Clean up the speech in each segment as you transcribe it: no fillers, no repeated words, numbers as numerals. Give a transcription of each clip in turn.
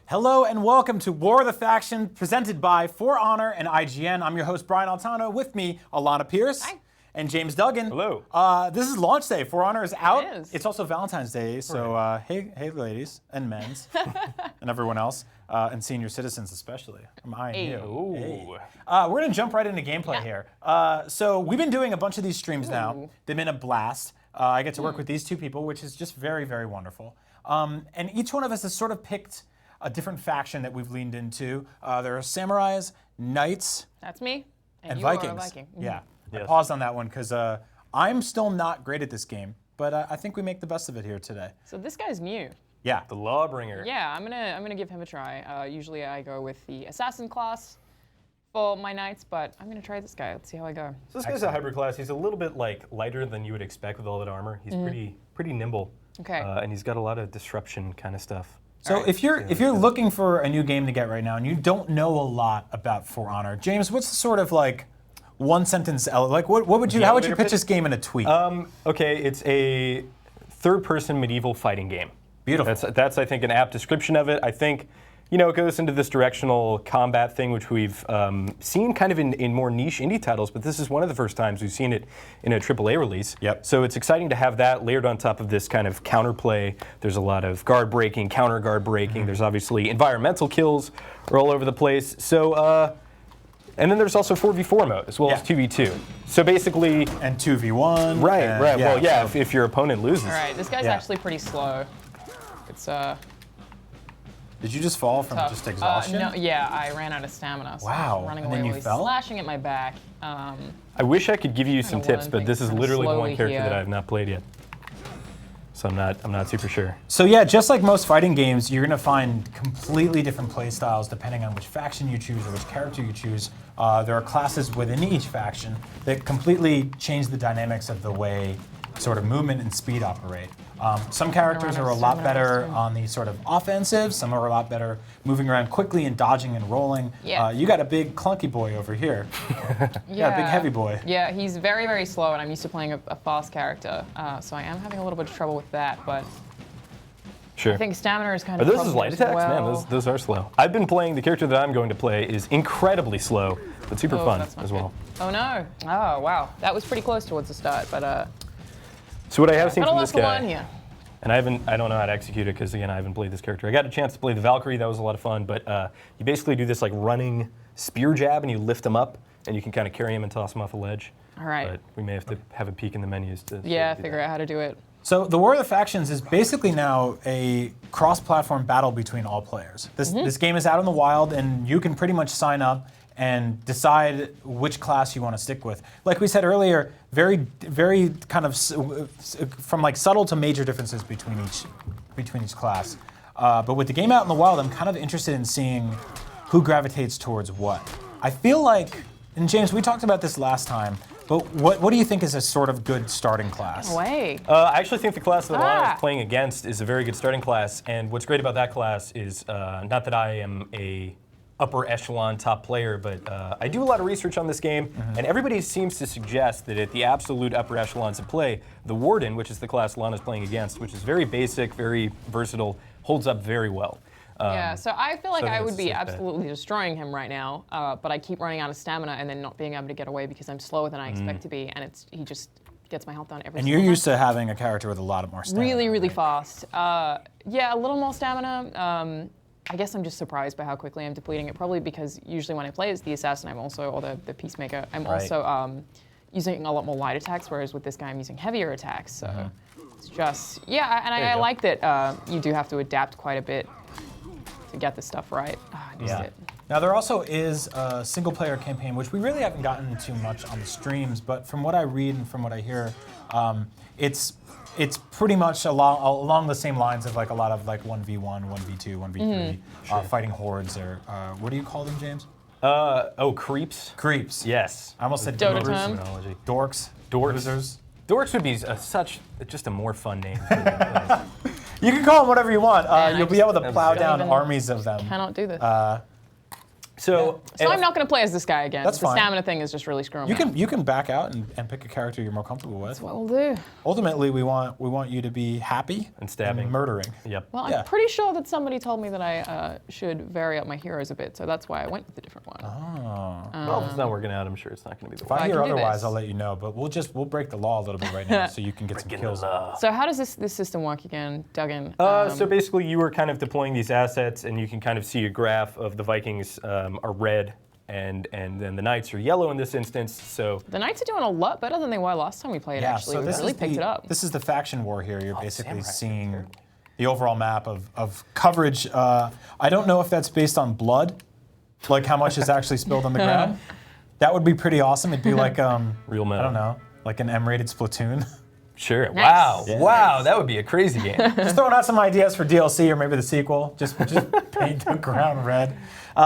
Hello and welcome to War of the Faction, presented by For Honor and IGN. I'm your host, Brian Altano. With me, Alanah Pearce. Hi. And James Duggan. Hello. This is launch day. For Honor is out. It is. It's also Valentine's Day, so hey ladies and men's and everyone else, and senior citizens especially. I'm eyeing you. Ooh. Hey. We're gonna jump right into gameplay here. So we've been doing a bunch of these streams now. They've been a blast. I get to work with these two people, which is just very, very wonderful. And each one of us has sort of picked a different faction that we've leaned into. There are samurais, knights, That's me. and you Vikings. are a Viking. Yeah. I Yes. paused on that one because I'm still not great at this game, but I think we make the best of it here today. So this guy's new. Yeah. The Lawbringer. Yeah, I'm gonna give him a try. Usually I go with the assassin class for my knights, but I'm gonna try this guy. Let's see how I go. So this guy's a hybrid class. He's a little bit lighter than you would expect with all that armor. He's pretty nimble. Okay. And he's got a lot of disruption kind of stuff. So if you're looking for a new game to get right now and you don't know a lot about For Honor, James, what's the sort of like one sentence, like what would you, how would you pitch this game in a tweet? Okay, it's a third-person medieval fighting game. Beautiful. That's I think an apt description of it. I think, you know, it goes into this directional combat thing, which we've seen kind of in more niche indie titles, but this is one of the first times we've seen it in a AAA release. Yep. So it's exciting to have that layered on top of this kind of counterplay. There's a lot of guard breaking, counter guard breaking. There's obviously environmental kills are all over the place. So, and then there's also 4v4 mode as well as 2v2. So basically, and 2v1. right. Yeah, Well, yeah, so- if your opponent loses. All right, this guy's actually pretty slow. It's Did you just fall from tough. just exhaustion? No, yeah, I ran out of stamina. So Wow, I was running and away then you while he's fell? slashing at my back. I wish I could give you some Kinda tips, one but thing, this is kinda literally the one slowly character here. that I have not played yet. So I'm not super sure. So yeah, just like most fighting games, you're gonna find completely different play styles depending on which faction you choose or which character you choose. There are classes within each faction that completely change the dynamics of the way sort of movement and speed operate. Some characters are a lot better on the sort of offensive, some are a lot better moving around quickly and dodging and rolling. Yeah. You got a big clunky boy over here. Yeah, a big heavy boy. Yeah, he's very, very slow, and I'm used to playing a fast character, so I am having a little bit of trouble with that, but Sure. I think stamina is kind Are of those a his problem light as attacks? well. Man, those are slow. I've been playing, the character that I'm going to play is incredibly slow, but super fun that's not as good. well. Oh no! Oh wow, that was pretty close towards the start, but So what I have seen got a from lot this to learn guy, here. and I don't know how to execute it because again, I haven't played this character. I got a chance to play the Valkyrie, that was a lot of fun, but you basically do this like running spear jab and you lift him up and you can kind of carry him and toss him off a ledge. All right. But we may have to have a peek in the menus to Yeah, do figure that. out how to do it. So the War of the Factions is basically now a cross-platform battle between all players. This game is out in the wild, and you can pretty much sign up and decide which class you want to stick with. Like we said earlier, very kind of from like subtle to major differences between each class. But with the game out in the wild, I'm kind of interested in seeing who gravitates towards what. I feel like, and James, we talked about this last time, but what do you think is a sort of good starting class? Way. I actually think the class that Alanah is playing against is a very good starting class, and what's great about that class is, not that I am a upper echelon top player, but I do a lot of research on this game, and everybody seems to suggest that at the absolute upper echelons of play, the Warden, which is the class Alanah is playing against, which is very basic, very versatile, holds up very well. Yeah, so I feel like so I I think would it's be a safe bet. absolutely destroying him right now, but I keep running out of stamina and then not being able to get away because I'm slower than I expect to be, and he just gets my health down every And single you're used time. to having a character with a lot more stamina. Really, really right? fast. Yeah, a little more stamina. I guess I'm just surprised by how quickly I'm depleting it, probably because usually when I play as the assassin, I'm also, or the peacemaker, I'm also using a lot more light attacks, whereas with this guy I'm using heavier attacks, so it's just, yeah, and I go. like that you do have to adapt quite a bit to get this stuff right. I missed it. Now there also is a single-player campaign, which we really haven't gotten too much on the streams, but from what I read and from what I hear, it's pretty much along the same lines of like a lot of like 1v1, 1v2, 1v3 fighting hordes, or what do you call them, James? Creeps? Creeps. Yes. I almost said Dota goobers. term. Terminology. Dorks. Dorks. Losers. Dorks would be just a more fun name. You can call them whatever you want. Man, You'll I be able to just plow don't down even armies of them. Cannot do this. So, So I'm not going to play as this guy again. That's the fine. stamina thing is just really screwing me. You can back out and pick a character you're more comfortable with. That's what we'll do. Ultimately, we want you to be happy And stabbing. and murdering. Yep. Well, Yeah. I'm pretty sure that somebody told me that I should vary up my heroes a bit, so that's why I went with a different one. Well, if it's not working out, I'm sure it's not going to be the If I I hear can do otherwise, this. I'll let you know. But we'll break the law a little bit right now, so you can get some kills. So how does this system work again, Duggan? So basically, you were kind of deploying these assets, and you can kind of see a graph of the Vikings are red, and then the Knights are yellow in this instance. So The Knights are doing a lot better than they were last time we played, Yeah, actually. so We this really is picked it up. This is the faction war here. You're basically Samurai. seeing the overall map of coverage. I don't know if that's based on blood, like how much is actually spilled on the ground. That would be pretty awesome. It'd be like Real I meta. don't know, like an M-rated Splatoon. Sure. Nice. Wow. Yeah. Wow. That would be a crazy game. Just throwing out some ideas for DLC or maybe the sequel. Just paint the ground red.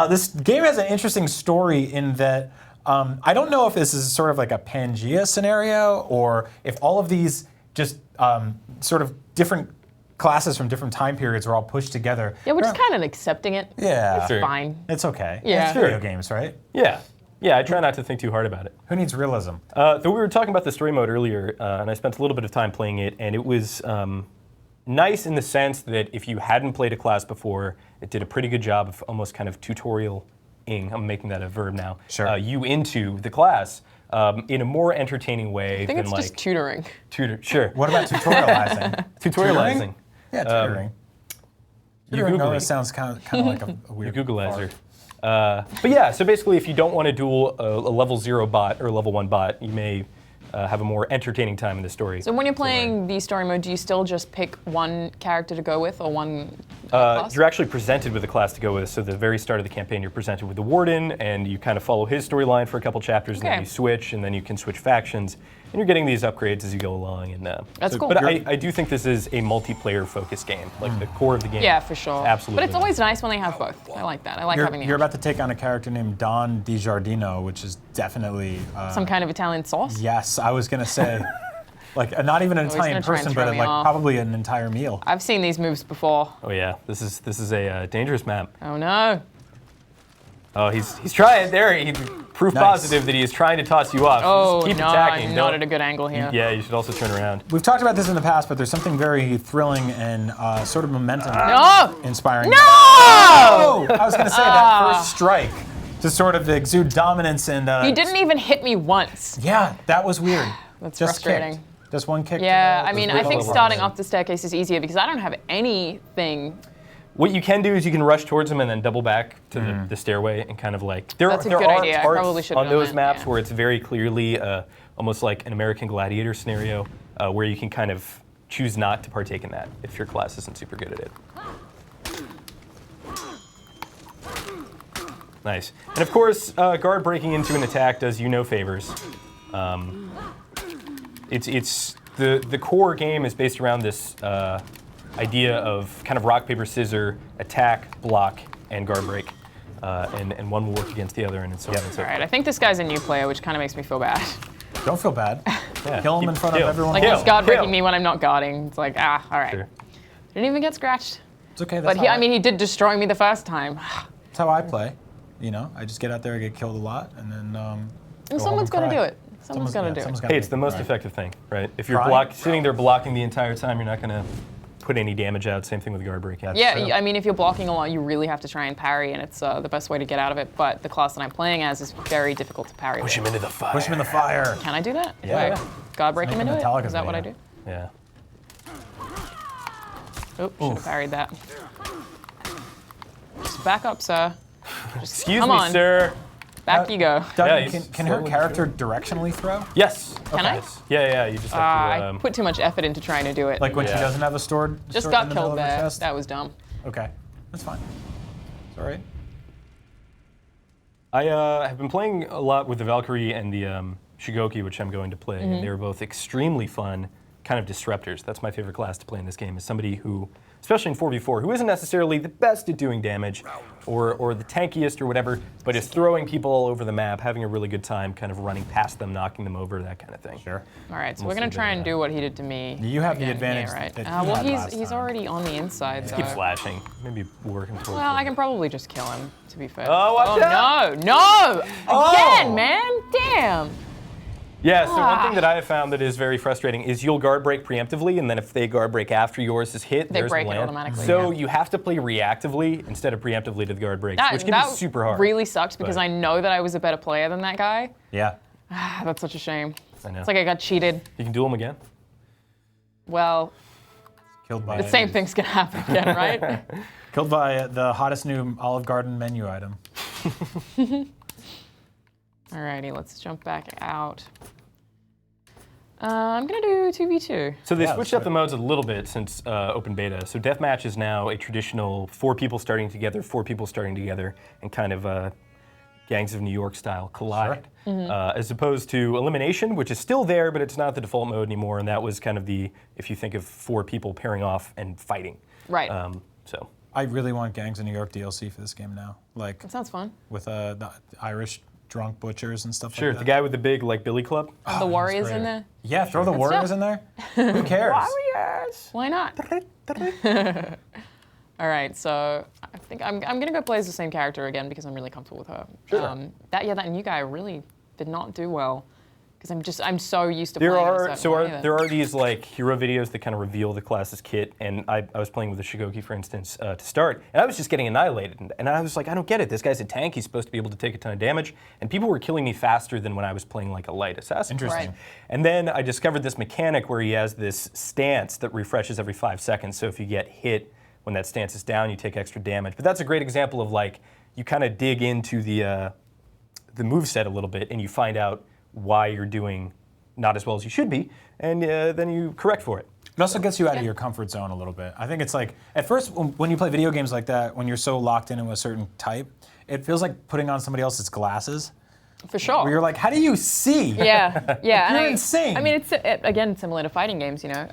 This game has an interesting story in that I don't know if this is sort of like a Pangea scenario or if all of these just sort of different classes from different time periods are all pushed together. Yeah, we're just kind of accepting it. Yeah. Sure. Fine. It's okay. Yeah. It's video games, right? Yeah. Yeah, I try not to think too hard about it. Who needs realism? Though we were talking about the story mode earlier, and I spent a little bit of time playing it, and it was nice in the sense that if you hadn't played a class before, it did a pretty good job of almost kind of tutorial-ing, I'm making that a verb now, Sure. you into the class in a more entertaining way I think than it's like just tutoring. Sure. What about tutorializing? Tutorializing. Yeah, tutoring. You Tutoring Google always it. sounds kind of like a weird Googleizer. But yeah, so basically, if you don't want to duel a level 0 bot or a level 1 bot, you may have a more entertaining time in the story. So when you're playing the story mode, do you still just pick one character to go with or one class? You're actually presented with a class to go with. So the very start of the campaign, you're presented with the Warden, and you kind of follow his storyline for a couple chapters, and then Okay. you switch, and then you can switch factions. And you're getting these upgrades as you go along. And That's cool. But I do think this is a multiplayer-focused game. Like the core of the game. Yeah, for sure. Absolutely. But it's always nice when they have both. I like that. I like having the You're option. about to take on a character named Don DiGiardino, which is definitely Some kind of Italian sauce. yes. I was gonna say, like not even an he's Italian gonna try and person, throw but me like off. probably an entire meal. I've seen these moves before. Oh yeah, this is a dangerous map. Oh no. Oh, he's trying there. He proof Nice. positive that he is trying to toss you off. Oh Just keep no, attacking. I'm not Don't- at a good angle here. Yeah, you should also turn around. We've talked about this in the past, but there's something very thrilling and sort of momentum No! inspiring. No! Oh! I was gonna say that first strike to sort of exude dominance and. He didn't even hit me once. Yeah, that was weird. That's Just frustrating. kicked. Just one kick. Yeah, to the- I mean, the I think level. starting off the staircase is easier because I don't have anything. What you can do is you can rush towards him and then double back to the stairway and kind of like That's a there good are idea. I parts probably should've on done those that, maps yeah. where it's very clearly almost like an American Gladiator scenario where you can kind of choose not to partake in that if your class isn't super good at it. Nice. And of course, guard breaking into an attack does you no favors. It's the core game is based around this idea of kind of rock, paper, scissor, attack, block, and guard break. And one will work against the other, and so on and so All forth. right, I think this guy's a new player, which kind of makes me feel bad. Don't feel bad. Yeah, Kill him in front of kill. everyone. Like Kill. he's guard breaking Kill. me when I'm not guarding. It's like, all right. Sure. Didn't even get scratched. It's okay. That's But how I mean, he did destroy me the first time. that's how I play. You know, I just get out there, I get killed a lot, and then. And someone's got to do it. Someone's got to do it. Hey, it's the most effective thing, right? If you're Right. sitting there blocking the entire time, you're not going to put any damage out. Same thing with guard breaking. Yeah, true. I mean, if you're blocking a lot, you really have to try and parry, and it's the best way to get out of it. But the class that I'm playing as is very difficult to parry. Push him into the fire. Push him in the fire. Can I do that? Yeah. Wait, guard break him Like into in it? Metallica Is that what I do? video. Yeah. Oops, should have parried that. Just back up, sir. Excuse Come me, on. sir. Back you go. Duggan, Yeah, he's can her slowly character directionally throw? Yes. Can I? Yes. Yeah. You just have I to. put too much effort into trying to do it. Like when she Yeah. doesn't have a stored. Just stored got in the middle killed of her there. chest? That was dumb. Okay, that's fine. It's all right. I have been playing a lot with the Valkyrie and the Shugoki, which I'm going to play, and they're both extremely fun, kind of disruptors. That's my favorite class to play in this game, is somebody who, especially in 4v4, who isn't necessarily the best at doing damage, or the tankiest or whatever, but is throwing people all over the map, having a really good time, kind of running past them, knocking them over, that kind of thing. Sure. All right, so we're gonna try and do what he did to me. You have the again advantage, here, right? that he Well, had last he's time. already on the inside. Just So. keep slashing. Maybe working towards Well, I it. can probably just kill him. To be fair. Oh, watch out! No! Oh! Again, man! Damn! Yeah, so one thing that I have found that is very frustrating is you'll guard break preemptively, and then if they guard break after yours is hit, They there's break the it land. automatically, So yeah. you have to play reactively instead of preemptively to the guard breaks, which can be super hard. Really sucked because But- I know that I was a better player than that guy. Yeah. That's such a shame. I know. It's like I got cheated. You can duel them again. Well, Killed by the same thing's gonna happen again, right? Killed by the hottest new Olive Garden menu item. Alrighty, let's jump back out. I'm gonna do 2v2. So they Yeah, switched that's up the modes a little bit since open beta. So deathmatch is now a traditional 4 people starting together, 4 people starting together, and kind of Gangs of New York style collide. As opposed to elimination, which is still there, but it's not the default mode anymore. And that was kind of the, if you think of 4 people pairing off and fighting. Right. So I really want Gangs of New York DLC for this game now. Like, That sounds fun. with the Irish drunk butchers and stuff sure, like that. the guy with the big like billy club. The Warriors great. in there? Yeah, throw the Warriors yeah. in there. Who cares? Warriors. Why not? All right, so I think I'm gonna go play as the same character again because I'm really comfortable with her. Sure. That new guy really did not do well because I'm so used to There playing. are a certain way that- there are these like hero videos that kind of reveal the class's kit, and I was playing with the Shugoki, for instance, to start, and I was just getting annihilated, and I was like, I don't get it. This guy's a tank. He's supposed to be able to take a ton of damage, and people were killing me faster than when I was playing like a light assassin. Interesting. Right. And then I discovered this mechanic where he has this stance that refreshes every 5 seconds. So if you get hit when that stance is down, you take extra damage. But that's a great example of like you kind of dig into the moveset a little bit, and you find out why you're doing not as well as you should be, and then you correct for it. It also gets you out of your comfort zone a little bit. I think it's like, at first, when you play video games like that, when you're so locked into a certain type, it feels like putting on somebody else's glasses. For sure. Where you're like, how do you see? Yeah, yeah. You're insane. I mean, it's again similar to fighting games. You know,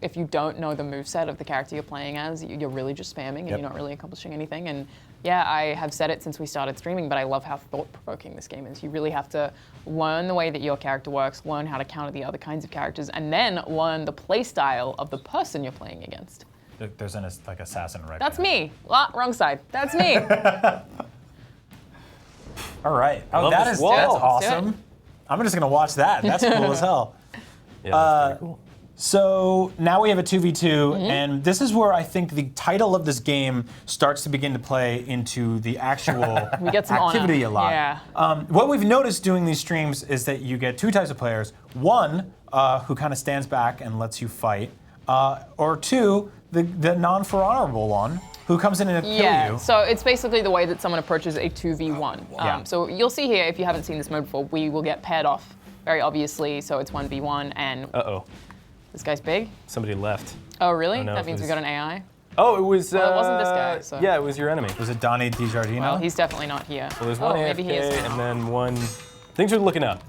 if you don't know the moveset of the character you're playing as, you're really just spamming and Yep. you're not really accomplishing anything. And yeah, I have said it since we started streaming, but I love how thought-provoking this game is. You really have to learn the way that your character works, learn how to counter the other kinds of characters, and then learn the play style of the person you're playing against. There's an like assassin right That's there. me. Wrong side. That's me. All right. Oh, Love that's this wall. Let's do it. awesome. I'm just gonna watch that. That's cool as hell. Yeah, that's pretty cool. So now we have a 2v2, Mm-hmm. and this is where I think the title of this game starts to begin to play into the actual We get some activity honor. a lot. Yeah. What we've noticed doing these streams is that you get 2 types of players. One, who kind of stands back and lets you fight, or 2, the non-for honorable one, who comes in and kill Yeah, you. so it's basically the way that someone approaches a 2v1. Yeah. So you'll see here, if you haven't seen this mode before, we will get paired off very obviously, so it's 1v1, and Uh-oh. this guy's big. Somebody left. Oh, really? Oh, no, That it means we was- got an AI? Oh, it was. Well, it wasn't this guy, so- Yeah, it was your enemy. Was it Donnie DiGiardino? Well, he's definitely not here. Well, there's oh, one maybe he is AFK now. and then one. Things are looking up.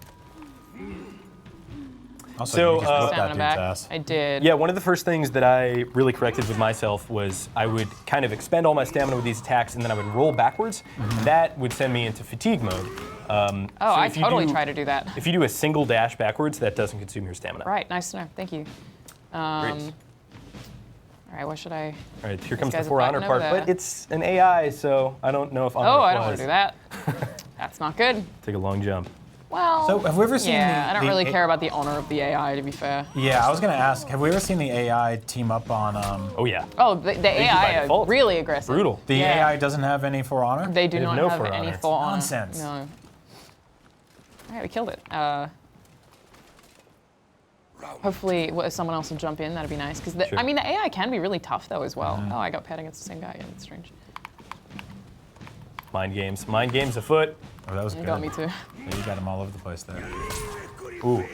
Also, So, you just whooped that Stamina dude's back. ass. I did. Yeah, one of the first things that I really corrected with myself was I would kind of expend all my stamina with these attacks, and then I would roll backwards. Mm-hmm. That would send me into fatigue mode. Oh, I if you totally do- try to do that. If you do a single dash backwards, that doesn't consume your stamina. Right, nice to know. Thank you. Great. All right, what should I? All right, here comes the guy's For Honor fighting part, over there. but it's an AI, so I don't know if honor Oh, I don't want applies. to do that. That's not good. Take a long jump. Well, So have we ever seen yeah, the- I don't the really A- care about the honor of the AI, to be fair. Yeah, I was gonna ask, have we ever seen the AI team up on, Oh yeah. Oh, the by AI are default. really aggressive. Brutal. the yeah. AI doesn't have any for honor? They do They have not no have for any honor. full honor. Nonsense. No. All right, we killed it. Hopefully, someone else will jump in. That'd be nice. Because Sure. I mean, the AI can be really tough though as well. Mm-hmm. Oh, I got paired against the same guy. Yeah, that's strange. Mind games. Mind games afoot. Oh, that was You good. got me too. Yeah, you got him all over the place there. Ooh.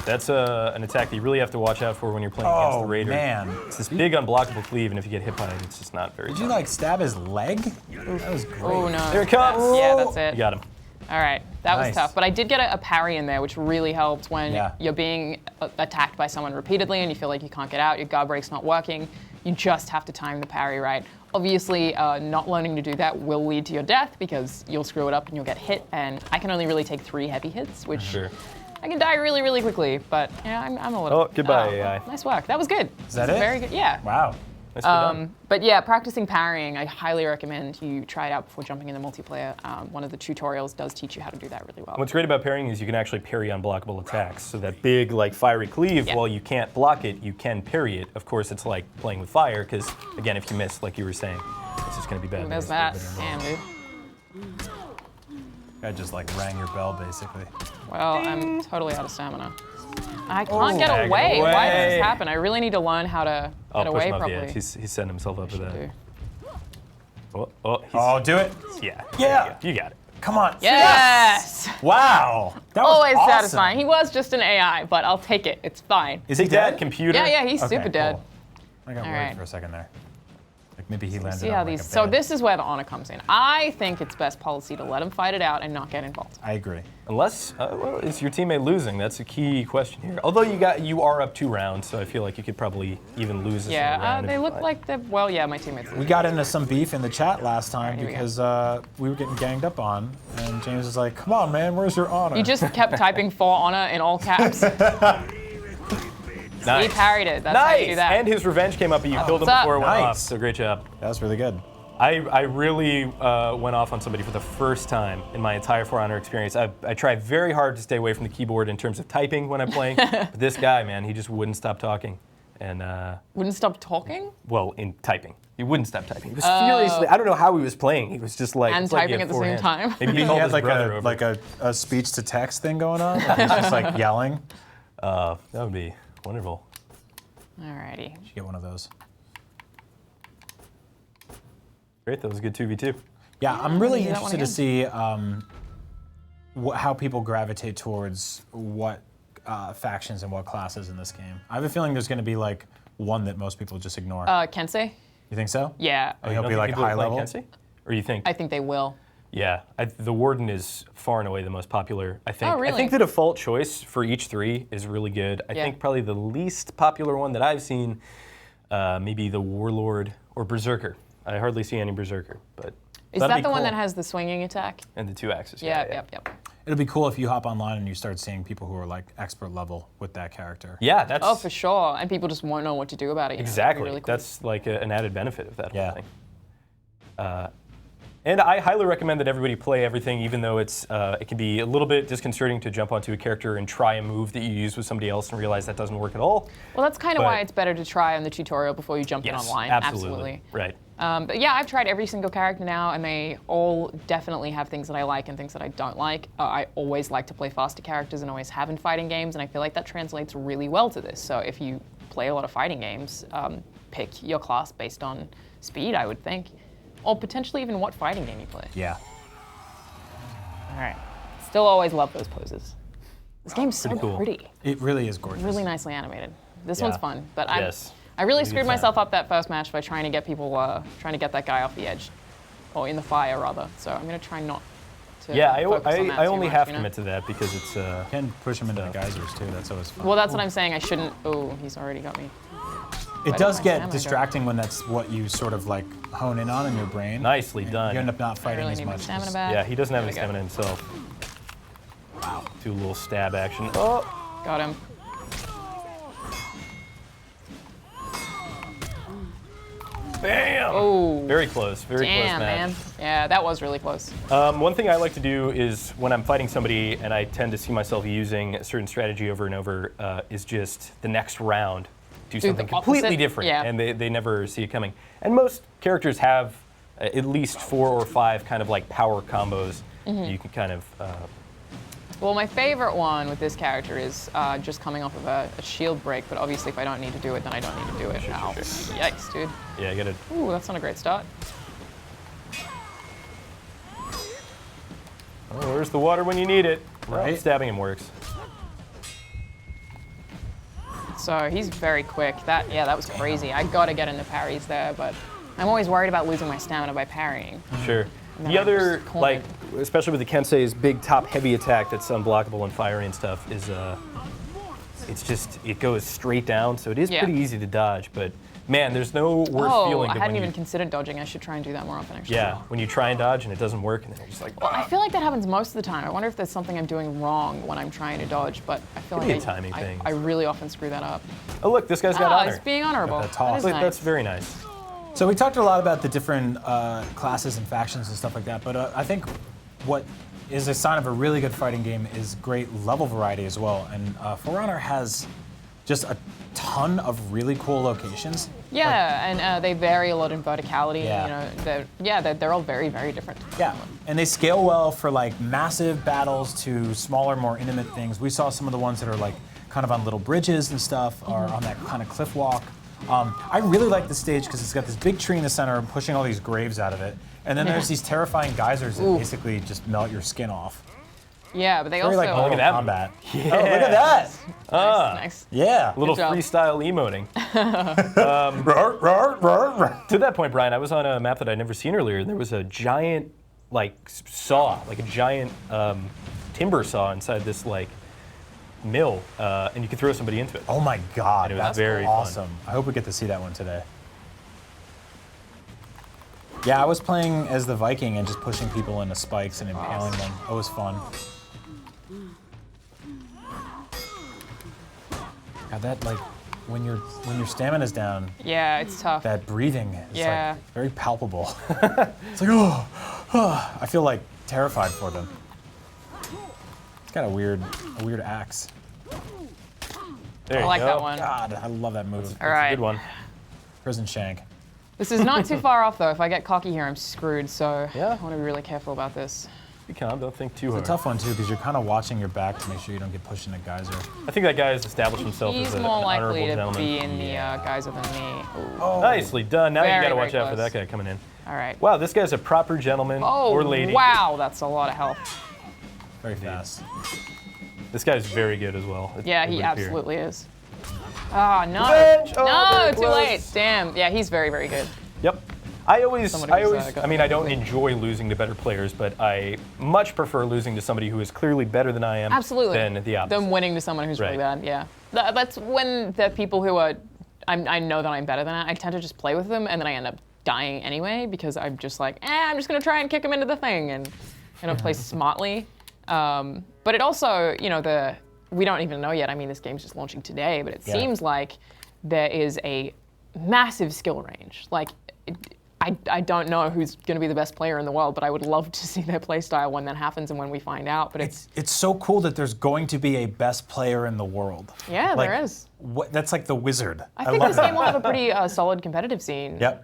That's an attack that you really have to watch out for when you're playing against Oh, the Raider. man. It's this big unblockable cleave, and if you get hit by it, it's just not very Did fun. you like stab his leg? That was great. Oh no. There it comes. Yeah, that's it. You got him. All right, that was Nice. tough. But I did get a parry in there, which really helped when Yeah. you're being attacked by someone repeatedly and you feel like you can't get out, your guard break's not working. You just have to time the parry right. Obviously, not learning to do that will lead to your death because you'll screw it up and you'll get hit. And I can only really take 3 heavy hits, which I can die really, really quickly. But yeah, I'm a little. Oh, goodbye, AI. Nice work. That was good. Is that it? Very good. Yeah. Wow. But yeah, practicing parrying, I highly recommend you try it out before jumping into multiplayer. One of the tutorials does teach you how to do that really well. What's great about parrying is you can actually parry unblockable attacks. So that big, like, fiery cleave, while you can't block it, you can parry it. Of course, it's like playing with fire, because, again, if you miss, like you were saying, it's just going to be bad. Who does that? Damn, dude. I just, like, rang your bell, basically. Well, I'm totally out of stamina. I can't get away. Why does this happen? I really need to learn how to get away properly. He's setting himself up for that. Do it. Yeah. Yeah. You got it. Come on. Yes! Wow. That was Always awesome. satisfying. He was just an AI, but I'll take it. It's fine. Is he Take that, dead? computer. Yeah, he's Okay, super dead. cool. I got worried right. for a second there. Like maybe he landed See on how like these. a So bed. this is where the honor comes in. I think it's best policy to let him fight it out and not get involved. I agree. Unless, well, is your teammate losing? That's a key question here. Although you are up 2 rounds, so I feel like you could probably even lose this round. They look like they're. Well, yeah, my teammates. We got into some beef in the chat last time here we go. because we were getting ganged up on, and James was like, "Come on, man, where's your honor?" You just kept typing for honor in all caps. Nice. He parried it. That's how you do that. And his revenge came up, and you killed him What's up? before it went Nice. off. So great job. That was really good. I really went off on somebody for the first time in my entire For Honor experience. I try very hard to stay away from the keyboard in terms of typing when I'm playing. But this guy, man, he just wouldn't stop talking. And Wouldn't stop talking? well, in typing. He wouldn't stop typing. He was furiously, I don't know how he was playing. He was just like... And it's like he typing had at the 4 same hands. time? Maybe he He called had his like brother over. a speech to text thing going on. Like he's just like yelling. That would be wonderful. Alrighty. You get one of those. Great, that was a good 2v2. Yeah, I'm really do that one interested to see how people gravitate towards what factions and what classes in this game. I have a feeling there's going to be like one that most people just ignore. Kensei? You think so? Yeah. Oh, he'll be like high level. Or you think? I think they will. Yeah, the Warden is far and away the most popular, I think. Oh, really? I think the default choice for each 3 is really good. I think probably the least popular one that I've seen, maybe the Warlord or Berserker. I hardly see any Berserker, but Is that the one that has the swinging attack? and the 2 axes. Yep. It'll be cool if you hop online and you start seeing people who are like expert level with that character. Yeah, that's Oh, for sure. And people just won't know what to do about it. exactly. Really cool. That's like an added benefit of that whole Yeah. thing. And I highly recommend that everybody play everything, even though it can be a little bit disconcerting to jump onto a character and try a move that you use with somebody else and realize that doesn't work at all. Well, that's kind of But- why it's better to try on the tutorial before you jump in online. Absolutely. Right. But yeah, I've tried every single character now, and they all definitely have things that I like and things that I don't like. I always like to play faster characters and always have in fighting games, and I feel like that translates really well to this. So if you play a lot of fighting games, pick your class based on speed, I would think. Or potentially even what fighting game you play. Yeah. All right. Still always love those poses. This game's so pretty cool. pretty. It really is gorgeous. Really nicely animated. This Yeah. one's fun, but Yes. I really Really screwed good time. myself up that first match by trying to get people, trying to get that guy off the edge, or in the fire rather. So I'm gonna try not to. Yeah, focus on that I too only much, have you to know? commit to that because it's... You can push him into the geysers too. That's always fun. Well, that's what I'm saying. I shouldn't. Oh, he's already got me. It Why does did my get stamina go? distracting when that's what you sort of like hone in on in your brain. Nicely And done. You end up not I fighting really as need my much. stamina back. Yeah, he doesn't have There any we go. stamina himself. Wow. Do a little stab action. Oh! Got him. Bam! Oh. Very close. Very Damn, close match. man. Yeah, that was really close. One thing I like to do is when I'm fighting somebody and I tend to see myself using a certain strategy over and over, is just the next round do the something completely opposite? different, Yeah. and they never see it coming. And most characters have at least 4 or 5 kind of like power combos you can kind of. Well, my favorite one with this character is just coming off of a shield break, but obviously if I don't need to do it, then I don't need to do it. Ow. Yikes, dude. Yeah, you gotta. Ooh, that's not a great start. Oh, where's the water when you need it? Right. Well, stabbing him works. So he's very quick. That was crazy. I gotta get in the parries there, but I'm always worried about losing my stamina by parrying. Sure. then The I'm other, just like, cornered. especially with the Kensei's big top heavy attack that's unblockable and fiery and stuff, is it goes straight down, so it is pretty easy to dodge, but man, there's no worse feeling. I hadn't even considered dodging. I should try and do that more often, actually. Yeah, when you try and dodge and it doesn't work, and then you're just like, well, I feel like that happens most of the time. I wonder if there's something I'm doing wrong when I'm trying to dodge, but I feel like a timing thing. I really often screw that up. Oh, look, this guy's got honor. He's being honorable. That is nice. That's very nice. So we talked a lot about the different classes and factions and stuff like that, but I think what is a sign of a really good fighting game is great level variety as well. And For Honor has just a ton of really cool locations. Yeah, and they vary a lot in verticality. Yeah. They're all very, very different. Yeah, and they scale well for like massive battles to smaller, more intimate things. We saw some of the ones that are like kind of on little bridges and stuff, or on that kind of cliff walk. I really like the stage because it's got this big tree in the center pushing all these graves out of it. And then there's these terrifying geysers that basically just melt your skin off. Yeah, but they Very also... like Mortal Kombat. Yeah. Oh, look at that! Nice. Yeah. A little job. freestyle emoting. To that point, Brian, I was on a map that I'd never seen earlier, and there was a giant, like, saw, like a giant timber saw inside this, like, mill, and you could throw somebody into it. Oh my God, And it was that's very awesome. I hope we get to see that one today. Yeah, I was playing as the Viking and just pushing people into spikes and impaling them. It was fun. God, that like when your stamina's down, Yeah, it's tough. that breathing is Yeah. like very palpable. It's like I feel like terrified for them. It's got a weird axe. There I you like go. that one. God, I love that move. All That's a right. good one. Prison shank. This is not too far off, though. If I get cocky here, I'm screwed, so Yeah. I want to be really careful about this. Be calm, don't think too It's hard. a tough one too because you're kind of watching your back to make sure you don't get pushed in a geyser. I think that guy has established himself He's as an more honorable likely to gentleman. be in the geyser than me. Ooh. Oh, Nicely done. Now you Very, gotta very watch out for close. that guy coming in. All right. Wow, this guy's a proper gentleman or lady. Wow, that's a lot of health. very fast. This guy's very good as well. Yeah, it he would appear. absolutely is. Ah, no. Revenge! Oh, No, very too close. late. Damn. Yeah, he's very, very good. Yep. I always, got I mean, I don't the- enjoy losing to better players, but I much prefer losing to somebody who is clearly better than I am Absolutely. than the opposite. Than winning to someone who's really Right. bad, yeah. That's when the people who are, I know that I'm better than I tend to just play with them, and then I end up dying anyway, because I'm just like, I'm just going to try and kick him into the thing, and play smartly. But it also, we don't even know yet. I mean, this game's just launching today, but it seems like there is a massive skill range. Like, I don't know who's going to be the best player in the world, but I would love to see their play style when that happens and when we find out. But It's so cool that there's going to be a best player in the world. yeah, Like, there is. That's like the wizard. I think love this that. game will have a pretty solid competitive scene. Yep.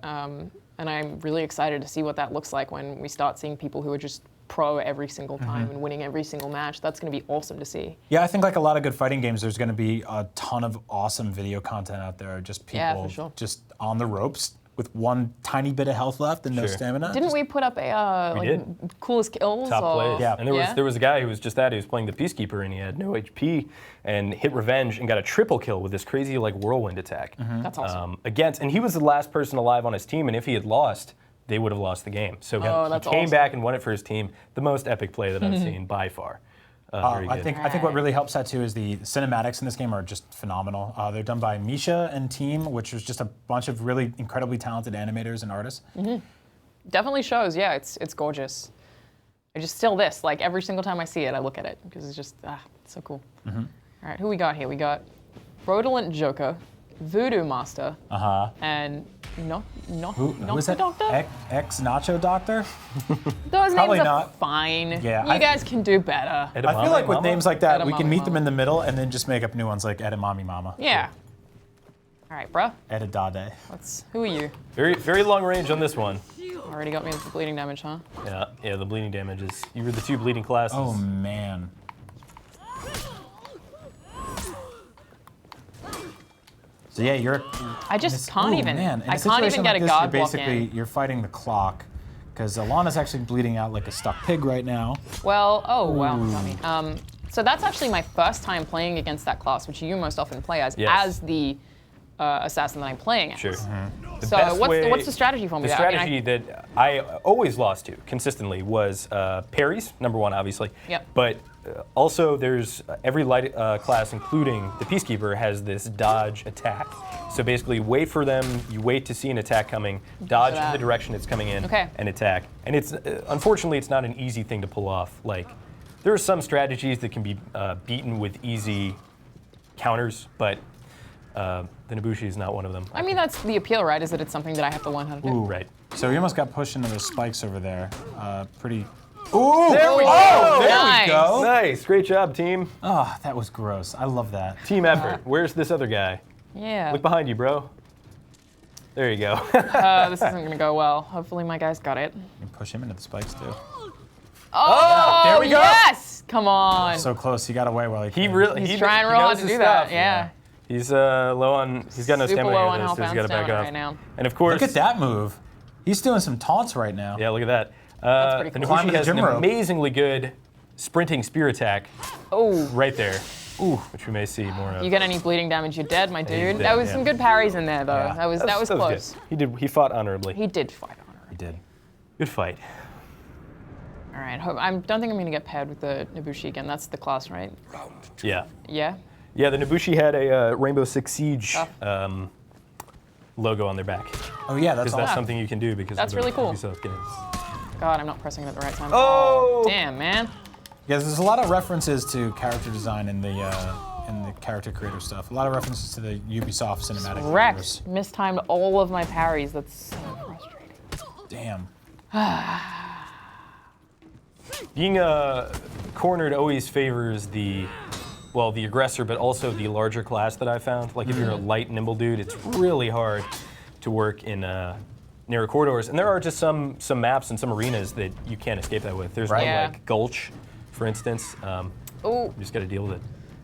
And I'm really excited to see what that looks like when we start seeing people who are just pro every single time and winning every single match. That's going to be awesome to see. Yeah, I think like a lot of good fighting games, there's going to be a ton of awesome video content out there. Just people Yeah, for sure. just on the ropes with one tiny bit of health left and no Sure. stamina. Didn't we put up a did. coolest kills? Top or- plays. Yeah. And there was a guy who was just that. He was playing the Peacekeeper and he had no HP and hit revenge and got a triple kill with this crazy like whirlwind attack. That's awesome. And he was the last person alive on his team, and if he had lost, they would have lost the game. So that's he came awesome. back and won it for his team. The most epic play that I've seen by far. Very I good. think what really helps that too is the cinematics in this game are just phenomenal. They're done by Misha and team, which is just a bunch of really incredibly talented animators and artists. Definitely shows. Yeah, it's gorgeous. I just still this. Like every single time I see it, I look at it because it's just it's so cool. All right, who we got here? We got Fraudulent Joker, Voodoo Master, and Who is that? Doctor. Ex Nacho Doctor? Those Probably names are not. fine. Yeah, you guys can do better. I feel like with names like that, we Edamame can meet them Mama. in the middle and then just make up new ones like Edamame Mama. Yeah. All right, bruh. Edadade. Who are you? Very, very long range on this one. Already got me with the bleeding damage, huh? Yeah, the bleeding damage is. You were the two bleeding classes. Oh man. So yeah, you're. I just can't even. Man. In I a can't even situation get like a this, guard you're block basically in. you're fighting the clock, because Alana's actually bleeding out like a stuck pig right now. Well, oh wow, got me. So that's actually my first time playing against that class, which you most often play as Yes. the assassin that I'm playing as. Sure. So what's the strategy for me? The strategy that I always lost to consistently was parries, number one, obviously. Yep. But also there's every light class, including the Peacekeeper, has this dodge attack. So basically wait for them, you wait to see an attack coming, dodge in the direction it's coming in, and attack. And it's unfortunately it's not an easy thing to pull off. Like, there are some strategies that can be beaten with easy counters, but the Nobushi is not one of them. I mean, that's the appeal, right? Is that it's something that I have to learn how to do. Ooh, right. So he almost got pushed into those spikes over there. Pretty. Ooh! There we go! Oh, there Nice. we go! Nice, great job, team. Oh, that was gross. I love that. Team effort. Where's this other guy? Yeah. Look behind you, bro. There you go. This isn't gonna go well. Hopefully my guys got it. You can push him into the spikes too. Oh, there we go. Yes! Come on. So close. He got away while he could. He's trying real hard to do that. Yeah. He's low on. He's got no Super stamina low here, on though, health so he's and got to back stamina off. right now. And of course, Look at that move. He's doing some taunts right now. yeah, look at that. That's pretty The cool. Nobushi has an Gym rope. amazingly good sprinting spear attack Oh. right there. Ooh, which we may see more of. You get any bleeding damage, you're dead, my dude. dead, That was yeah. some good parries in there, though. Yeah. That was close. Good. He fought honorably. He did fight on her. He did. Good fight. All right. I don't think I'm gonna get paired with the Nobushi again. That's the class, right? Yeah. Yeah. Yeah, the Nobushi had a Rainbow Six Siege logo on their back. Oh yeah, that's Because awesome. that's something you can do because That's of the really cool. Ubisoft games. God, I'm not pressing it at the right time. Oh! Damn, man. Yeah, there's a lot of references to character design in the character creator stuff. A lot of references to the Ubisoft cinematic universe. Wrecked. Mistimed all of my parries. That's so frustrating. Damn. Being cornered always favors the aggressor, but also the larger class that I found. Like if you're a light, nimble dude, it's really hard to work in narrow corridors. And there are just some maps and some arenas that you can't escape that with. There's one Yeah. like Gulch, for instance. Ooh. You just got to deal with it.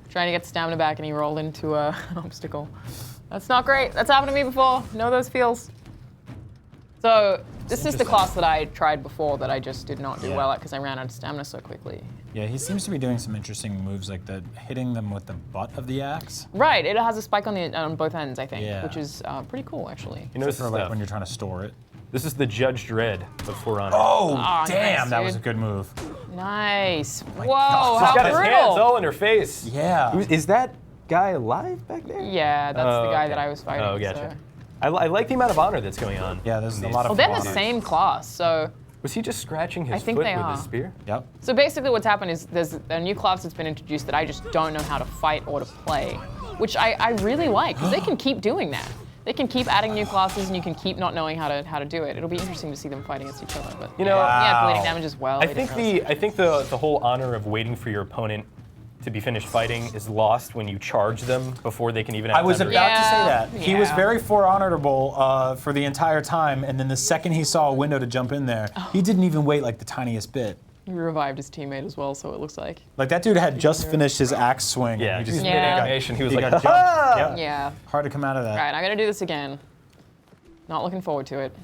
Trying to get stamina back and he rolled into an obstacle. That's not great. That's happened to me before. Know those feels. So this is the class that I tried before that I just did not do well at because I ran out of stamina so quickly. Yeah, he seems to be doing some interesting moves like that, hitting them with the butt of the axe. Right. It has a spike on both ends, I think, Yeah. which is pretty cool, actually. You know, this For is, like when you're trying to store it. this is the Judge Dredd of For Honor. Oh, Aw, damn, nice, that was a dude. good move. Nice. Whoa, God. He's how got his hands brutal. all in her face. Yeah. Is that guy alive back there? Yeah, that's the guy okay. that I was fighting. Oh, gotcha. So. I like the amount of honor that's going on. Yeah, there's in a these. lot of Well, they're the fun. same class, so Was he just scratching his I think foot they with are. his spear? Yep. So basically what's happened is there's a new class that's been introduced that I just don't know how to fight or to play, which I really like, because they can keep doing that. They can keep adding new classes and you can keep not knowing how to do it. It'll be interesting to see them fight against each other. But You know, yeah, bleeding Wow. damage as well. I think the whole honor of waiting for your opponent to be finished fighting is lost when you charge them before they can even have I was time to about to Yeah, say that. He was yeah. very honorable for the entire time, and then the second he saw a window to jump in there, he didn't even wait like the tiniest bit. He revived his teammate as well, so it looks like. Like that dude had just finished his axe swing. Yeah, and he just Yeah. mid-animation, he was like, got jumped. "Ha-ha!" Yep. Yeah. Hard to come out of that. All right, I gotta do this again. Not looking forward to it.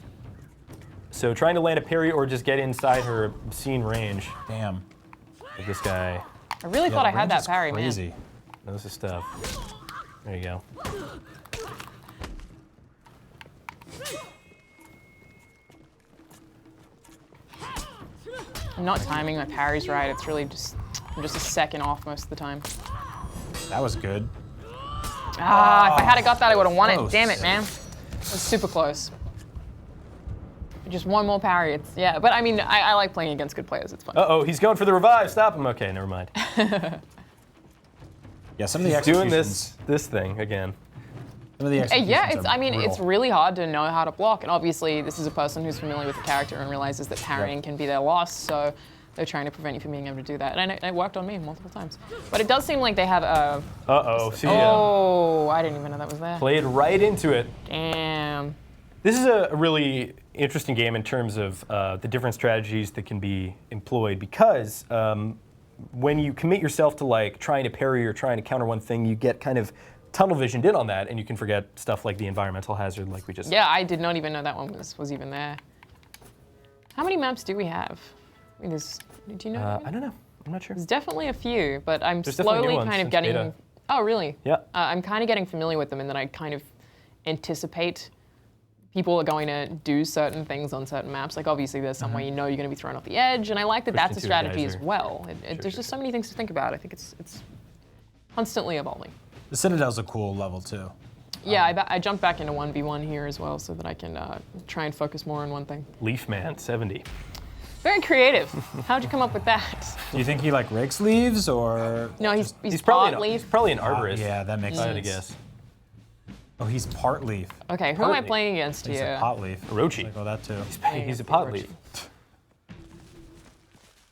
So trying to land a parry or just get inside her obscene range. Damn. Like this guy I really thought I had that parry, crazy. man. knows his stuff. There you go. I'm not timing my parries right. It's really just, I'm just a second off most of the time. That was good. Ah, if I had got that, I would have won it. Close. Damn it, man. It was super close. Just one more parry. It's, yeah, but I mean, I like playing against good players. It's fun. Uh-oh, he's going for the revive. Stop him. Okay, never mind. Yeah, some of the He's doing executions. this thing again. Some of the executions Yeah, it's. are I mean, it's brutal. really hard to know how to block, and obviously, this is a person who's familiar with the character and realizes that parrying can be their loss. So they're trying to prevent you from being able to do that, and it worked on me multiple times. But it does seem like they have a. Uh-oh, see ya. Oh, I didn't even know that was there. Played right into it. Damn. This is a really interesting game in terms of the different strategies that can be employed because when you commit yourself to like trying to parry or trying to counter one thing, you get kind of tunnel visioned in on that, and you can forget stuff like the environmental hazard, like we just. Yeah, I did not even know that one was even there. How many maps do we have? I mean, do you know? I don't know. I'm not sure. There's definitely a few, but I'm There's definitely new slowly ones kind of since getting. beta. Oh, really? Yeah. I'm kind of getting familiar with them, and then I kind of anticipate people are going to do certain things on certain maps. Like obviously there's some way you know you're going to be thrown off the edge, and I like that that's a strategy as well. There's just so many things to think about. I think it's constantly evolving. The Citadel's a cool level too. Yeah, I jumped back into 1v1 here as well so that I can try and focus more on one thing. Leafman 70. Very creative. How'd you come up with that? Do you think he like rakes leaves or? No, he's probably leaf. probably an arborist. Yeah, that makes I sense. had to guess. Oh, he's part leaf. Okay, who am I playing against He's here? a pot leaf. Orochi. Like, oh, that too. He's a pot leaf.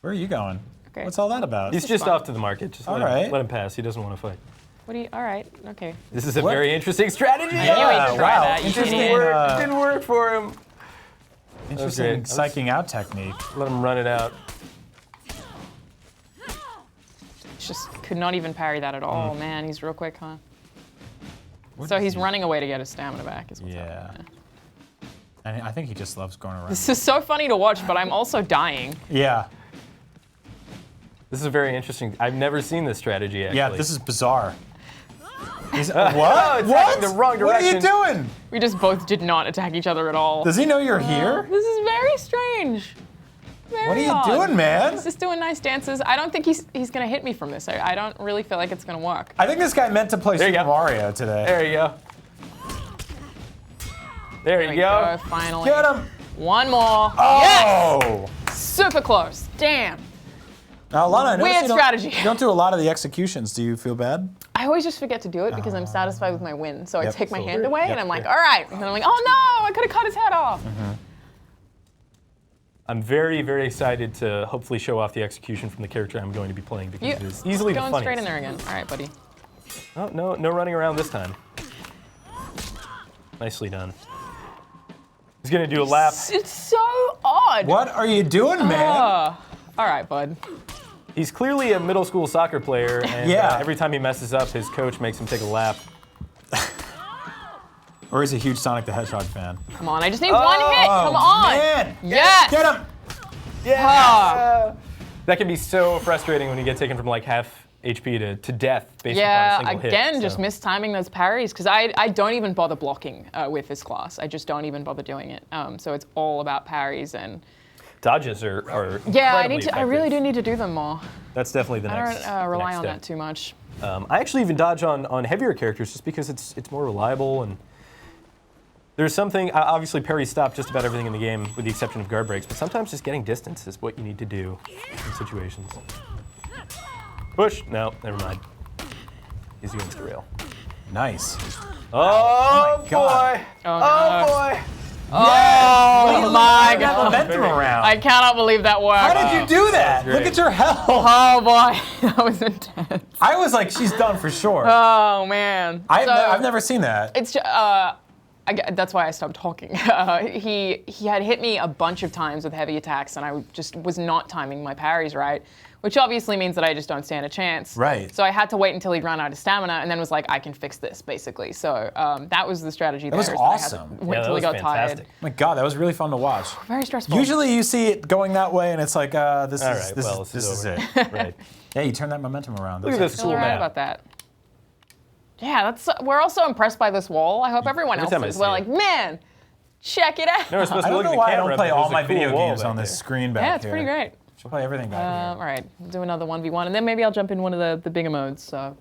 Where are you going? Okay. What's all that about? He's just off to the market. Just let him pass. He doesn't want to fight. All right, okay. This is a very interesting strategy. I knew he'd try that, you Interesting. idiot. It didn't work for him. Interesting Okay. psyching out technique. Let him run it out. Just could not even parry that at all. Man, he's real quick, huh? So he's running away to get his stamina back is what's happening. And I think he just loves going around. This is so funny to watch, but I'm also dying. Yeah. This is very interesting. I've never seen this strategy actually. Yeah, this is bizarre. He's, Oh, what? it's What? acting the wrong What are you direction. doing? We just both did not attack each other at all. Does he know you're here? This is very strange. Very What are you odd. doing, man? He's just doing nice dances. I don't think he's gonna hit me from this. I don't really feel like it's gonna work. I think this guy meant to play There you Super go. Mario today. There you go. There you go. Finally. Get him! One more. Oh! Yes! Super close. Damn. Now, Alanah, I noticed Weird you don't- strategy. You don't do a lot of the executions. Do you feel bad? I always just forget to do it because I'm satisfied with my win. So I Yep. take my So- hand away Yep. and I'm like, all right. And then I'm like, oh no, I could have cut his head off. I'm very, very excited to hopefully show off the execution from the character I'm going to be playing because it is easily the Going funniest. straight in there again. All right, buddy. Oh, no running around this time. Nicely done. He's gonna do a lap. It's so odd. What are you doing, man? All right, bud. He's clearly a middle school soccer player, and Yeah. every time he messes up, his coach makes him take a lap. Or is he a huge Sonic the Hedgehog fan? Come on, I just need one hit. Come on. Man. Yes. Get him! Yeah! That can be so frustrating when you get taken from like half HP to death based upon a single hit. Again, so. just mistiming those parries because I don't even bother blocking with this class. I just don't even bother doing it. So it's all about parries and. Dodges are Yeah, I really do need to do them more. That's definitely the I next. don't rely next on step. that too much. I actually even dodge on heavier characters just because it's more reliable and there's something. Obviously, parries stop just about everything in the game with the exception of guard breaks, but sometimes just getting distance is what you need to do in situations. Push. No, never mind. He's against the rail. Nice. Oh, my God. boy! Oh, Oh no. boy! Oh my Got god. momentum around. I cannot believe that worked. How did you do that? great. Look at your health. Oh boy, that was intense. I was like, she's done for sure. Oh man. I've never seen that. It's that's why I stopped talking. He had hit me a bunch of times with heavy attacks, and I just was not timing my parries right, which obviously means that I just don't stand a chance. Right. So I had to wait until he ran out of stamina, and then was like, I can fix this, basically. So that was the strategy. That was there, awesome. I had to Yeah, wait that till he was got fantastic. tired. My God, that was really fun to watch. Very stressful. Usually you see it going that way, and it's like, this All is right, this well, is this is it. Right. Yeah, you turn that momentum around. Look at Those this Still cool right map. about that. Yeah, we're also impressed by this wall. I hope everyone Every else time I is. see We're it. like, man, check it out. No, we're supposed I to don't look know at the why I camera, don't play but all there's a my cool video wall games back on this there. screen back here. Yeah, it's pretty great. Should play everything back All here. right, we'll do another 1v1, and then maybe I'll jump in one of the bigger modes. So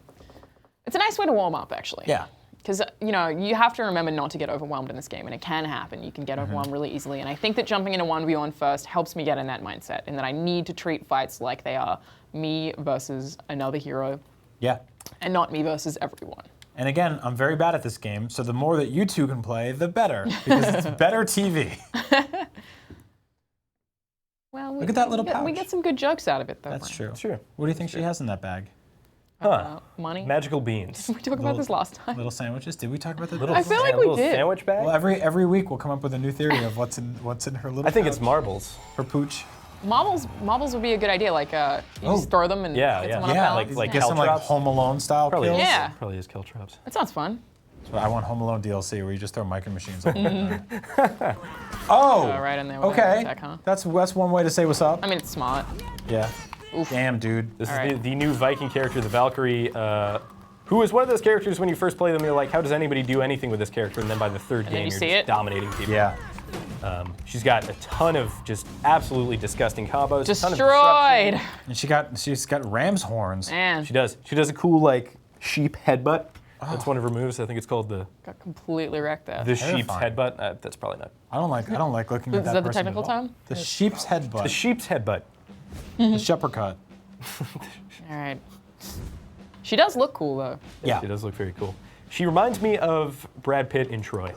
it's a nice way to warm up, actually. Yeah. Because, you have to remember not to get overwhelmed in this game, and it can happen. You can get overwhelmed really easily, and I think that jumping into 1v1 first helps me get in that mindset, and that I need to treat fights like they are me versus another hero, Yeah. and not me versus everyone. And again, I'm very bad at this game, so the more that you two can play, the better, because it's better TV. Well, Look at that little we pouch. get some good jokes out of it, though. That's Brian. true. Sure. What do you think she has in that bag? Huh. Money. Magical beans. We talked about this last time. Little sandwiches. Did we talk about that? Little I feel like a we little did. sandwich bag? Well, every week we'll come up with a new theory of what's in her little. I think it's pouch. marbles. Her pooch. Marbles would be a good idea. Like you just throw them and Yeah, get yeah. someone up Yeah, balance. like get some like caltrops. Home Alone style Probably kills. is. Yeah. Probably is caltrops. That sounds fun. So I want Home Alone DLC where you just throw micro machines. Oh. Right in there with Okay. attack, huh? That's one way to say what's up. I mean, it's smart. Yeah. Damn, dude. This All is right. the new Viking character, the Valkyrie. who is one of those characters when you first play them, you're like, how does anybody do anything with this character? And then by the third game, you're just dominating people. Yeah. She's got a ton of just absolutely disgusting combos. Destroyed. And she's got ram's horns. Man. She does. She does a cool like sheep headbutt. That's one of her moves. I think it's called the Got completely wrecked there. sheep's headbutt. That's probably not. I don't like looking at that. Is that the person technical at all. term? The sheep's headbutt. The sheep's headbutt. The shepherd. All right. She does look cool though. Yeah. She does look very cool. She reminds me of Brad Pitt in Troy.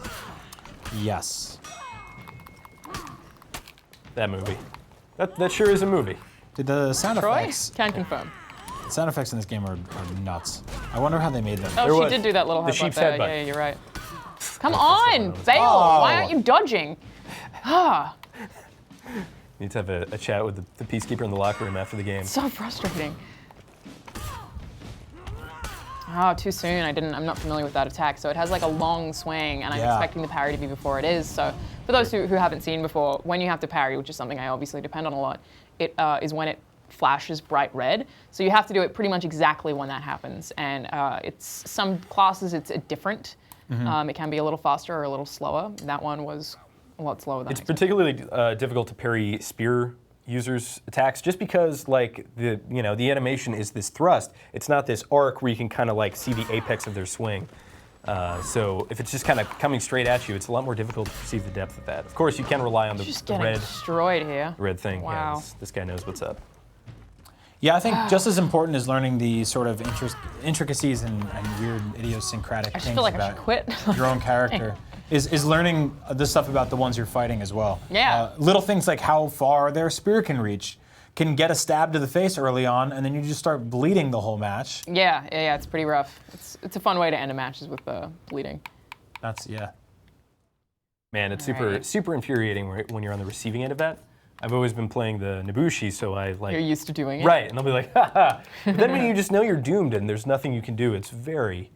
Yes. That movie. That sure is a movie. Did the sound Troy? effects? Can confirm. The sound effects in this game are nuts. I wonder how they made them. Oh, she did do that little the headbutt sheep's there. headbutt. Yeah, you're right. Come on, Bale. Oh. Why aren't you dodging? Ah, Need to have a chat with the peacekeeper in the locker room after the game. so frustrating. Oh, too soon. I'm not familiar with that attack. So it has like a long swing, and I'm expecting the parry to be before it is. So for those who haven't seen before, when you have to parry, which is something I obviously depend on a lot, it is when it flashes bright red. So you have to do it pretty much exactly when that happens. And it's some classes it's different. It can be a little faster or a little slower. That one was a lot slower than It's particularly difficult to parry spear users' attacks just because like the animation is this thrust. It's not this arc where you can kind of like see the apex of their swing. So if it's just kind of coming straight at you, it's a lot more difficult to perceive the depth of that. Of course, you can rely on the getting red destroyed here. red thing. Wow. Yeah, this guy knows what's up. Yeah, I think just as important as learning the sort of intricacies and weird idiosyncratic I just things feel like I about should quit. your own character is learning the stuff about the ones you're fighting as well. Yeah. Little things like how far their spear can reach. Can get a stab to the face early on, and then you just start bleeding the whole match. Yeah, it's pretty rough. It's a fun way to end a match is with bleeding. Man, it's Alright. super infuriating when you're on the receiving end of that. I've always been playing the Nobushi, so I like. You're used to doing it. Right, and they'll be like, ha ha. But then when you just know you're doomed and there's nothing you can do, it's very.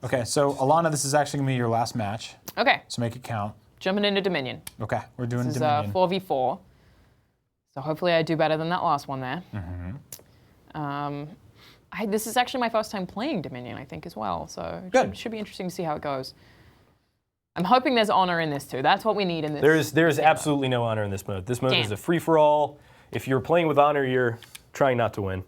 Okay, so Alanah, this is actually gonna be your last match, Okay, so make it count. jumping into Dominion. Okay, we're doing This is Dominion. 4v4. So hopefully I do better than that last one there. This is actually my first time playing Dominion, I think, as well. So it should be interesting to see how it goes. I'm hoping there's honor in this too. That's what we need in this. There is absolutely no honor in this mode. This mode is a free-for-all. If you're playing with honor, you're trying not to win.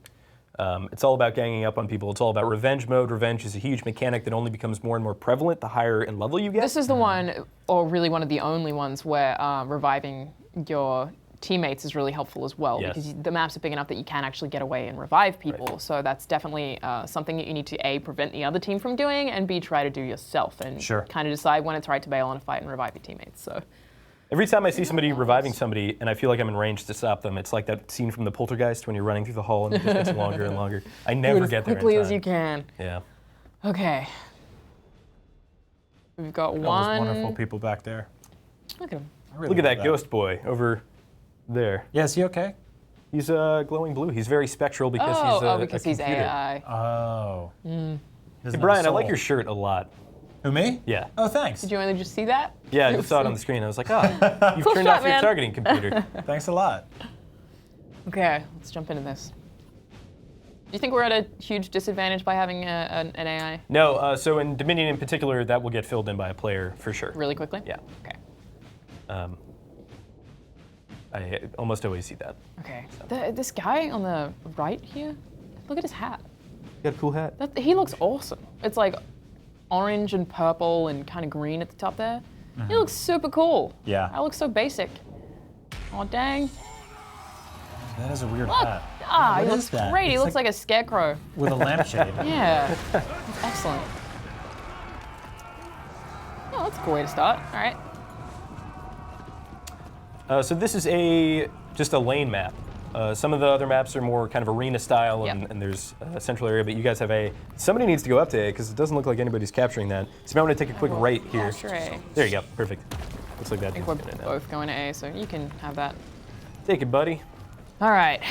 It's all about ganging up on people. It's all about revenge mode. Revenge is a huge mechanic that only becomes more and more prevalent the higher in level you get. This is the one, or really one of the only ones, where reviving your teammates is really helpful as well, because the maps are big enough that you can actually get away and revive people. Right. So that's definitely something that you need to A, prevent the other team from doing, and B, try to do yourself, and kind of decide when it's right to bail on a fight and revive your teammates. So every time I see somebody reviving somebody and I feel like I'm in range to stop them, it's like that scene from The Poltergeist when you're running through the hall and it just gets longer and longer. I never get there in time. As quickly as you can. Yeah. Okay. We've got All one. those wonderful people back there. Look at him. Look at that ghost boy over there. Yeah, is he okay? He's glowing blue. He's very spectral because because he's he's AI. Oh. Hey, Brian, I like your shirt a lot. Who, me? Yeah. Oh, thanks. Did you only just see that? Yeah, I just saw it on the screen. I was like, oh, you've Cool turned shot, off your man. targeting computer. Thanks a lot. Okay, let's jump into this. Do you think we're at a huge disadvantage by having an AI? No, so in Dominion in particular, that will get filled in by a player for sure. Really quickly? Yeah. Okay. I almost always see that. Okay. This guy on the right here, look at his hat. You got a cool hat. He looks awesome. It's like orange and purple and kind of green at the top there. He looks super cool. Yeah. I look so basic. Oh, dang. That is a weird Look. hat. He What looks is that? great. He It's looks like a scarecrow. with a lampshade. Yeah. Excellent. Oh, that's a cool way to start. All right. So this is just a lane map. Some of the other maps are more kind of arena style, and there's a central area, but you guys have somebody needs to go up to A, because it doesn't look like anybody's capturing that. So I want to take a quick right here. Sure. There you go, perfect. Looks like that. I think we're both going to A, so you can have that. Take it, buddy. All right.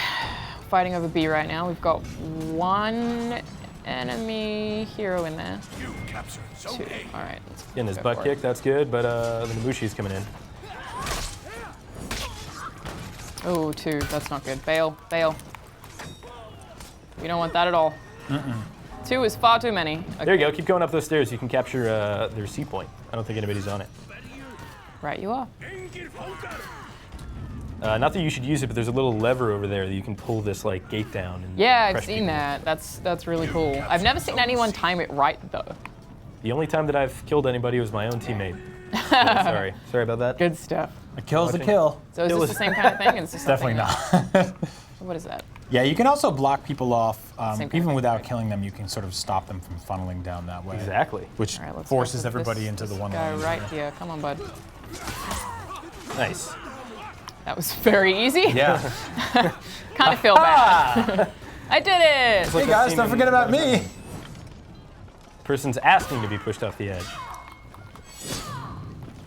Fighting over B right now. We've got one enemy hero in there. You captured zone Two. A. All right. Let's Getting his go butt for kicked, it. that's good, but the Nabushi's coming in. Oh, two. That's not good. Bail. Bail. We don't want that at all. 2 2 is far too many. Okay. There you go. Keep going up those stairs. You can capture their C point. I don't think anybody's on it. Right, you are. Not that you should use it, but there's a little lever over there that you can pull this like gate down. And Yeah, I've crush seen people. that. That's really cool. I've never seen anyone time it right though. The only time that I've killed anybody was my own teammate. Sorry about that. Good stuff. A kill's a kill. So is this the same kind of thing? It's just Definitely not. What is that? Yeah, you can also block people off, Same even thing. without killing them. You can sort of stop them from funneling down that way. Exactly. Which All right, let's forces go with everybody this into the one guy lane. right here. Come on, bud. Nice. That was very easy. Yeah. Kind of feel bad. I did it. Hey guys, don't forget about me. Person's asking to be pushed off the edge.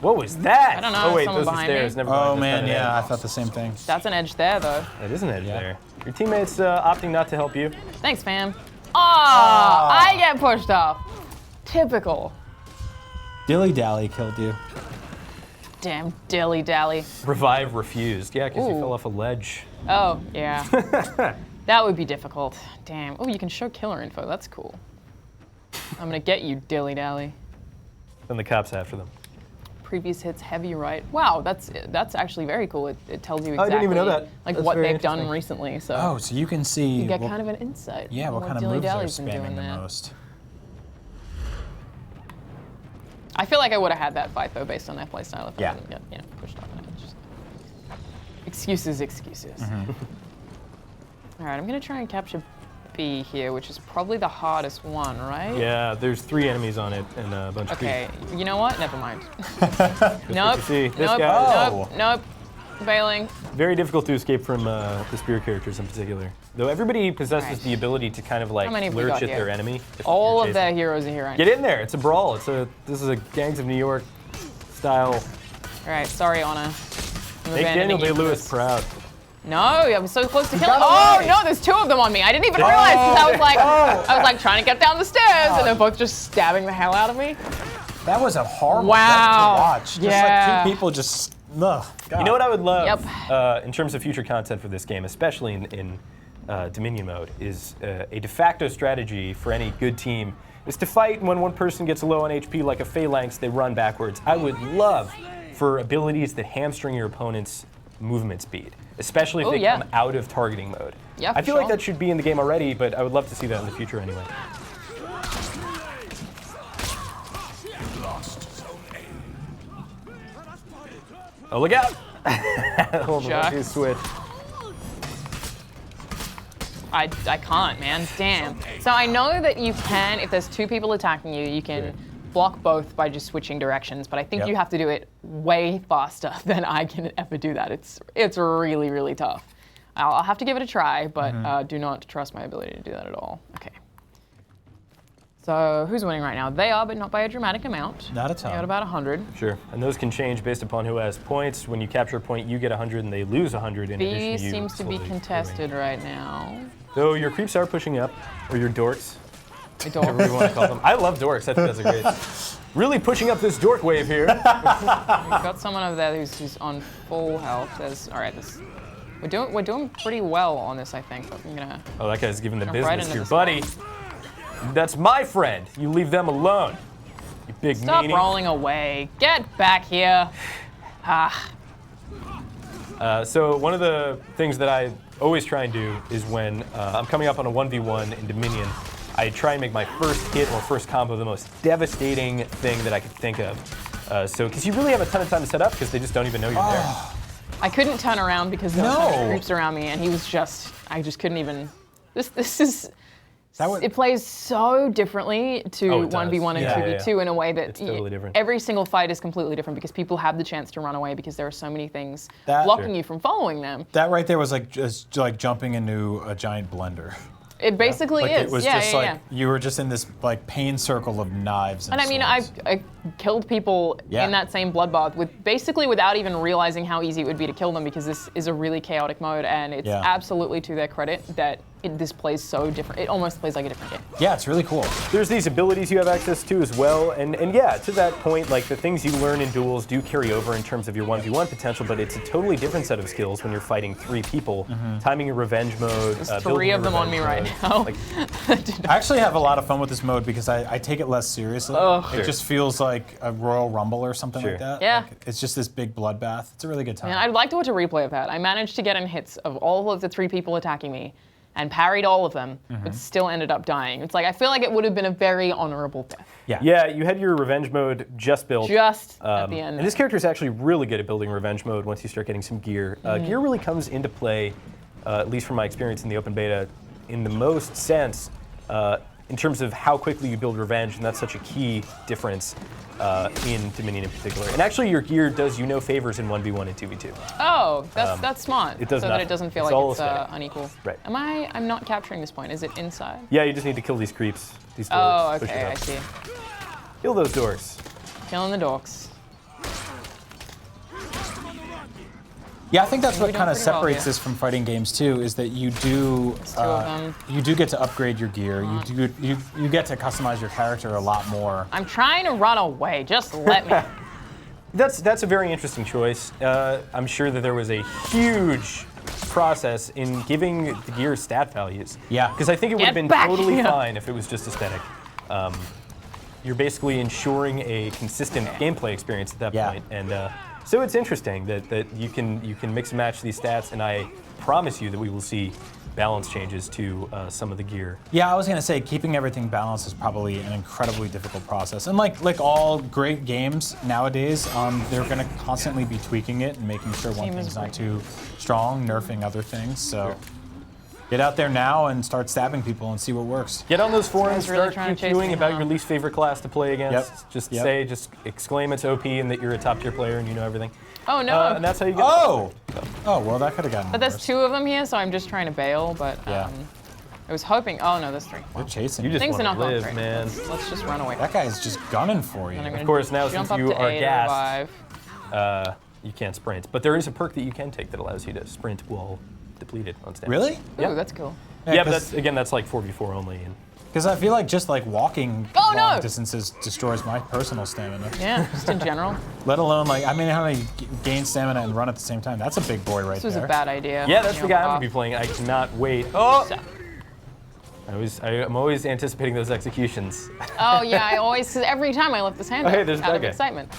What was that? I don't know, Oh wait, someone those are behind stairs. me. Never mind. Oh That's man, not an yeah, I edge. thought the same thing. That's an edge there, though. That is an edge Yeah. there. Your teammate's opting not to help you. Thanks, fam. Oh, I get pushed off. Typical. Dilly Dally killed you. Damn dilly dally. Revive refused. Yeah, because you Ooh. fell off a ledge. Oh, yeah. That would be difficult. Damn. Oh, you can show killer info. That's cool. I'm gonna get you, dilly dally. Then the cops after them. Previous hits heavy right. Wow, that's actually very cool. It tells you exactly I didn't even know that. like That's what very they've done interesting. recently. So Oh, so you can see you get what, kind of an insight. yeah, on what kind of dilly moves they're dally's been doing spamming the there. most. I feel like I would have had that fight though, based on their playstyle. If Yeah. I didn't get pushed off an edge. Excuses. Mm-hmm. All right, I'm gonna try and capture B here, which is probably the hardest one, right? Yeah, there's 3 enemies on it and a bunch of Okay, you know what? Never mind. people. Nope. You see, this Nope. guy, Nope. Bailing. very difficult to escape from the spear characters in particular. Though everybody possesses Right. the ability to kind of like How many have we lurch got at here? their enemy. if All you're of their chasing. heroes are here right Get in there. It's a brawl. This is a Gangs of New York style. All right, sorry, Alanah. I'm Make abandoning Daniel you for Day-Lewis this. proud. No, I'm so close to killing. got Oh away. no, there's 2 of them on me. I didn't even realize because I was like trying to get down the stairs, and they're both just stabbing the hell out of me. That was a horrible Wow. death to watch. Just Yeah. like 2 people just, ugh. God. You know what I would love Yep. in terms of future content for this game, especially in Dominion mode, is a de facto strategy for any good team is to fight when one person gets low on HP like a phalanx, they run backwards. I would love for abilities that hamstring your opponent's movement speed, especially if Oh, they yeah. come out of targeting mode. Yeah, I for feel like sure. that should be in the game already, but I would love to see that in the future anyway. Oh, look out! Hold on, Jack. let's switch. I can't, man. Damn. So I know that you can, if there's 2 people attacking you, you can block both by just switching directions. But I think Yep. you have to do it way faster than I can ever do that. It's really, really tough. I'll have to give it a try, but do not trust my ability to do that at all. Okay. So who's winning right now? They are, but not by a dramatic amount. Not a They ton. got about 100. Sure, and those can change based upon who has points. When you capture a point, you get 100, and they lose 100 in B addition to you. seems to be slowly contested right now. winning. Though your creeps are pushing up, or your dorks, I don't. whatever you want to call them. I love dorks. I think that's a great. Really pushing up this dork wave here. We've got someone over there who's on full health. All right, we're doing pretty well on this, I think. But I'm gonna. Oh, that guy's giving the Jump right business into here, this buddy. That's my friend. You leave them alone. You big Stop meanie. rolling away. Get back here. Ah. So one of the things that I always try and do is when I'm coming up on a 1v1 in Dominion, I try and make my first hit or first combo the most devastating thing that I could think of. Because you really have a ton of time to set up because they just don't even know you're there. I couldn't turn around because there were so many No. creeps around me, and he was just. I just couldn't even. This is. That would- It plays so differently to Oh, it does. 1v1 and Yeah, 2v2 in a way that It's totally different. every single fight is completely different because people have the chance to run away because there are so many things That- blocking Sure. you from following them. That right there was like just like jumping into a giant blender. It basically Like is. it was yeah, just yeah, like yeah. you were just in this like pain circle of knives and And I mean, swords. I killed people Yeah. in that same bloodbath without even realizing how easy it would be to kill them because this is a really chaotic mode, and it's Yeah. absolutely to their credit that this plays so different. It almost plays like a different game. Yeah, it's really cool. There's these abilities you have access to as well, and yeah, to that point, like the things you learn in duels do carry over in terms of your 1v1 potential, but it's a totally different set of skills when you're fighting 3 people, timing your revenge mode. There's 3 of them on me right now. Like, I actually have a lot of fun with this mode because I take it less seriously. It just feels like a Royal Rumble or something like that. Yeah. Like, it's just this big bloodbath. It's a really good time. And I'd like to watch a replay of that. I managed to get in hits of all of the 3 people attacking me and parried all of them, but still ended up dying. It's like, I feel like it would have been a very honorable death. Yeah, you had your revenge mode just built. Just at the end. And this character is actually really good at building revenge mode once you start getting some gear. Gear really comes into play, at least from my experience in the open beta, in the most sense in terms of how quickly you build revenge, and that's such a key difference in Dominion in particular. And actually, your gear does you no favors in 1v1 and 2v2. Oh, that's smart. It does so nothing. that it doesn't feel It's all like it's aesthetic. unequal. Right. I'm not capturing this point. Is it inside? Yeah, you just need to kill these creeps, these doors. Oh, push it okay, up. I see. Kill those doors. Killing the dorks. Yeah, I think that's We're what doing kind of pretty well separates here. this from fighting games too, is that you do There's 2 of them. you do get to upgrade your gear. You get to customize your character a lot more. I'm trying to run away. Just let me. That's a very interesting choice. I'm sure that there was a huge process in giving the gear stat values. Yeah. Because I think it would have Get been back totally here. fine if it was just aesthetic. You're basically ensuring a consistent gameplay experience at that Yeah. point. And so it's interesting that you can mix and match these stats, and I promise you that we will see balance changes to some of the gear. Yeah, I was gonna say keeping everything balanced is probably an incredibly difficult process. And like all great games nowadays, they're gonna constantly be tweaking it and making sure one Team is thing's not great. too strong, nerfing other things. So get out there now and start stabbing people and see what works. Get on those forums, really start trying to chase queuing me about now. your least favorite class to play against. Yep. Just exclaim it's OP and that you're a top tier player and you know everything. Oh no. And that's how you get. Oh! Oh, well, that could have gotten But there's worse. 2 of them here, so I'm just trying to bail. But Yeah. I was hoping. Oh no, there's 3. They're chasing You you. just Things are want not to going live, great. man. Let's just run away. That guy's just gunning for you. And I'm gonna Of course, now jump since up you to are A to gassed, revive. you can't sprint. But there is a perk that you can take that allows you to sprint while depleted on stamina. Really? Ooh, that's cool. Yeah, but that's like 4v4 only. And Because I feel like just like walking Oh, long no! distances destroys my personal stamina. Yeah, just in general. Let alone like, I mean, how do you gain stamina and run at the same time? That's a big boy right This was there. a bad idea. yeah, that's You the know, guy I'm gonna be playing. I cannot wait. Oh! So- I'm always anticipating those executions. Oh yeah, I always, because every time I lift this hand Oh, hey, up there's out that of guy. excitement.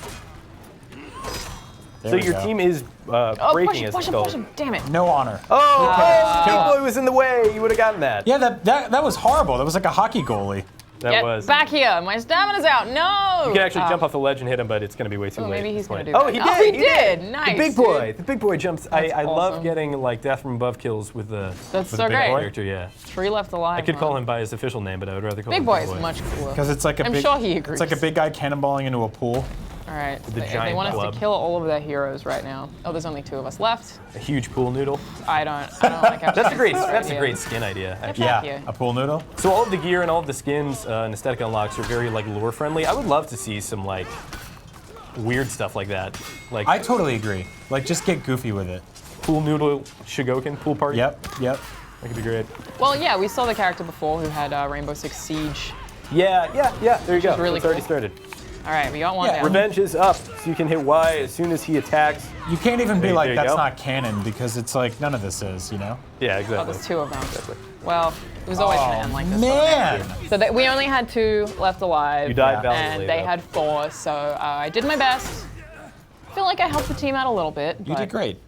There So we your go. team is Oh, breaking, push as him, it's push called. him, damn it. No honor. Oh, Kill Big him. Boy was in the way. You would have gotten that. Yeah, that was horrible. That was like a hockey goalie. That Get was. back here, my stamina's out, no! You can actually jump off the ledge and hit him, but it's going to be way too Oh, late. maybe at he's this gonna point. do Oh, that. he Oh, did. he did. Nice, The big boy. dude. The big boy jumps. I love awesome. getting like death from above kills with the That's with so the big great. character. Yeah. 3 left alive. I could call him by his official name, but I would rather call Big him Boy is much cooler. Because it's like a I'm big, sure he agrees. It's like a big guy cannonballing into a pool. All right, the they giant want us club. to kill all of their heroes right now. Oh, there's only 2 of us left. A huge pool noodle. I don't like how That's a great. right That's a here. great skin idea. Actually. Back Yeah, here. a pool noodle. So all of the gear and all of the skins and aesthetic unlocks are very like lore friendly. I would love to see some like weird stuff like that. Like I totally agree. Like, just get goofy with it. pool noodle Shugokin pool party. Yep. That could be great. Well, yeah, we saw the character before who had Rainbow Six Siege. Yeah. There you go. is really It's already cool. started. All right, we got one Yeah, down. Revenge is up, so you can hit Y as soon as he attacks. You can't even be There like, you that's go. not canon, because it's like, none of this is, you know? Yeah, Oh, exactly. there's 2 of them. Well, it was always gonna end like this. Man! So we only had 2 left alive. You died Yeah. valiantly. And they though. had 4, so I did my best. I feel like I helped the team out a little bit. You but did great.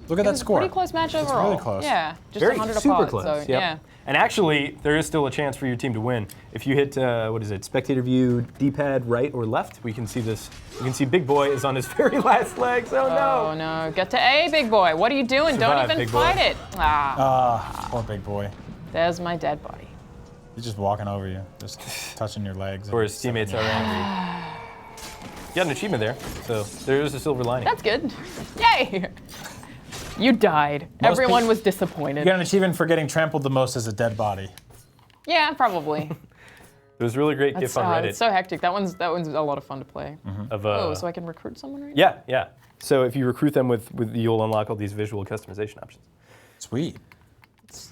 Look at It that was a score. pretty close match overall. really close. Yeah, just very 100 super apart. close. So yep. yeah. And actually, there is still a chance for your team to win. If you hit, what is it, spectator view, D-pad right or left, we can see this. You can see Big Boy is on his very last legs. Oh Oh no, get to A, big boy. What are you doing? Survive, Don't even big boy. fight it. Poor big boy. There's my dead body. He's just walking over you, just touching your legs. Or his teammates are angry. You got an achievement there, so there is a silver lining. That's good. Yay! You died. Most Everyone peop- was disappointed. You got an achievement for getting trampled the most as a dead body. Yeah, probably. It was really great GIF on Reddit. It's so hectic. That one's a lot of fun to play. of, Oh, so I can recruit someone right now? yeah. So if you recruit them with you'll unlock all these visual customization options. Sweet.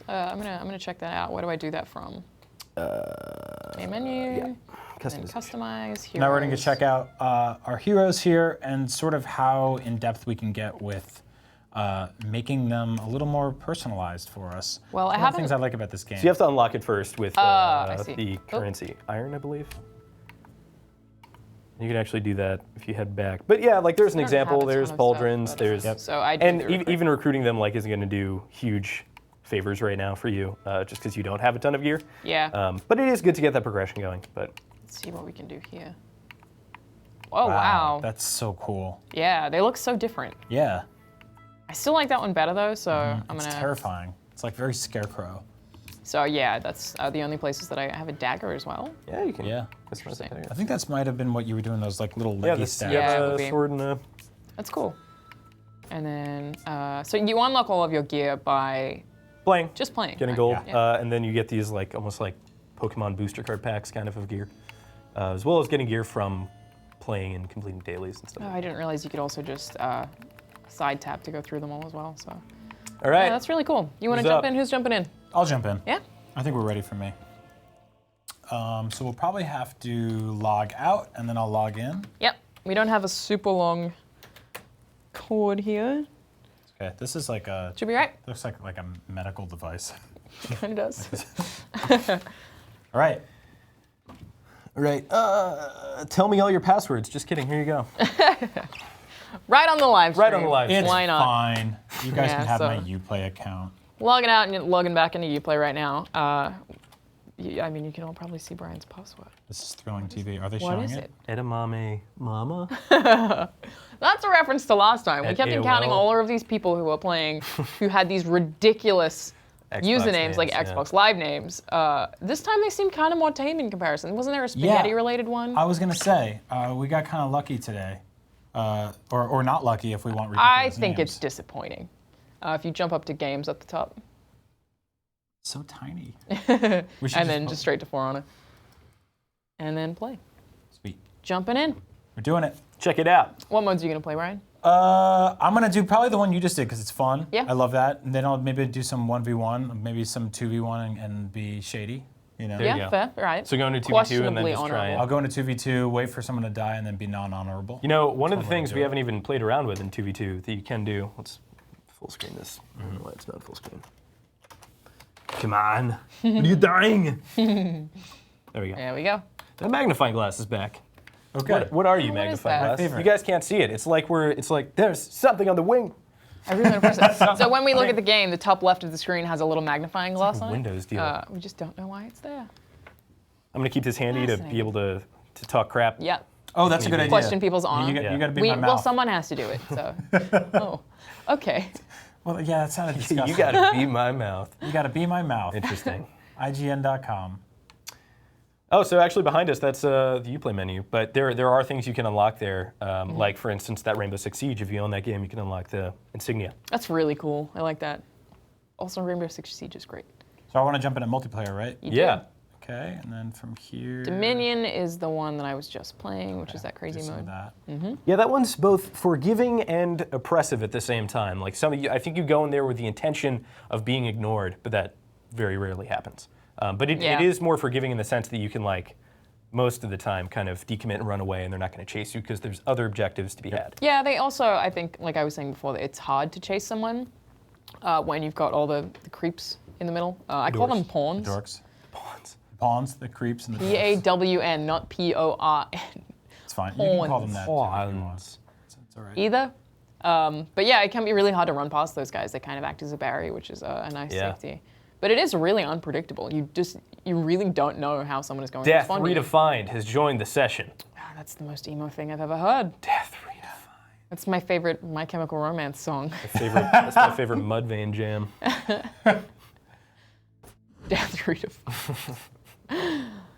I'm gonna check that out. Where do I do that from? Main menu. Yeah. And customize. Heroes. Now we're going to check out our heroes here and sort of how in depth we can get with making them a little more personalized for us. Well, One of the things I like about this game. So you have to unlock it first with the Oh. currency. Iron, I believe. You can actually do that if you head back. But yeah, like there's an example. There's pauldrons. There's So I even recruiting them like isn't going to do huge favors right now for you, just because you don't have a ton of gear. Yeah. But it is good to get that progression going. But Let's see what we can do here. Oh wow. That's so cool. Yeah, they look so different. Yeah. I still like that one better though, so I'm It's gonna. terrifying. It's like very Scarecrow. So yeah, that's the only places that I have a dagger as well. yeah, you can. Yeah. Customize it better. I think that's might have been what you were doing, those like little Yeah, leggy this stats. Yeah, it a would be. sword and a. That's cool. And then, so you unlock all of your gear by Playing. just playing. Getting right? gold, Yeah. and then you get these like almost like Pokemon booster card packs kind of gear, as well as getting gear from playing and completing dailies and stuff. Oh, I didn't realize you could also just side tap to go through them all as well. So All right. yeah, that's really cool. You want to Who's jump up? in? Who's jumping in? I'll jump in. Yeah. I think we're ready for me. So we'll probably have to log out and then I'll log in. Yep. We don't have a super long cord here. Okay, this is like a, Should be right. looks like a medical device. Kind of does. All right. All right. Tell me all your passwords. Just kidding. Here you go. Right on the live stream. Right on the live stream. It's Why not? fine. You guys Yeah, can have so- my Uplay account. Logging out and logging back into Uplay right now. I mean, you can all probably see Brian's password. This is Thrilling TV. Are they What showing is it? it? Edamame mama. That's a reference to last time. We At kept encountering AOL. all of these people who were playing, who had these ridiculous Xbox usernames like names, yeah. Xbox Live names. This time they seemed kind of more tame in comparison. Wasn't there a spaghetti-related one? I was gonna say we got kind of lucky today, or not lucky if we want ridiculous I think names. it's disappointing. If you jump up to games at the top, so tiny. and then just straight to For Honor, and then play. Sweet. Jumping in. We're doing it. Check it out. What modes are you gonna play, Brian? I'm gonna do probably the one you just did because it's fun. Yeah. I love that. And then I'll maybe do some 1v1, maybe some 2v1 and be shady. You know. There you Yeah, go. fair. Right. So go into 2v2 and then Questionably just try honorable. it. I'll go into 2v2, wait for someone to die, and then be non-honorable. You know, one of the That's one way things to we do it. haven't even played around with in 2v2 that you can do. Let's full screen this. I don't know why it's not full screen. Come on. What are you dying? There we go. There we go. That magnifying glass is back. Okay. What are you, What is magnifying that? glass? My favorite. You guys can't see it. It's like there's something on the wing. I really want to press it. So when we look at the game, the top left of the screen has a little magnifying glass on it. Windows deal. We just don't know why it's there. I'm gonna keep this handy to be Fascinating. able to talk crap. Yeah. Oh, that's a good idea. Question people's honor. You gotta be We, my mouth. well, someone has to do it. So. Oh. Okay. Well, yeah, that sounded disgusting. You gotta be my mouth. You gotta be my mouth. Interesting. IGN.com. Oh, so actually behind us, that's the Uplay menu. But there are things you can unlock there. Like, for instance, that Rainbow Six Siege. If you own that game, you can unlock the insignia. That's really cool. I like that. Also, Rainbow Six Siege is great. So I want to jump into multiplayer, right? You Yeah. do. Okay, and then from here. Dominion is the one that I was just playing, which is that crazy do some of mode. that. Yeah, that one's both forgiving and oppressive at the same time. Like some of you, I think you go in there with the intention of being ignored, but that very rarely happens. But it Yeah. is more forgiving in the sense that you can, like, most of the time kind of decommit and run away, and they're not going to chase you because there's other objectives to be had. Yeah, they also, I think, like I was saying before, that it's hard to chase someone when you've got all the creeps in the middle. I call them pawns. Dorks. Pawns. Pawns, the creeps, and the dorks. P-A-W-N, not P-O-R-N. It's fine. You can call them that. too if you want. Pawns. It's all right. Either. But yeah, it can be really hard to run past those guys. They kind of act as a barrier, which is a nice Yeah. safety. But it is really unpredictable. You really don't know how someone is going to Death respond to you. Redefined has joined the session. Ah, that's the most emo thing I've ever heard. Death Redefined. That's my favorite My Chemical Romance song. That's my favorite Mudvayne jam. Death Redefined.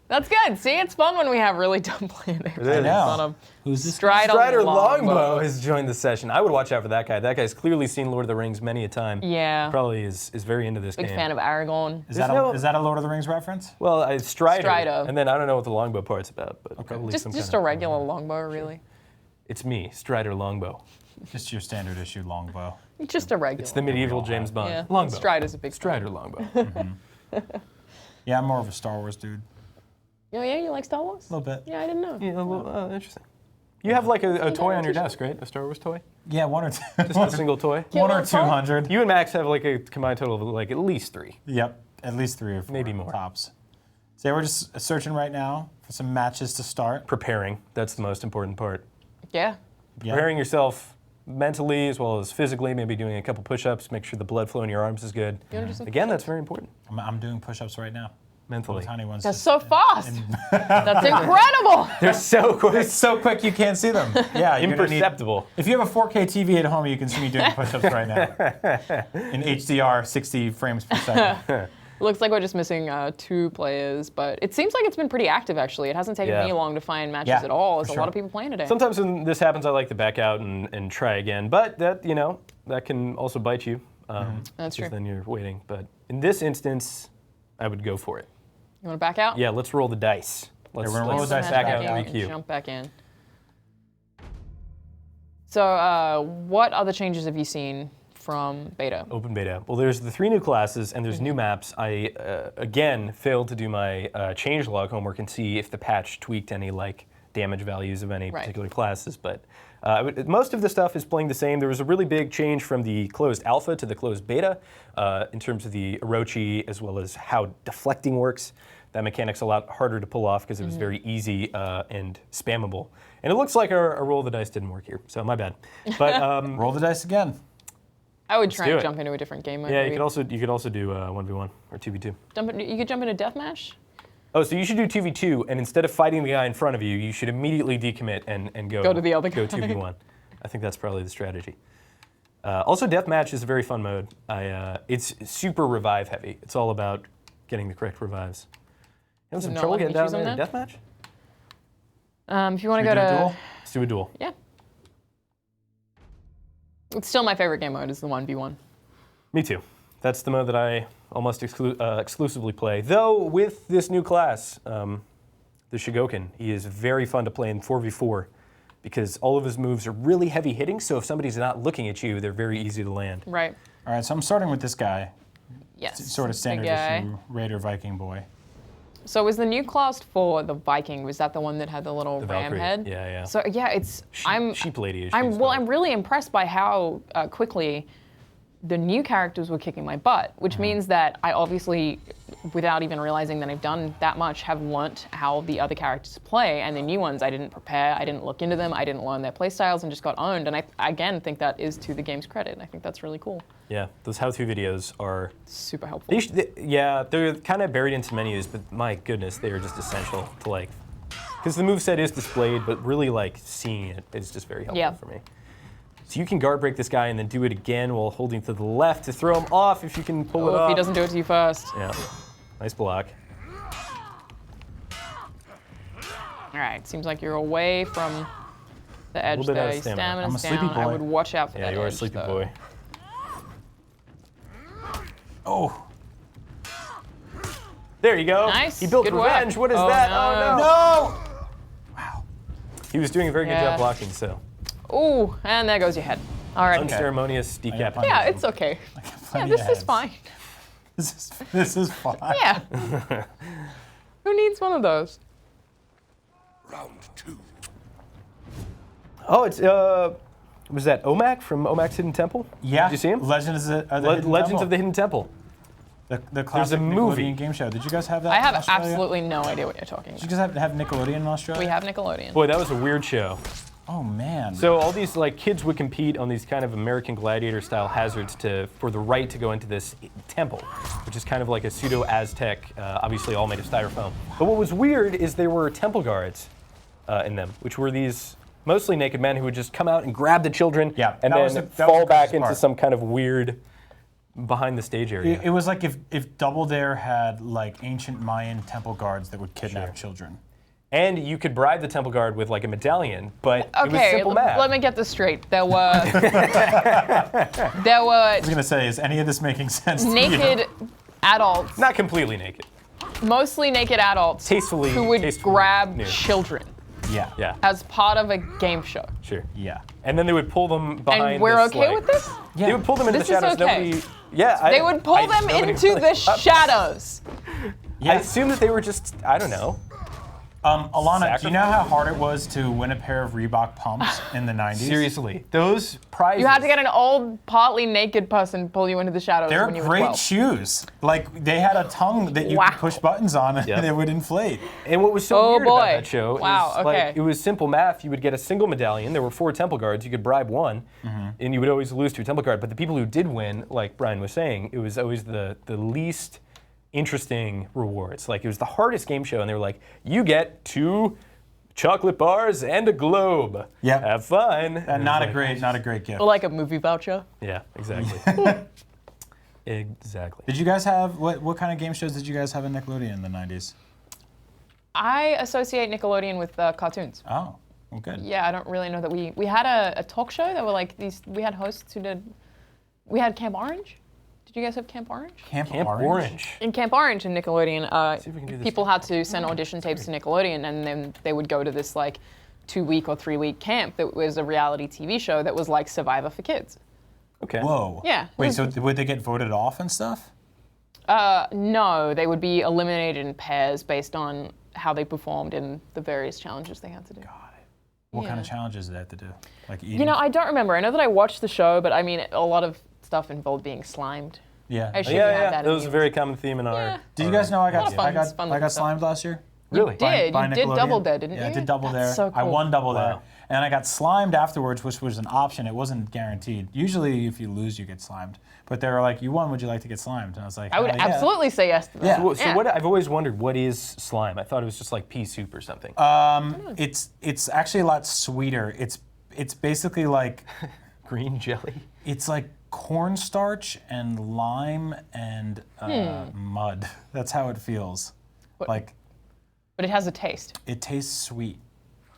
That's good. See, it's fun when we have really dumb players. I know. Who's this? Strider Longbow has joined the session. I would watch out for that guy. That guy's clearly seen Lord of the Rings many a time. Yeah. Probably is very into this Big game. fan of Aragorn. Is that, no- is that a Lord of the Rings reference? Well, Strider. Strider. And then I don't know what the longbow part's about, but probably Just some just kind a regular longbow, really. It's me, Strider Longbow. Just your standard issue longbow. Just a regular. It's the medieval James Bond. Yeah. Longbow. Strider's a big Strider Longbow. Yeah, I'm more of a Star Wars dude. Oh yeah, you like Star Wars? A little bit. Yeah, I didn't know. Yeah, interesting. You have like a toy on your desk, right? A Star Wars toy? Yeah, one or two. Just a single toy? One or One toy? 200. You and Max have like a combined total of like at least 3. Yep, at least 3 or 4. Maybe more. Tops. So yeah, we're just searching right now for some matches to start. Preparing, that's the most important part. Yeah. Yeah. Preparing yourself mentally as well as physically, maybe doing a couple push-ups, make sure the blood flow in your arms is good. You wanna do some Again, that's very important. I'm doing push-ups right now. Mentally. Tiny ones. That's just- so fast. That's incredible. They're so quick. It's so quick you can't see them. Yeah, you're gonna need- Imperceptible. if you have a 4K TV at home, you can see me doing push-ups right now in HDR, 60 frames per second. Looks like we're just missing 2 players, but it seems like it's been pretty active actually. It hasn't taken Yeah. me long to find matches Yeah, at all. for There's a sure. lot of people playing today. Sometimes when this happens, I like to back out and try again. But that, that can also bite you. That's true. Because then you're waiting. But in this instance, I would go for it. You want to back out? Yeah, let's roll the dice. Let's, we're gonna roll let's the dice back back out out. and requeue. Jump back in. So, what other changes have you seen from beta? Open beta. Well, there's the 3 new classes and there's new maps. I, again, failed to do my changelog homework and see if the patch tweaked any damage values of any particular classes. But most of the stuff is playing the same. There was a really big change from the closed alpha to the closed beta in terms of the Orochi as well as how deflecting works. That mechanic's a lot harder to pull off because it was very easy and spammable. And it looks like our roll of the dice didn't work here, so my bad. But Roll the dice again. I would try do and it. jump into a different game mode. yeah, maybe. you could also do 1v1 or 2v2. You could jump into deathmatch. Oh, so you should do 2v2, and instead of fighting the guy in front of you, you should immediately decommit and go to the other guy. Go 2v1. I think that's probably the strategy. Also, deathmatch is a very fun mode. It's super revive heavy. It's all about getting the correct revives. You having some not trouble letting getting me down choose there on in deathmatch? If you want Should to go we do a to, duel? Let's do a duel. yeah. It's still my favorite game mode is the 1v1. Me too. That's the mode that I almost exclusively play. Though with this new class, the Shugokin, he is very fun to play in 4v4 because all of his moves are really heavy hitting. So if somebody's not looking at you, they're very easy to land. Right. All right, so I'm starting with this guy. Yes. Sort of big standard guy. issue Raider Viking boy. So was the new class for the Viking? Was that the one that had the little The ram Valkyrie. head? Yeah, yeah. So yeah, it's Sheep lady. As I'm she's well. called. I'm really impressed by how quickly the new characters were kicking my butt, which means that I obviously, without even realizing that I've done that much, have learnt how the other characters play, and the new ones I didn't prepare, I didn't look into them, I didn't learn their playstyles, and just got owned. And I again think that is to the game's credit. I think that's really cool. Yeah, those how-to videos are. Super helpful. Yeah, they're kind of buried into menus, but my goodness, they are just essential to because the moveset is displayed, but really seeing it is just very helpful for me. So you can guard break this guy and then do it again while holding to the left to throw him off if you can pull it Oh, off. if he doesn't do it to you first. Yeah, nice block. All right, seems like you're away from the edge little bit out there. of Your stamina. I'm a stamina's sleepy down. I boy. would watch out for Yeah, that you are a edge, sleepy though. boy. Oh, There you go. Nice, He built good work. revenge. What is Oh, that? no. Oh no. no! He was doing a very good Yeah. job blocking, so. Ooh, and there goes your head. All right. Unceremonious decap. plenty Yeah, of it's them. okay. Yeah, Plenty this of is heads. fine. This is fine. Yeah. Who needs one of those? Round 2. Oh, it's was that Omak from Omak's Hidden Temple? Yeah. Did you see him? Legends of the Hidden Legends Temple. of the Hidden Temple. The classic movie. Nickelodeon game show. Did you guys have that I in have Australia? absolutely no idea what you're talking Did you about. guys have Nickelodeon in Australia? We have Nickelodeon. Boy, that was a weird show. Oh man. So all these kids would compete on these kind of American Gladiator style hazards for the right to go into this temple, which is kind of like a pseudo Aztec, obviously all made of styrofoam. But what was weird is there were temple guards in them, which were these mostly naked men who would just come out and grab the children and that was then the- that was fall the back grossest into part. some kind of weird behind the stage area. It was like if Double Dare had ancient Mayan temple guards that would kidnap children. And you could bribe the temple guard with a medallion, but it was Okay, simple math. let me get this straight. There were I was gonna say, is any of this making sense to you? naked adults, Not completely naked. mostly naked adults, Tastefully who would tastefully grab nude. children. Yeah. Yeah. as part of a game show. Sure. Yeah. And then they would pull them behind. And we're this, okay like- with this? They would pull them into This the is shadows. okay. Nobody. Yeah. They would pull them nobody into really- the shadows. I assume that they were just. I don't know. Alanah, do you know how hard it was to win a pair of Reebok pumps in the 90s? Seriously, those prizes. You had to get an old, partly naked person pull you into the shadows They're when you were great 12. shoes. Like, they had a tongue that you Wow. could push buttons on and Yep. it would inflate. And what was so Oh, weird about boy. that show Wow, is okay. like it was simple math. You would get a single medallion. There were 4 temple guards. You could bribe one, and you would always lose to your temple guard. But the people who did win, like Brian was saying, it was always the least interesting rewards. Like it was the hardest game show, and they were like, you get 2 chocolate bars and a globe. Yep. Have fun. And Not it a was great, gift. Or like a movie voucher. Yeah, exactly. Exactly. Did you guys have what kind of game shows did you guys have in Nickelodeon in the 90s? I associate Nickelodeon with cartoons. Oh, well, good. Yeah, I don't really know that we had a talk show that were like these. We had hosts who did. We had Camp Orange. Did you guys have Camp Orange? Camp Camp Orange. Orange. In Camp Orange in Nickelodeon, See if we can do this. people had to send audition tapes to Nickelodeon, and then they would go to this like 2-week or 3-week camp that was a reality TV show that was like Survivor for kids. Okay. Whoa. Yeah. Wait, so would they get voted off and stuff? No, they would be eliminated in pairs based on how they performed in the various challenges they had to do. What kind Yeah. of challenges did they have to do? Like eating? You know, I don't remember. I know that I watched the show, but I mean, a lot of stuff involved being slimed. Yeah. I should Yeah, have yeah. that. That was a very common theme in our. Yeah. Did you guys know I got lot of fun- I got fun I got stuff. slimed last year? Really? Did. By You did Nickelodeon. Double Dare, didn't you? Yeah, I did Double That's Dare. so I cool. won Double Dare. Wow. And I got slimed afterwards, which was an option. It wasn't guaranteed. Usually, if you lose, you get slimed. But they were like, "You won. Would you like to get slimed?" And I was like, I would "Hell yeah." absolutely say yes to that. Yeah. So what I've always wondered, what is slime? I thought it was just like pea soup or something. It's actually a lot sweeter. It's basically like Green jelly. it's like cornstarch and lime and mud. That's how it feels. Like But it has a taste. it tastes sweet.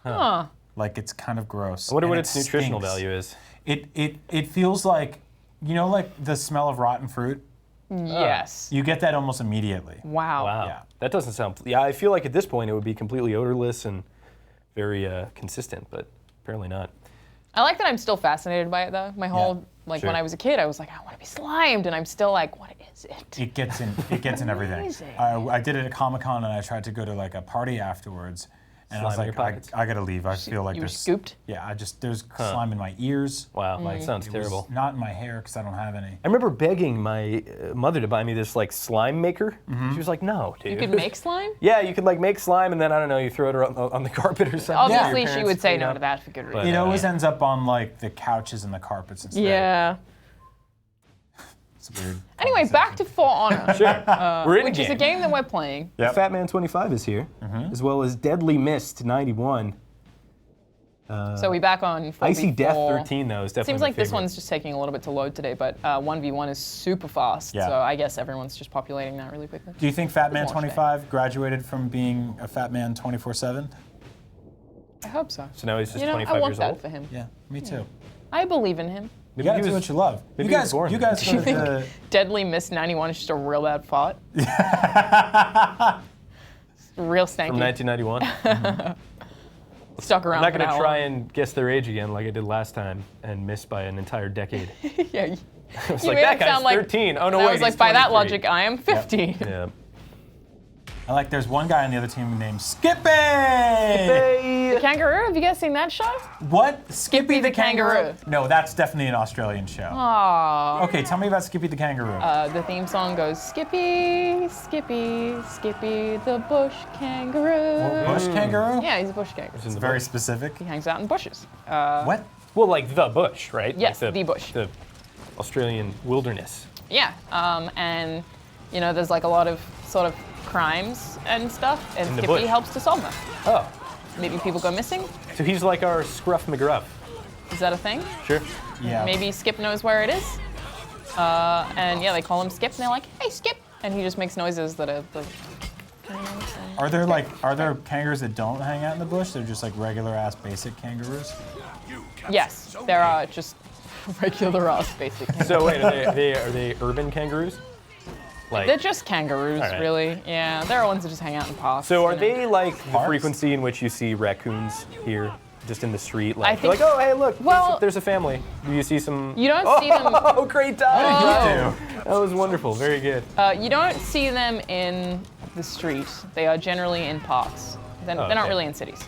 Huh. Like it's kind of gross. I wonder and what it its nutritional stinks. value is. It feels like, you know, like the smell of rotten fruit. Yes. You get that almost immediately. Wow. Wow. Yeah. That doesn't sound. Yeah, I feel like at this point it would be completely odorless and very consistent, but apparently not. I like that I'm still fascinated by it though. My whole like when Sure. I was a kid, I was like, I want to be slimed, and I'm still like, what is it? It gets in. It gets in everything. Amazing. I did it at Comic-Con and I tried to go to like a party afterwards, and I was Slime in like, your pockets. I gotta leave. I feel like You were there's scooped? Yeah, there's slime in my ears. Wow, that sounds It was terrible. not in my hair because I don't have any. I remember begging my mother to buy me this like slime maker. She was like, "No, dude." You could make slime? Yeah, you could like make slime and then I don't know, you throw it on the carpet or something. Yeah. Obviously, Your she parents would say clean no up. to that for good reason. But, It always ends up on like the couches and the carpets instead. Yeah. It's weird. Anyway, back to For Honor, We're in which is a game that we're playing. Yep. Fat Man 25 is here, as well as Deadly Mist 91. So we back on 4v4. Icy Death 13 though is definitely Seems my like this favorite. one's just taking a little bit to load today, but 1v1 is super fast. Yeah. So I guess everyone's just populating that really quickly. Do you think Fat Man Watch that. 25 graduated from being a Fat Man 24/7? I hope so. So now he's just You know, 25 I want years that old. for him. Yeah, me too. I believe in him. You Maybe gotta he do was- what you love. maybe You he was guys, born you then. guys heard the. Deadly Mist 91 is just a real bad fart. Real stanky. From 1991. Stuck around. I'm not for going to that try long. and guess their age again like I did last time and miss by an entire decade. Yeah. You It's made like, it that guy's sound like 13. Oh, no, I wait, was like, he's by that 23. logic, I am 15. Yeah. I like. There's one guy on the other team named Skippy. The Kangaroo, have you guys seen that show? What? Skippy the Kangaroo. No, that's definitely an Australian show. Aww. Okay, tell me about Skippy the Kangaroo. The theme song goes, Skippy, Skippy, Skippy the bush kangaroo. Bush kangaroo? Yeah, he's a bush kangaroo. It's very specific. He hangs out in bushes. What? Well, like the bush, right? Yes, like the bush. The Australian wilderness. Yeah, and you know, there's like a lot of sort of crimes and stuff, and In the Skippy bush. helps to solve them. Oh, Maybe people go missing. so he's like our Scruff McGruff. Is that a thing? Sure. Yeah. Maybe Skip knows where it is. And yeah, they call him Skip, and they're like, "Hey, Skip," and he just makes noises that are like. Are there kangaroos that don't hang out in the bush? They're just like regular ass basic kangaroos. Yes, there are just regular ass basic. So wait, are they urban kangaroos? They're just kangaroos, All right. really. Yeah, they're ones that just hang out in parks. So are you know. they like the Parks? frequency in which you see raccoons here, just in the street? Like, think- like, oh, hey, look, Well- there's a family. Do you see some? You don't see them. Oh, great time! You That was wonderful. Very good. You don't see them in the street. They are generally in parks. They're not okay. really in cities.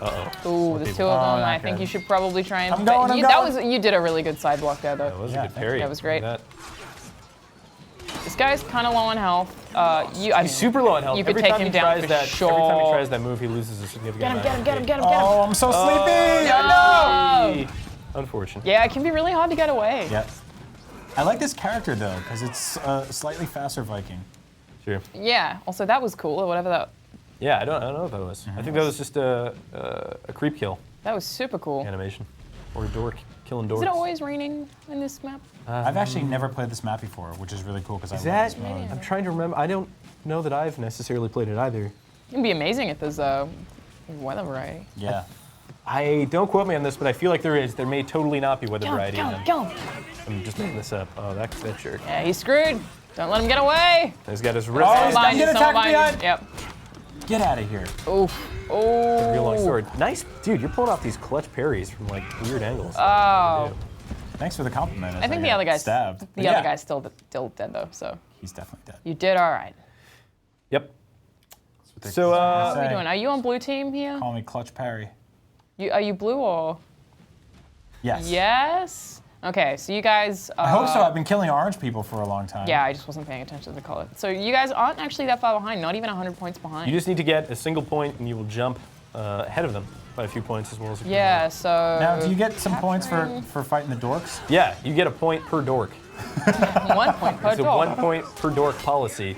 Uh-oh. Ooh, there's two of Oh, them. not I think good. you should probably try and. I'm going, I'm That going. you did a really good side block there, though. That was Yeah, a good parry. that was great. Look at This guy's kind of low on health. I mean, He's super low on health. You could every take time him he down tries for that, sure. Every time he tries that move, he loses a significant Get him, amount. get him, get him, get him, get him. Oh, I'm so sleepy. No! Unfortunate. Yeah, it can be really hard to get away. Yeah. I like this character though, because it's a slightly faster Viking. Sure. Yeah. Also, that was cool, or whatever that. Yeah, I don't know what that was. I think that was just a creep kill That was super cool. animation. Or a dork. Killing dorks. Is it always raining in this map? I've actually never played this map before, which is really cool because I Is love that? this mode. I'm trying to remember. I don't know that I've necessarily played it either. It'd be amazing if there's weather variety. Yeah. I don't quote me on this, but I feel like there is. There may totally not be weather Kill him, variety. kill in him, them. kill him. I'm just making this up. Oh, that jerk. Yeah, he's screwed. Don't let him get away. He's got his wrist. Oh, on he's his getting Someone attacked behind you. behind. Yep. Get out of here. Oof. Oh. real long sword. Nice, dude. You're pulling off these clutch parries from like weird angles. Oh. Thanks for the compliment. I think the other guy's stabbed. The But yeah, other guy's still dead though. So He's definitely dead. you did all right. Yep. they So, How are Say. we doing? Are you on blue team here? Call me Clutch Parry. Are you blue or? Yes. Yes. Okay, so you guys. I hope so. I've been killing orange people for a long time. Yeah, I just wasn't paying attention to the color. So you guys aren't actually that far behind. Not even 100 points behind. you just need to get a single point, and you will jump ahead of them by a few points as well as. You can. Yeah. So. Now, do you get some points capturing- for fighting the dorks? Yeah, you get a point per dork. 1 point per It's a door. 1 point per dork policy.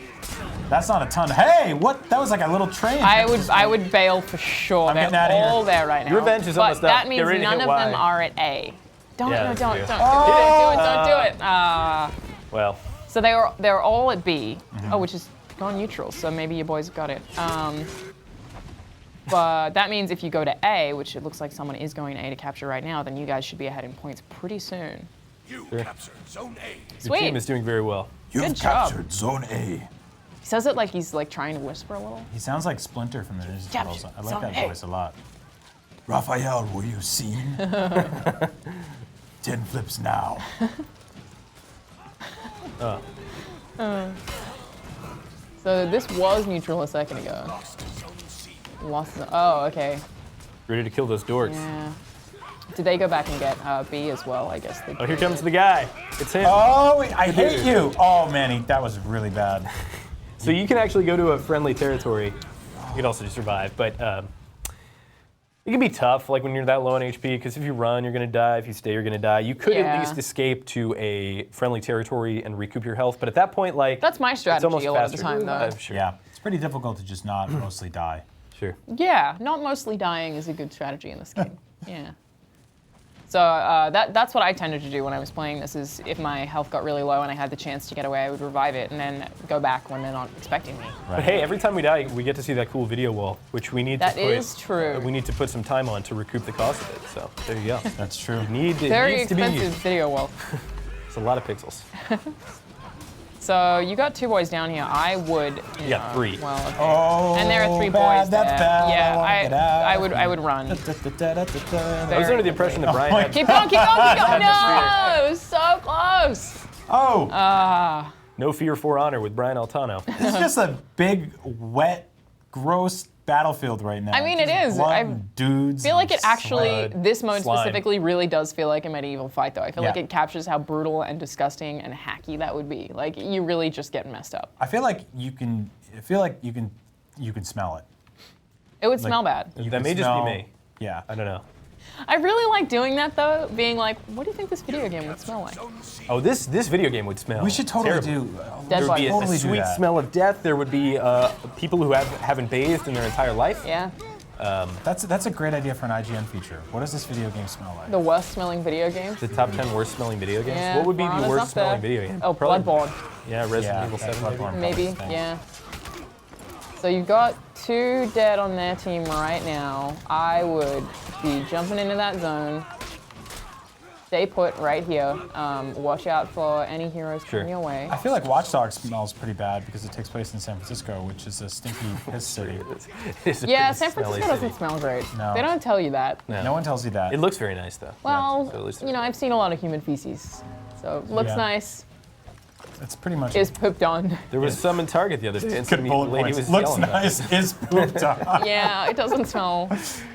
That's not a ton. Hey, what? That was like a little train. I would bail for sure. I'm They're getting outta here. all there right now. Your revenge is but almost up. that Get means ready to none hit of them Y. are at A. Don't Yeah, no, that's don't true. don't do it. Well, So they're all at B. Oh, which is gone neutral. So maybe your boys got it. But that means if you go to A, which it looks like someone is going to A to capture right now, then you guys should be ahead in points pretty soon. You captured Zone A. your Sweet. team is doing very well. You've Good job. captured Zone A. He says it like he's like trying to whisper a little. He sounds like Splinter from the Ninja Turtles. I like Zone that A. voice a lot. Raphael, were you seen? 10 flips now. So this was neutral a second ago. Lost. Oh, okay. Ready to kill those dorks. Yeah. Did they go back and get B as well? I guess they Oh, here did. comes the guy. It's him. Oh, I hate you. Oh, man, that was really bad. So you can actually go to a friendly territory. You can also just survive, but it can be tough, like when you're that low on HP, because if you run, you're going to die. If you stay, you're going to die. You could Yeah. at least escape to a friendly territory and recoup your health, but at that point, like That's my it's strategy almost a lot of the faster. time, though. Sure. Yeah, it's pretty difficult to just not mostly die. Sure. Yeah, not mostly dying is a good strategy in this game. Yeah. So that's what I tended to do when I was playing this. Is if my health got really low and I had the chance to get away, I would revive it and then go back when they're not expecting me. But hey, every time we die, we get to see that cool video wall, which we need That to put. is true. We need to put some time on to recoup the cost of it. So there you go. That's true. It Very needs to expensive video wall. It's a lot of pixels. So you got 2 boys down here. I would. You got 3. Well, okay. Oh, And there are 3 bad, boys that's there. bad. Yeah, wanna get out. I would run. I was under the impression that Brian had Keep going, keep going, keep going. No, it was so close. Oh, no fear for honor with Brian Altano. it's just a big, wet, gross battlefield right now. I mean, it Just is. blood I and dudes. I feel like and it actually, Slime. this mode Slime. specifically really does feel like a medieval fight, though. I feel like Yeah. it captures how brutal and disgusting and hacky that would be. Like, you really just get messed up. I feel like you can. I feel like you can smell it. It would smell bad. You That can may just smell- be me. Yeah. I don't know. I really like doing that, though, being like, what do you think this video game would smell like? Oh, this video game would smell. We should totally terrible. do. Dead There would be a bodies. Totally do sweet that. smell of death. There would be people who haven't bathed in their entire life. Yeah. That's a great idea for an IGN feature. What does this video game smell like? The worst smelling video games. The top 10 worst smelling video games. Yeah, What would be Piranha's the up worst smelling there. video game? Oh, Probably- Bloodborne. Yeah, Resident Yeah, Evil that's 7 maybe. Bloodborne. Maybe, Thanks. yeah. So you've got 2 dead on their team right now. I would be jumping into that zone. stay put right here. Watch out for any heroes coming your way. I feel like Watch Dogs smells pretty bad because it takes place in San Francisco, which is a stinky piss city. Yeah, San Francisco doesn't smell great. No. They don't tell you that. No one tells you that. It looks very nice, though. Well, So at least- you know, I've seen a lot of human feces. So looks Yeah. nice, It's pretty much is pooped on. There was some in Target the other day. And good some bullet lady points. was Looks yelling about it. nice, is pooped on. Yeah, it doesn't smell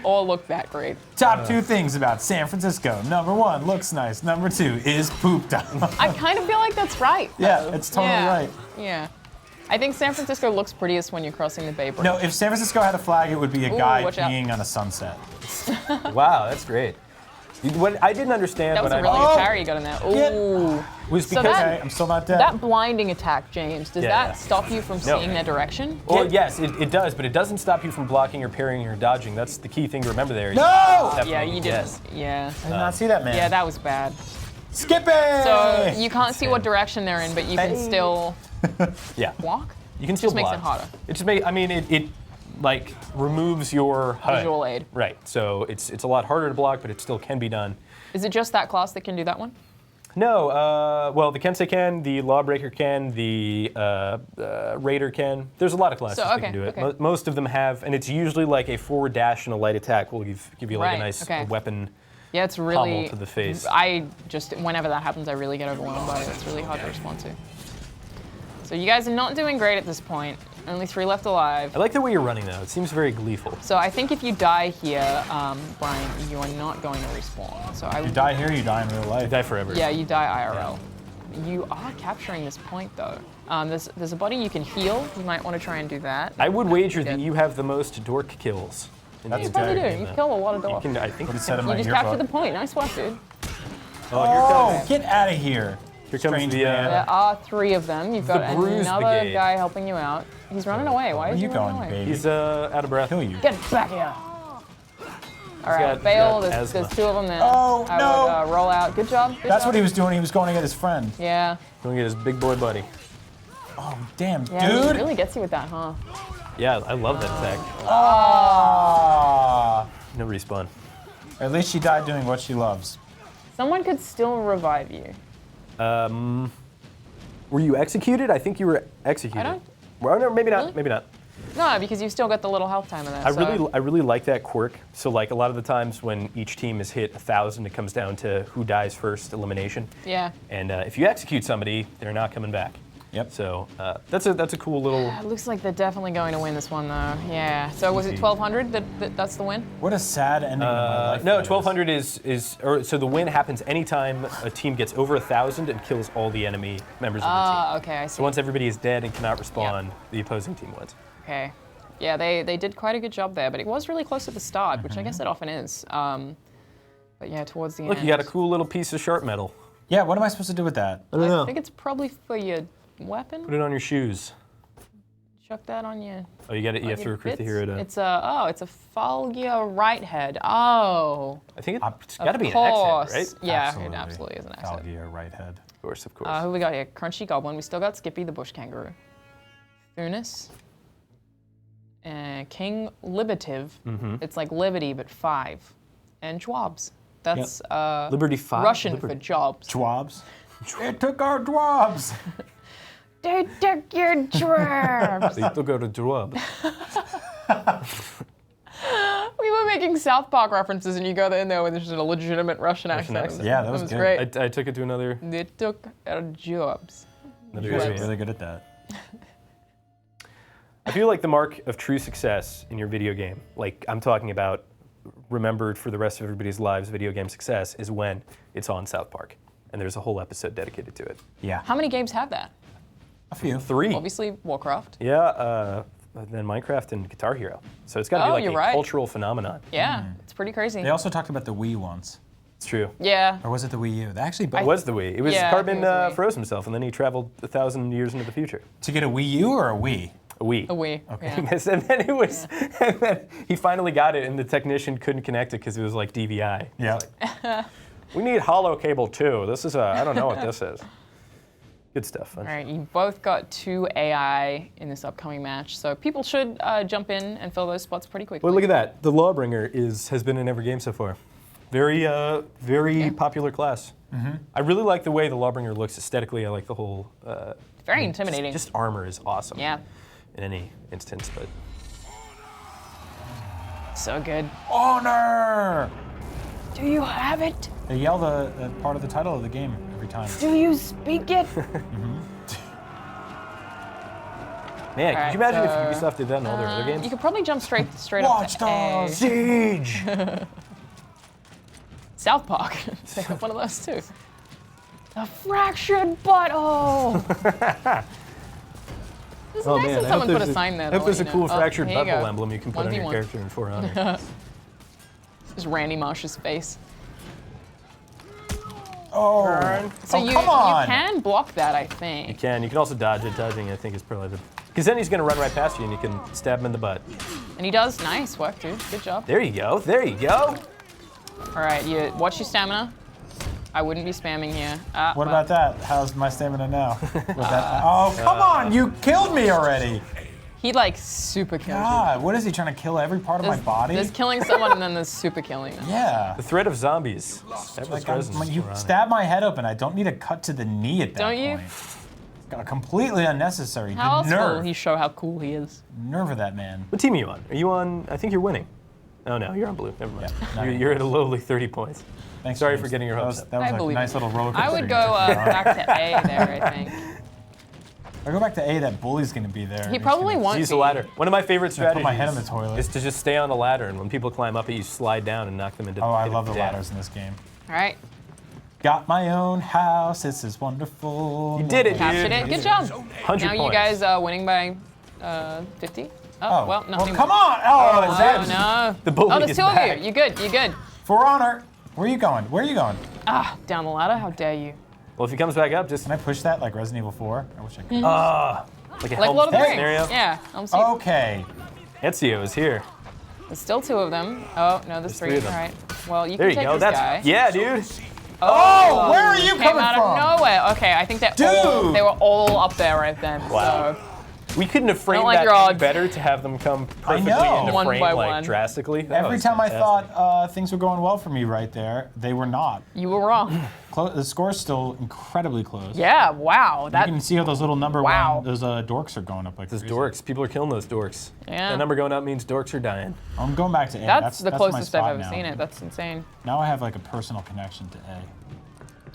or look that great. Top 2 things about San Francisco. Number 1, looks nice. Number 2, is pooped on. I kind of feel like that's right. Yeah, though. it's totally Yeah. right. Yeah. I think San Francisco looks prettiest when you're crossing the Bay Bridge. No, if San Francisco had a flag, it would be a guy watch out. peeing on a sunset. Wow, that's great. What I didn't understand That was when a really I good parry you got in there. Ooh. was So because that- Okay, I'm still not dead. That blinding attack, James, does Yeah, that yeah. stop you from No. seeing their direction? Well, yes, it does, but it doesn't stop you from blocking or parrying or dodging. That's the key thing to remember there. No! Definitely, Yeah, you didn't. yes. Yeah. I did not see that, man. Yeah, that was bad. Skip it! So you can't see what direction they're in, but you can still Yeah. walk? You can still Just makes block. it harder. It just makes, I mean, it like removes your HUD. Visual aid. Right, so it's a lot harder to block, but it still can be done. Is it just that class that can do that one? No, well, the Kensei can, the Lawbreaker can, the Raider can. There's a lot of classes So, that okay, can do it. okay. Most of them have, and it's usually like a forward dash and a light attack will give you like Right, a nice okay. weapon. Yeah, it's really. Pommel to the face. I just, whenever that happens, I really get overwhelmed by it. It's really hard to respond to. So you guys are not doing great at this point. Only 3 left alive. I like the way you're running though. It seems very gleeful. So I think if you die here, Brian, you are not going to respawn. So I You die here, you die in real life. Die forever. Yeah, you die IRL. You are capturing this point though. There's a body you can heal. You might want to try and do that. I would wager that Good. you have the most dork kills. In That's the You probably entire do. game, You've though. killed a lot of You dogs. can, I think What it said in You my just yearbook. captured the point. Nice work, dude. Oh, here Oh, comes, get out of here. here comes strange the. man. There are 3 of them. You've got The Bruise another Brigade. guy helping you out. He's running away. Why Where is he you running going, away? baby? He's out of breath. Kill you. Get back here. All right, got Bale, there's asthma. 2 of them there. Oh, I no. would roll out. Good job. Good That's job. what he was doing. He was going to get his friend. Yeah. Going to get his big boy buddy. Oh, damn, Yeah, dude. he really gets you with that, huh? Yeah, I love that attack. Ah. No respawn. At least she died doing what she loves. Someone could still revive you. Were you executed? I think you were executed. I don't- Well, no, maybe not. Really? Maybe not. No, because you've still got the little health timer there. I really like that quirk. So like a lot of the times when each team is hit 1,000, it comes down to who dies first, elimination. Yeah. And if you execute somebody, they're not coming back. Yep. So that's a cool little. It looks like they're definitely going to win this one, though. Yeah. So was it 1,200? That's the win? What a sad ending to my life. No, that is. 1,200 so the win happens anytime a team gets over 1,000 and kills all the enemy members of the team. Ah, okay, I see. So once everybody is dead and cannot respawn, the opposing team wins. Okay. Yeah, they did quite a good job there, but it was really close at the start, which I guess it often is. But yeah, towards the end. Look, you got a cool little piece of sharp metal. Yeah, what am I supposed to do with that? I don't I know. think it's probably for your weapon. Put it on your shoes. Chuck that on your. Oh, you got it. You on have to your recruit the bits. hero to. It's a Falgia right head. Oh. I think it's Of got to be an course. X head, right? Yeah, Absolutely. it absolutely is an X head. Falgia, right head. Of course, of course. Who we got here? Crunchy Goblin. We still got Skippy the Bush Kangaroo. Thunis. King Libative. It's like Liberty, but 5. And Jwabs. That's Liberty 5. Russian for jobs. Dwabs. It took our dwabs. They took your jobs. They took out a drub. We were making South Park references, and you go in there with just a legitimate Russian accent. accent. Yeah, that was good. great. I took it to another. They took our jobs. another You guys are area. really good at that. I feel like the mark of true success in your video game, like I'm talking about remembered for the rest of everybody's lives video game success, is when it's on South Park. And there's a whole episode dedicated to it. Yeah. How many games have that? A few. 3. Obviously, Warcraft. Yeah, then Minecraft and Guitar Hero. So it's got to be Oh, like you're a right. cultural phenomenon. Yeah, it's pretty crazy. They also talked about the Wii once. It's true. Yeah. Or was it the Wii U? They actually It both. was the Wii. It was Yeah, I Carbon think it was the Wii. froze himself, and then he traveled 1,000 years into the future. To get a Wii U or a Wii? A Wii. A Wii. Okay. Yeah. Yes, and then it was, and then he finally got it, and the technician couldn't connect it because it was like DVI. Yeah. We need hollow cable too. This is I don't know what this is. Good stuff. All right, you both got 2 AI in this upcoming match, so people should jump in and fill those spots pretty quickly. Well, look at that. The Lawbringer has been in every game so far. Very popular class. I really like the way the Lawbringer looks aesthetically. I like the whole. Very intimidating. Just armor is awesome. Yeah. In any instance, but. So good. Honor! Do you have it? They yell the part of the title of the game every time. Do you speak it? Man, Alright, could you imagine so, if Ubisoft did that in all their other games? You could probably jump straight Watch up to A. Dogs! Siege! South Park. They have one of those too. The fractured butthole. It's nice that someone put a sign there. I hope there's a cool Oh, fractured here you butthole go. emblem you can put on your 1v1. character in For Honor. Just Randy Marsh's face. Oh, So oh you come on! you can block that, I You think. can. You can also dodge it. Dodging, I think, is probably the. Because then he's going to run right past you and you can stab him in the butt. And he does. Nice work, dude. Good job. There you go. There you go. All right, you watch your stamina. I wouldn't be spamming here. What about that? How's my stamina now? Oh, come on! You killed me already! He like super killed you. God, what is he trying to kill every part of my body? There's killing someone and then there's super killing them. Yeah. The threat of zombies. Like, you stab my head open. I don't need a cut to the knee at that Don't you? point. Completely unnecessary. How else The will nerve. he show how cool he is? Nerve of that man. What team are you on? Are you on? I think you're winning. Oh no, you're on blue. Never mind. Yeah, not You're at a lowly 30 points. Thanks, Sorry James. for getting your hopes up. That was I a believe nice it. little roller coaster. I would go back to A there, I think. If I go back to A, that bully's going to be there. He probably won't Use be. the ladder. One of my favorite Put strategies my head in the toilet. is to just stay on the ladder, and when people climb up it, you slide down and knock them into. Oh, I into love the death. ladders in this game. All right, Got my own house. This is wonderful. You did it, captured dude. it. Good job. 100 Now points. you guys are winning by 50. Oh, well, not anymore. come on! Oh, it's Oh, him. no. The bully Oh, there's is two of back. you. You good, you good. For honor. Where are you going? Where are you going? Ah, down the ladder, how dare you. Well, if he comes back up, just Can I push that like Resident Evil 4? I wish I could. like a Like Lord of the Helm's Rings. scenario. Yeah, Helm's Deep. Okay. Ezio is here. There's still two of them. Oh, no, there's three. three of them. All right. Well, you There can you take go. this That's guy. yeah, dude. Oh, where are you Came coming out from? of nowhere. Okay, I think they Dude! they were all up there right then. Wow. So We couldn't have framed like that your any odds. better to have them come perfectly know. into One frame by like one. drastically. That Every was time I fantastic. thought things were going well for me right there, they were not. you were wrong. The score's still incredibly close. Yeah, wow. You That can see how those little number Wow. one, those dorks are going up like Those crazy. dorks. People are killing those dorks. Yeah. That number going up means dorks are dying. I'm going back to A. that's the my closest I've spot ever now. seen it. That's insane. Now I have like a personal connection to A.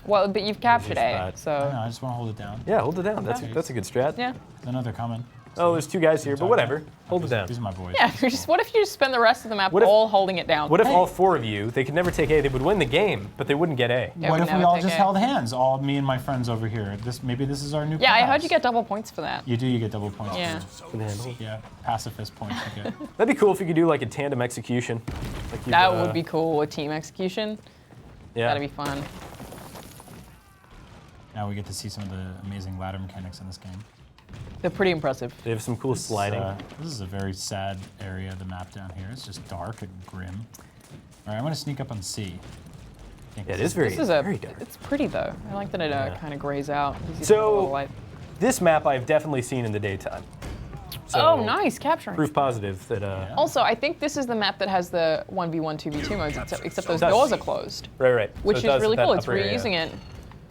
Well, but you've captured Your A, spot. I know, so I just want to hold it down. Yeah, hold it down. That's a good strat. yeah. I know they're coming. Oh, there's two guys here, but whatever. Hold it down. These are my boys. Yeah, what if you just spend the rest of the map What if- all holding it down? What if all four of you, they could never take A, they would win the game, but they wouldn't get A? Yeah, What we if we never all take just A. held hands? All me and my friends over here. Maybe this is our new Yeah, I class. heard you get double points for that. You do. You get double points. Yeah. Yeah. Pacifist points. You get. That'd be cool if you could do like a tandem execution. Like you, That would be cool. A team execution. Yeah. That'd be fun. Now we get to see some of the amazing ladder mechanics in this game. They're pretty impressive. They have some cool sliding. This is a very sad area of the map down here. It's just dark and grim. All right, I'm gonna sneak up on C. Yeah, it is very, This is very dark. It's pretty though. I like that it kind of grays out. Gives you So- a little light. This map I've definitely seen in the daytime. So Oh, nice capturing. Proof positive that. Also, I think this is the map that has the 1v1, 2v2 modes, except those does. doors are closed, Right. So which it is does really that cool. It's upper area. reusing it.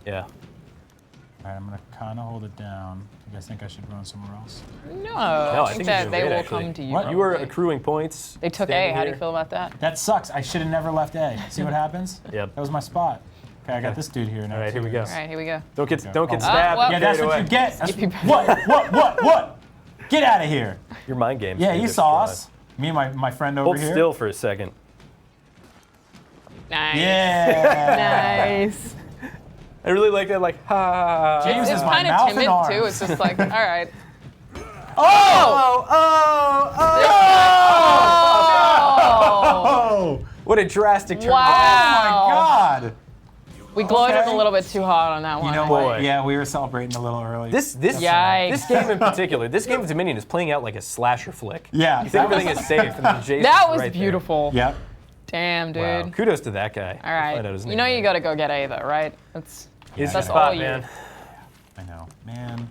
Yeah. All right, I'm gonna kind of hold it down. You guys think I should run somewhere else? No, I I think think that you're they great, will actually. come to you. What? You were probably. accruing points. They took A. standing How do you here. feel about that? That sucks. I should have never left A. See what happens? Yep. That was my spot. Okay, I got this dude here now. All right, here we go. All right, here we go. Don't get Okay. stabbed. well- Yeah, and that's carried what away. you get. That's, If you- what? Get out of here. Your mind games. Yeah, are he just saw gone. us. Me and my friend over Hold here. still for a second. Nice. Yeah. Nice. I really like that, like, ha. James It's is my kind of mouth timid and arms. too. It's just like, all right. Oh! What a drastic turn. Oh my Wow. God! We gloated Okay. a little bit too hard on that one. You know Boy. what? Yeah, we were celebrating a little early. This Yikes. game in particular, this game of Dominion is playing out like a slasher flick. Yeah, You think that was- everything is safe, and then Jason's That was right there. beautiful. Yep. Damn, dude. Wow. Kudos to that guy. All I'll find out right. his You name know you later. got to go get A though, right? It's that's your spot, all you. man. I know, man.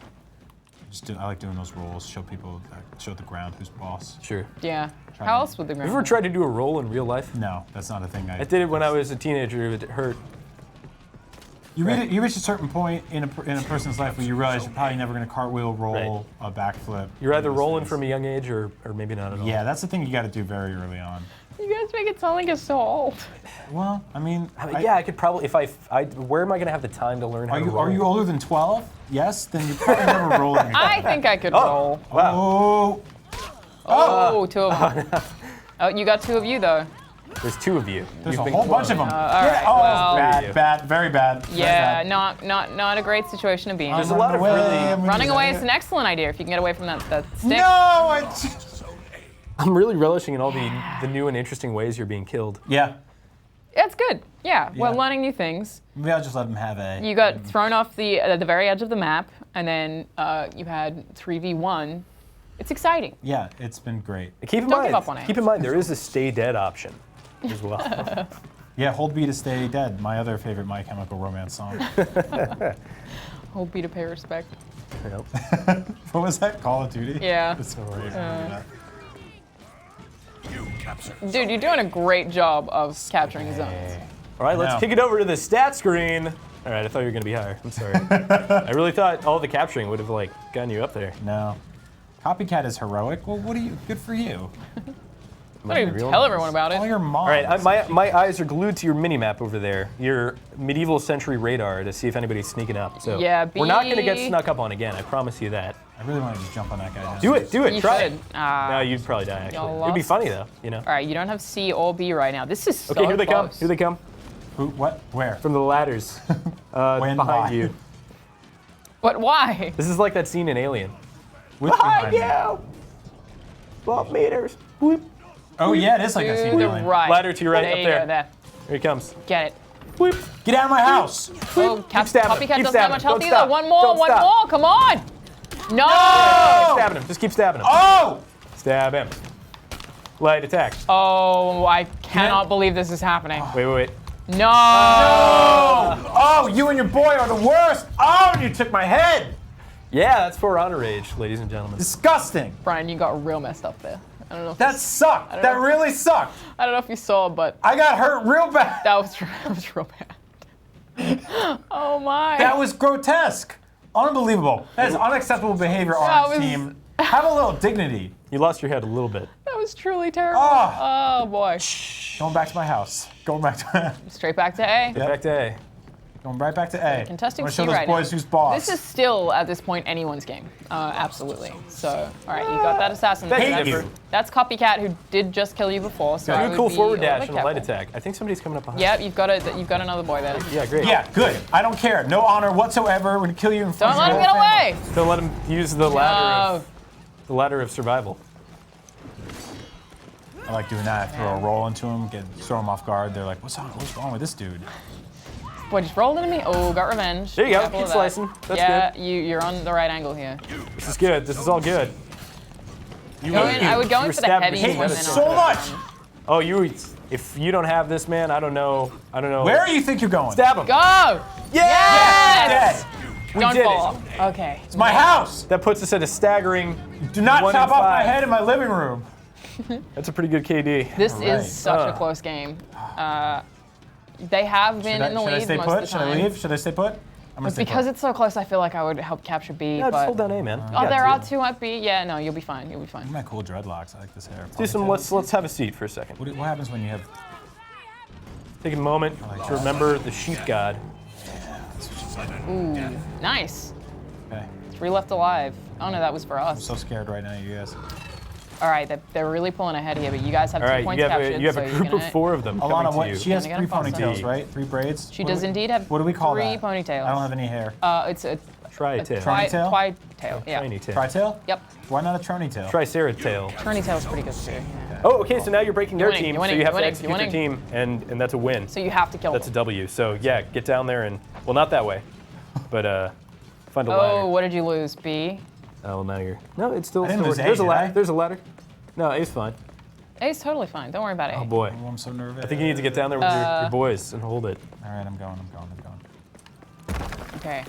I like doing those rolls. Show people, show the ground who's boss. Sure. Yeah. Try How to- else would the Have ground? you ever tried to do a roll in real life? No, that's not a thing. I did it when I was a teenager. It hurt. You reach a certain point in a person's life where you realize you're probably never going to cartwheel, roll, a backflip. You're either these rolling things. from a young age or maybe not at all. Yeah, that's the thing you got to do very early on. You guys make it sound like it's so old. Well, I mean, Yeah, I could probably, where am I going to have the time to learn how to roll? Are you older than 12? Yes, then you're probably never rolling. I think I could roll. Wow. Oh, Oh, 2 of them. Oh, you got 2 of you though. There's 2 of you. there's You've a been whole bunch of cloned. them. all right, Oh, well- bad, very bad. very Yeah, bad. not a great situation to be in. There's a lot of Running away is an excellent idea if you can get away from that stick. No! I'm really relishing in all the new and interesting ways you're being killed. Yeah, It's good. Yeah, we're Yeah. learning new things. maybe I'll just let them have a. You got thrown off at the very edge of the map, and then you had 3v1. It's exciting. Yeah, it's been great. Keep in Don't mind, give up on it. Keep in mind, there is a stay dead option as well. Yeah, Hold B to Stay Dead, my other favorite My Chemical Romance song. Hold B to pay respect. What was that? Call of Duty? Yeah. That's so weird. You captured. Dude, you're doing a great job of capturing zones. All right, let's No. kick it over to the stat screen. All right, I thought you were going to be higher. I'm sorry. I really thought all the capturing would have gotten you up there. No. Copycat is heroic. Well, good for you. I don't even tell everyone about All it. your mom. All right, my eyes are glued to your mini-map over there, your medieval century radar, to see if anybody's sneaking up. So Yeah, we're not going to get be- snuck up on again, I promise you that. I really want to just jump on that guy. Do it, You try should. it. Ah. No, you'd probably die, actually. Y'all It'd be lost. funny, though, you know. All right, you don't have C or B right now. This is so Okay, here they come, close. here they come. Who? What? Where? From the ladders, When? behind Why? you. But why? This is like that scene in Alien. Which behind me? 12 meters. Boop. Oh yeah, it is like that To scene. the Really. right. Ladder to your right, there up you there. Go, there. Here he comes. Get it. Boop. Get out of my house! Oh, stabbing him. Copycat Keep doesn't have stabbing much him. health Don't either. stop. One more, Don't one stop. more. Come on. No! Keep stabbing him. Just keep stabbing him. Oh! Stab him. Light attack. Oh, I cannot believe this is happening. Wait. No! Oh, you and your boy are the worst! Oh, you took my head! Yeah, that's For Honor Rage, ladies and gentlemen. Disgusting! Brian, you got real messed up there. I don't know. If That sucked! don't That know. really sucked! I don't know if you saw, but I got hurt real bad! that was real bad. Oh my! That was grotesque! Unbelievable. That is unacceptable behavior, That Orange was- team. Have a little dignity. You lost your head a little bit. That was truly terrible. Oh. Oh boy! Going back to my house. Going back to Straight back to A. Yep. Back to A. Going right back to A. Contesting I'm gonna C show those right boys now. who's boss. This is still at this point anyone's game. Absolutely. So, all right, you got that assassin. Thank that's, you. That's Copycat who did just kill you before. So Do I a would cool be forward little dash bit and a light careful. attack. I think somebody's coming up behind. Yep, you've got another boy there. Yeah, great. Yeah, good. I don't care. No honor whatsoever. We're gonna kill you in front Don't of let him your get whole family. away. Don't let him use the No. ladder of survival. I like doing that. I throw a roll into him, throw him off guard. They're like, what's wrong with this dude? Boy, just rolled into me. Oh, got revenge. There you go. Careful Keep of that. slicing. That's yeah, you're on the right angle here. This is good. This is all good. I would go in were for the stabbing heavies. me Hate and you then so I'll- much. Oh, if you don't have this, man, I don't know. Where do you think you're going? Stab him. Go! Yeah! Yes! Dead. We Don't did fall it. off. Okay. It's my house. That puts us at a staggering. Do not 1 in chop off my 5. head in my living room. That's a pretty good KD. This Alright. is such a close game. They have been in the Should I lead stay most put? of the Should time. I leave? Should I stay put? I'm gonna stay Because put. it's so close, I feel like I would help capture B. Yeah, just but hold down A, man. oh, there are 2 at B. Yeah, no, you'll be fine. You'll be fine. My cool dreadlocks. I like this hair. Do some. Let's have a seat for a second. What happens when you have? Take a moment to remember the sheep god. Ooh, nice. Okay. 3 left alive. Oh no, that was for I'm us. so scared right now, you guys. All right, they're really pulling ahead here, but you guys have All 2 right, points captured. you have so a you're group of gonna- 4 of them Alanah, coming to what? you. She has You're 3 gonna get a ponytails, bust right? 3 braids. She What do does we- indeed have What do we call 3 that? ponytails. I don't have any hair. It's a Try tail. Tri- Ponytail? Tri-tail, yeah. Tiny tail. Tri-tail? Yep. Why not a trony tail? Triceratail. Ponytail's pretty good too. Yeah. Oh, okay. So now you're breaking their winning, team, you're winning, so you have you're to winning, execute you're your team, and that's a win. So you have to kill That's a them. W. So yeah, get down there and not that way, but find a Oh, ladder. what did you lose? B? Oh, well, now you're. No, it's still. I didn't still lose working. A, There's a did ladder. I? There's a ladder. No, A's fine. A's totally fine. Don't worry about A. Oh boy. Oh, I'm so nervous. I think you need to get down there with your boys and hold it. All right, I'm going. Okay.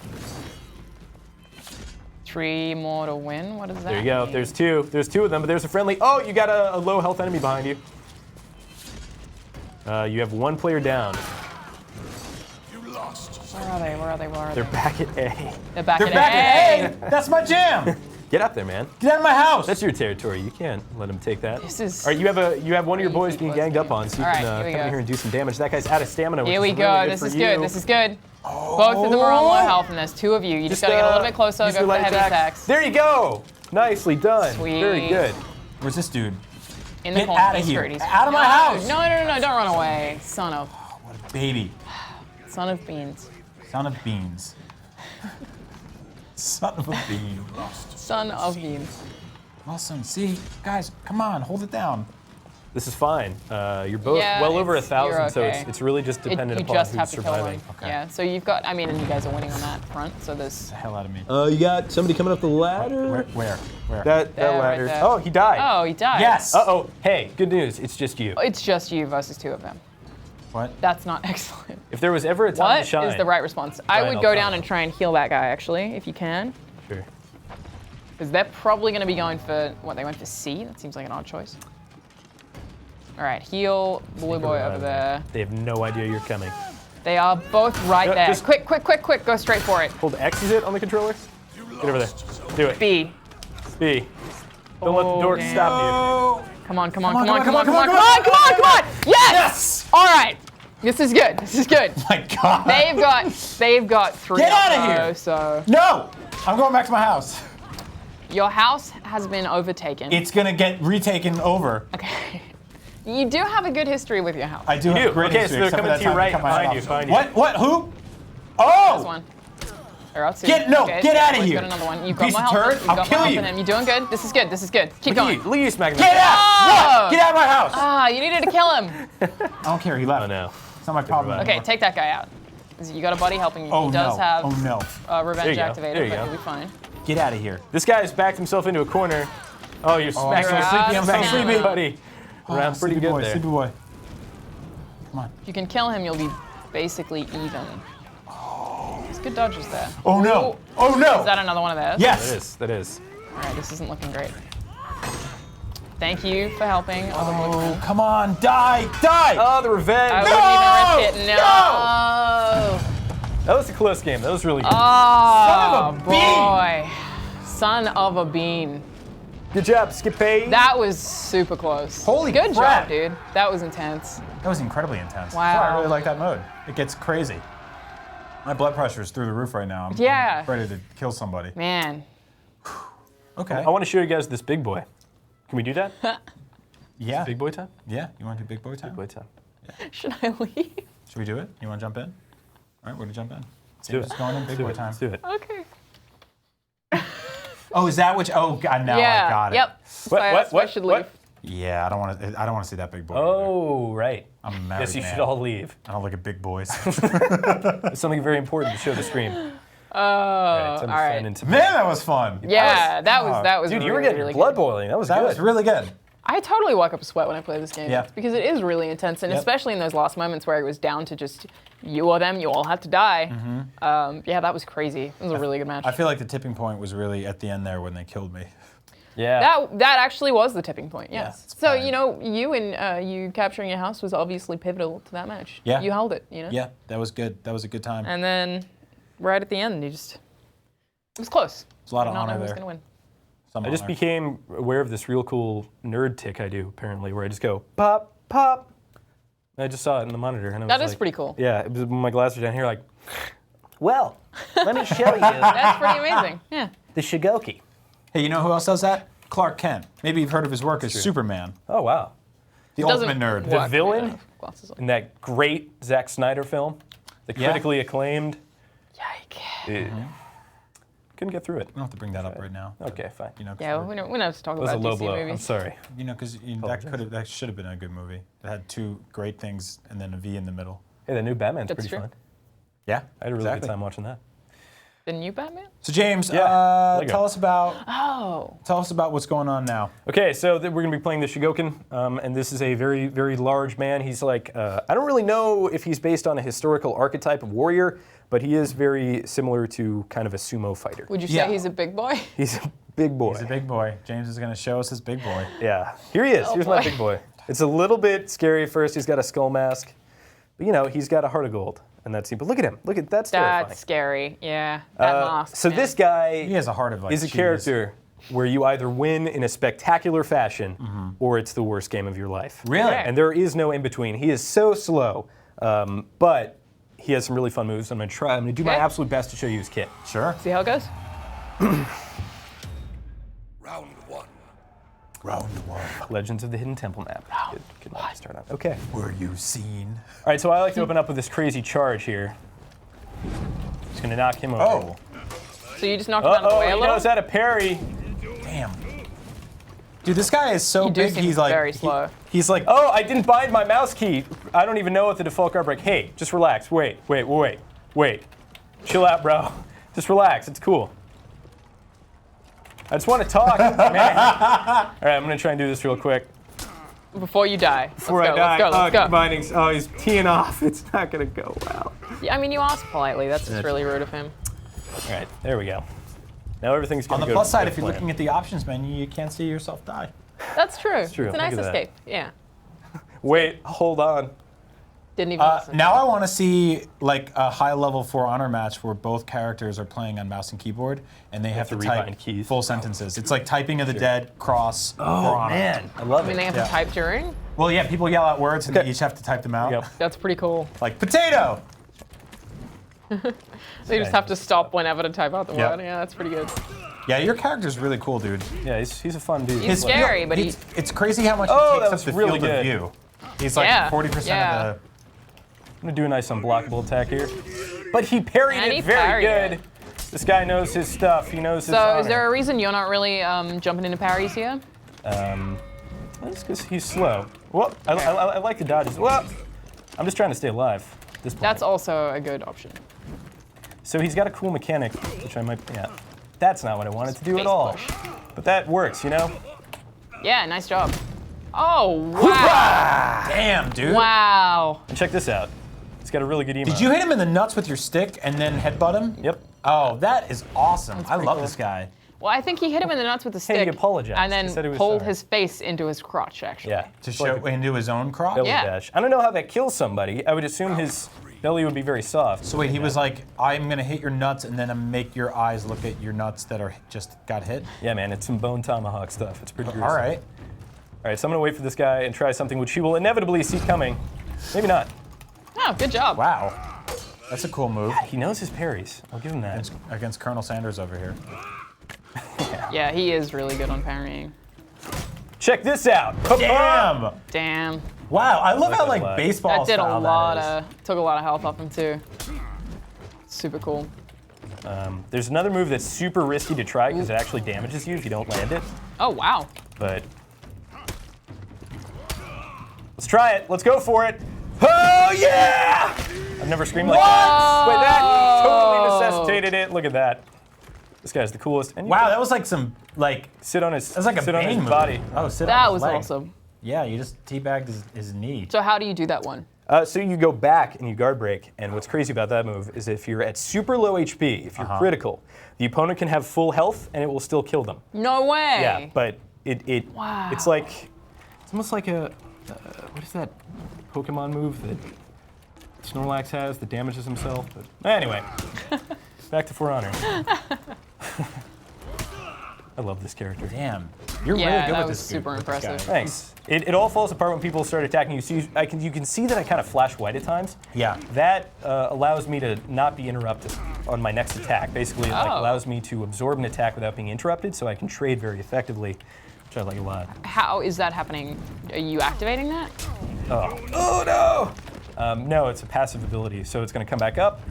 3 more to win. What does that There you go. mean? There's two. There's 2 of them, but there's a friendly. Oh, you got a low health enemy behind you. You have 1 player down. You lost. Where are they? Where are they? Where are They're they? back at A. They're back They're at back A. at A. That's my jam. Get up there, man. Get out of my house. That's your territory. You can't let him take that. This is All right, you have one of your boys crazy being close ganged up game. on, so you All can right, here we come in go. here and do some damage. That guy's out of stamina, which Here we is go. really This for is you. good. This is good. Both of them are on low health, and there's 2 of you. You just gotta get a little bit closer. use Go your for the light heavy attack. attacks. There you go. Nicely done. Sweet. Very good. Where's this dude? In the Get corner. outta He's here. screwed. He's Out of my no, house. No, no, no, no, don't run away. Son of What a baby. beans. Son of beans. Son of a bean. Son of beans. Wilson, see, guys, come on, hold it down. This is fine. You're both Yeah, well over it's- 1,000, you're so okay. it's really just dependent You upon just who's have to kill surviving. one. Okay. Yeah, so you've got, I mean, and you guys are winning on that front, so there's... The hell out of me. You got somebody coming up the ladder. Where? That There, right ladder. there. Oh, he died. Oh, he died. Yes. Uh-oh. Hey, good news. It's just you. It's just you versus 2 of them. What? That's not excellent. If there was ever a time What to is shine. the right response? I Shine would go Altano. down and try and heal that guy, actually, if you can. Sure. Because they're probably going to be going for, what, they went for C? That seems like an odd choice. All right, heal blue boy over there. They have no idea you're coming. They are both right No, there. just- Quick, quick, quick, quick, go straight for it. Hold X is it on the controller? Get over there. Do it. B. B. Don't let the dork damn. stop Oh! Come on, come on, Come come on, on, come come on, on, come come on, on, come on, come on, come on! Yes! Yes! All right. This is good. This is good. My God. They've got 3 Get up outta though, here. So No! I'm going back to my house. your house has been overtaken. It's gonna get retaken over. Okay. You do have a good history with your house. I do You have do. a great Okay, history, so they're except for coming that to your time right, cut my behind head you, off. behind you. What? Who? This Oh! one. They're out too. Get- no, Okay, get so outta I've here. got another one. You've Piece got of my health. turd, You've I'll got kill my health you. in him. You're doing good. This is good. This is good. Keep going. Look at you smacking Get him. out! Oh! What? Get out of my house! Ah, you needed to kill him. I don't care. He left. Oh no. It's not my problem mind. Okay, anymore. take that guy out. You got a buddy helping you. Oh He does no. have Oh no. There revenge you go. activated, There you but go. he'll be fine. Get out of here. This guy's backed himself into a corner. Oh, you're smacking I'm him. so sleepy. I'm so Stamina. sleepy. buddy. Around pretty Sleepy good boy, there. Sleepy boy. Come on. If you can kill him, you'll be basically even. There's good dodges there. Oh no. Oh no. Is that another one of theirs? Yes. That is. All right, this isn't looking great. Thank you for helping. Oh, come on. Die. Die. Oh, the revenge. I wouldn't even risk it. No. That was a close game. That was really good. Oh, Son of a bean. boy. Son of a bean. Good job, Skippy. That was super close. Holy Good crap. job, dude. That was intense. That was incredibly intense. Wow. That's why I really like that mode. It gets crazy. My blood pressure is through the roof right now. Yeah. I'm ready to kill somebody. Man. Okay. I want to show you guys this big boy. Can we do that? Yeah. Big boy time? Yeah. You want to do big boy time? Big boy time. Should I leave? Should we do it? You want to jump in? All right, we're gonna jump in. Do it. It's going in big Do boy it. time. Let's do it. Okay. Oh, is that which? Oh God, now yeah. I got it. Yep. That's why I asked if I should leave. Yeah, I don't want to. I don't want to see that big boy. either. Oh, right. I'm a married Yes, you man. should all leave. I don't look at big boys. It's something very important to show the stream. Oh, All all right. Man, that was fun. Yeah, that was Dude, really, you were getting really blood good. boiling. That was That good. was really good. I totally work up a sweat when I play this game. Yeah. Because it is really intense, and Yep. especially in those last moments where it was down to just you or them, you all had to die. Yeah, that was crazy. It was a really good match. I feel like the tipping point was really at the end there when they killed me. Yeah. That actually was the tipping point. Yes. it's So fine. you know, you capturing your house was obviously pivotal to that match. Yeah. You held it. You know. Yeah, that was good. That was a good time. And then, right at the end, it was close. There's a lot of Not know honor who's there. gonna win. Some I just honor. became aware of this real cool nerd tick I do, apparently, where I just go, pop, pop. And I just saw it in the monitor. And I was That is like, pretty cool. Yeah, it was when my glasses are down here, like, well, let me show you That's pretty amazing. Yeah. the Shugoki. Hey, you know who else does that? Clark Kent. Maybe you've heard of his work as Superman, Oh, wow. the Doesn't ultimate nerd. work villain? with glasses on. In that great Zack Snyder film, the Yeah. critically acclaimed. Yike. Couldn't get through it. We don't have to bring that up right now. Okay, fine. You know, 'cause Yeah, we're- we don't have to talk That was a about low DC blow. I'm movies. sorry. you know, because that should have been a good movie. It had two great things and then a V in the middle. Hey, the new Batman's That's pretty true. fun. Yeah, I had a really good time watching that. The new Batman? So James, Yeah, Lego. tell us about what's going on now. Okay, so we're going to be playing the Shugokin, and this is a very, very large man. He's like, I don't really know if he's based on a historical archetype of warrior, but he is very similar to kind of a sumo fighter. Would you say he's a big boy? He's a big boy. He's a big boy. James is going to show us his big boy. Yeah, here he is. Here's my big boy. It's a little bit scary at first. He's got a skull mask, but you know, he's got a heart of gold. And that's, but look at him. Look at that's terrifying. That's scary. Yeah. That mask. So man. this guy He has a heart of like is a character where you either win in a spectacular fashion or it's the worst game of your life. Really? Okay. And there is no in between. He is so slow, but he has some really fun moves. I'm going to try. I'm going to do my Okay. absolute best to show you his kit. Sure. See how it goes? Round one. Round one. Legends of the Hidden Temple map. Good map to start on. Okay. Were you seen? All right, so I like to open up with this crazy charge here. Just going to knock him over. Oh, So you just knocked him out of the way a he little? knows how to parry. damn. Dude, this guy is so He do big. seem He's like very slow. He's like, Oh, I didn't bind my mouse key. I don't even know what the default guard break. Hey, just relax. Wait. Chill out, bro. Just relax. It's cool. I just want to talk, man. All right, I'm going to try and do this real quick. Before you die. Before let's go, I die. Let's go. Bindings. Oh, he's teeing off. It's not going to go well. Yeah, I mean, you asked politely. That's just really rude of him. All right, there we go. Now everything's going on to the go plus side, to if you're plan. looking at the options menu, you can't see yourself die. That's true. true. It's a Look nice at that. escape. Yeah. Wait, hold on. Didn't even listen. Now I want to see like a high-level For Honor match where both characters are playing on mouse and keyboard, and they have to type rebind keys. full sentences. It's like typing of the dead, cross, For Honor. I love I mean, they have Yeah. to type during? Well, yeah, people yell out words, and Okay. they each have to type them out. Yep. That's pretty cool. Like, potato! They just have to stop whenever to type out the Yeah. word. Yeah, that's pretty good. Yeah, your character's really cool, dude. Yeah, he's a fun dude. He's scary, but it's crazy how much Oh, he that takes was up the really field good. of view. He's like Yeah, 40% yeah. of the... I'm going to do a nice unblockable attack here. But he parried And it he very parried good. This guy knows his stuff. He knows his So honor. is there a reason you're not really jumping into parries here? That's because he's slow. Well, I like the dodges. Well, I'm just trying to stay alive at this point. That's also a good option. So he's got a cool mechanic, which I might, yeah. That's not what I wanted to do at Face all. push. But that works, you know? Yeah, nice job. Oh, wow. Damn, dude. Wow. And check this out. He's got a really good emote. Did you hit him in the nuts with your stick and then headbutt him? Yep. Oh, that is awesome. I pretty love cool. this guy. Well, I think he hit him in the nuts with the stick. Hey, he apologized. And He said he then was pulled sorry. his face into his crotch, actually. Yeah. To It's show like a into his own crotch? belly Yeah. dash. I don't know how that kills somebody. I would assume his belly would be very soft. So wait, he was like, I'm gonna hit your nuts and then make your eyes look at your nuts that are just got hit? Yeah, man, it's some bone tomahawk stuff. It's pretty gruesome. All right. All right, so I'm gonna wait for this guy and try something which he will inevitably see coming. Maybe not. Oh, good job. Wow. That's a cool move. He knows his parries. I'll give him that. Against Colonel Sanders over here. Yeah, he is really good on parrying. Check this out. Damn! Damn. Wow, I love how Look at like that. baseball That did a style lot that is. took a lot of health off him too. Super cool. There's another move that's super risky to try because it actually damages you if you don't land it. Oh, wow. But let's try it. Let's go for it. Oh yeah! I've never screamed like that. Wait, that totally necessitated it. Look at that. This guy's the coolest. And you Wow, can that was like some like sit on his. that's like a sit on his Bane move. body. Oh, sit on That his was leg. awesome. Yeah, you just teabagged his knee. So how do you do that one? So you go back and you guard break, and what's crazy about that move is if you're at super low HP, if you're critical, the opponent can have full health and it will still kill them. No way. Yeah, but it Wow. it's like it's almost like a what is that Pokemon move that Snorlax has that damages himself? But anyway, back to For Honor. I love this character. Damn, you're Yeah, really good that with was this. super with this guy. impressive. Thanks. It all falls apart when people start attacking you. So you can see that I kind of flash white at times. Yeah. That allows me to not be interrupted on my next attack. Basically, it like, Oh. allows me to absorb an attack without being interrupted, so I can trade very effectively, which I like a lot. How is that happening? Are you activating that? Oh no! No, it's a passive ability, so it's going to come back up,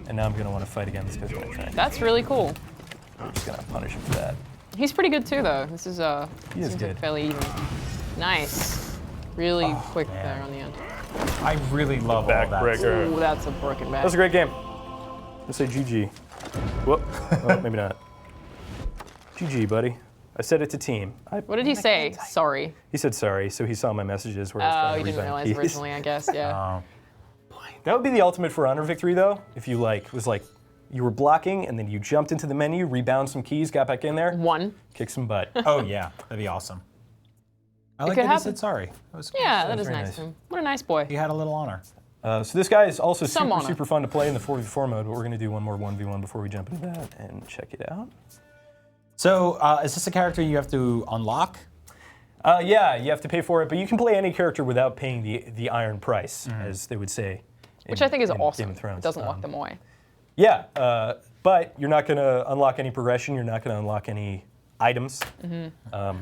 and now I'm going to want to fight again. This guy's going to try. That's really cool. I'm just going to punish him for that. He's pretty good too, though. This is He is seems good. like fairly even. Nice. Really quick man. there on the end. I really love all that. Backbreaker. Ooh, that's a broken back. That was a great game. Let's say GG. Whoop. Oh, maybe not. GG, buddy. I said it to team. What did he say? Sorry. He said sorry, so he saw my messages where I was Oh, trying you to didn't rebind realize keys. originally, I guess, yeah. That would be the ultimate for honor victory, though. If you you were blocking and then you jumped into the menu, rebound some keys, got back in there, One. kick some butt. Oh yeah, that'd be awesome. I like could that he happen. said sorry. That was Yeah, that is very nice nice. of him. What a nice boy. He had a little honor. So this guy is also Some honor. super fun to play in the 4v4 mode, but we're going to do one more 1v1 before we jump into that and check it out. So is this a character you have to unlock? Yeah, you have to pay for it, but you can play any character without paying the iron price, as they would say. Which I think is in awesome. Game of Thrones. It doesn't lock them away. Yeah, but you're not going to unlock any progression. You're not going to unlock any items. God,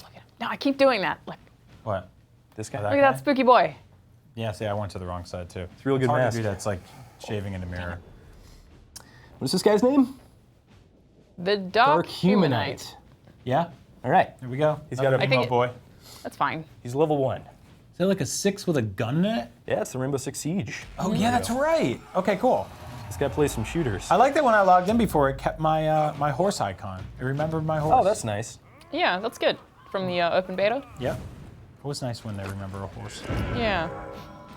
look at him. No, I keep doing that. Look What? This guy. That at that guy? spooky boy. Yeah, see, I went to the wrong side too. It's a real good hard mask. to do that. It's like shaving in a mirror. What's this guy's name? The Dark Humanite. Yeah. All right. Here we go. He's got a- Another I think emo it- boy. That's fine. He's level 1. Is that like a 6 with a gun in it? Yeah, it's the Rainbow Six Siege. Oh yeah, that's right. Okay, cool. This guy plays some shooters. I like that when I logged in before, it kept my my horse icon. It remembered my horse. Oh, that's nice. Yeah, that's good. From the open beta. Yep. It was nice when they remember a horse. Yeah.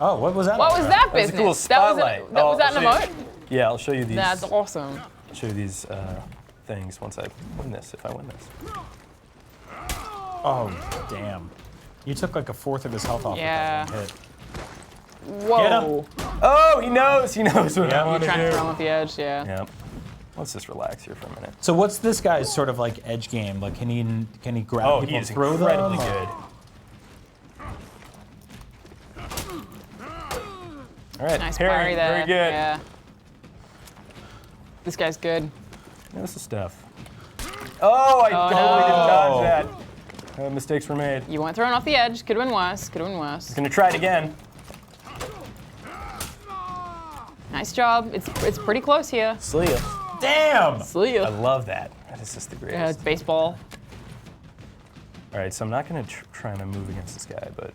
Oh, what was that? What was that was a business? cool spotlight. Was that an I'll emote? Yeah, I'll show you these. That's awesome. I'll show you these things once I win this, if I win this. Oh, damn. You took like a fourth of his health off Yeah. with that one hit. Whoa. Oh, he knows what I Yeah. want You're to trying to do. throw him off the edge, yeah. Yeah. Let's just relax here for a minute. So what's this guy's sort of like edge game? Like can he grab Oh, people he and is throw incredibly them? good. All right, Nice parry, parry there. very good. Yeah. This guy's good. Notice the stuff. Oh, I totally didn't dodge that. Mistakes were made. You weren't thrown off the edge. Could have been worse. Could have been worse. Gonna try it again. Nice job. It's pretty close here. See ya. Damn! See I ya. love that. That is just the Yeah, greatest. it's baseball. All right, so I'm not gonna try and move against this guy, but